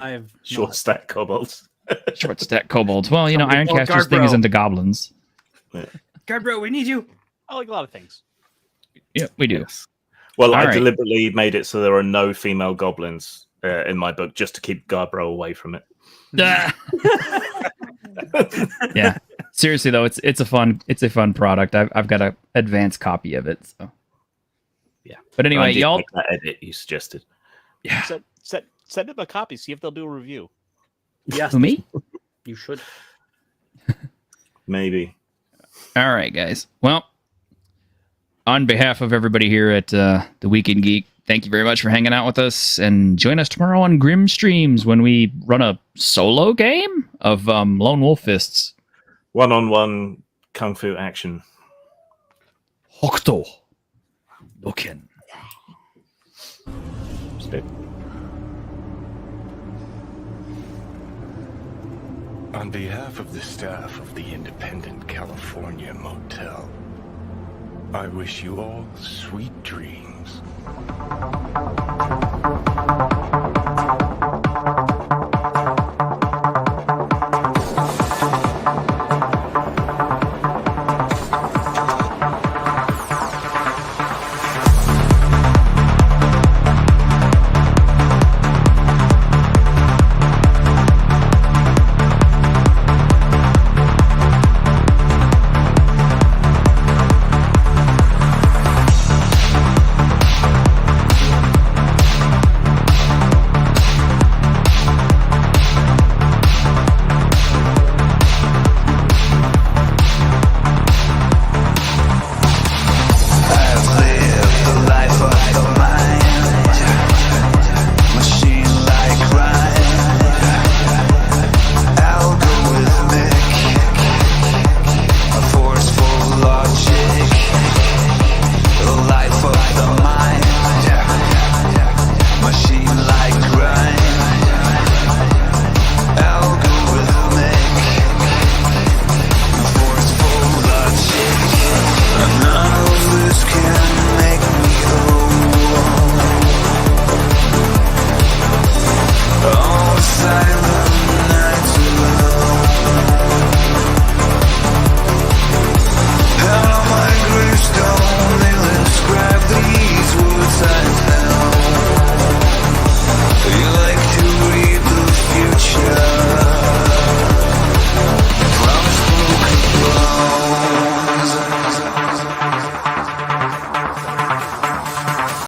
Speaker 3: I have
Speaker 2: Short stack kobolds.
Speaker 1: short stack kobolds. Well,
Speaker 3: Somebody call
Speaker 1: Ironcaster's thing is
Speaker 3: Guardbro.
Speaker 1: into goblins.
Speaker 3: Guardbro, we need you.
Speaker 11: I like a lot of things.
Speaker 1: Yeah, we do.
Speaker 2: Well,
Speaker 1: All
Speaker 2: I
Speaker 1: right.
Speaker 2: deliberately made it so there are no female goblins in my book, just to keep Guardbro away from it.
Speaker 1: Yeah. Seriously though, it's a fun product. I've got an advanced copy of it. So
Speaker 3: yeah.
Speaker 1: But anyway,
Speaker 2: I did
Speaker 1: y'all.
Speaker 2: make that edit you suggested.
Speaker 1: Yeah.
Speaker 11: Send them a copy. See if they'll do a review.
Speaker 3: Yes,
Speaker 1: Who, me?
Speaker 3: you should.
Speaker 2: Maybe.
Speaker 1: All right, guys. Well, on behalf of everybody here at the Weekend Geek, thank you very much for hanging out with us, and join us tomorrow on Grim Streams when we run a solo game of Lone Wolf Fists.
Speaker 2: 1-on-1 kung fu action.
Speaker 1: Hokuto Doken.
Speaker 2: Spit.
Speaker 13: On behalf of the staff of the Independent California Motel, I wish you all sweet dreams.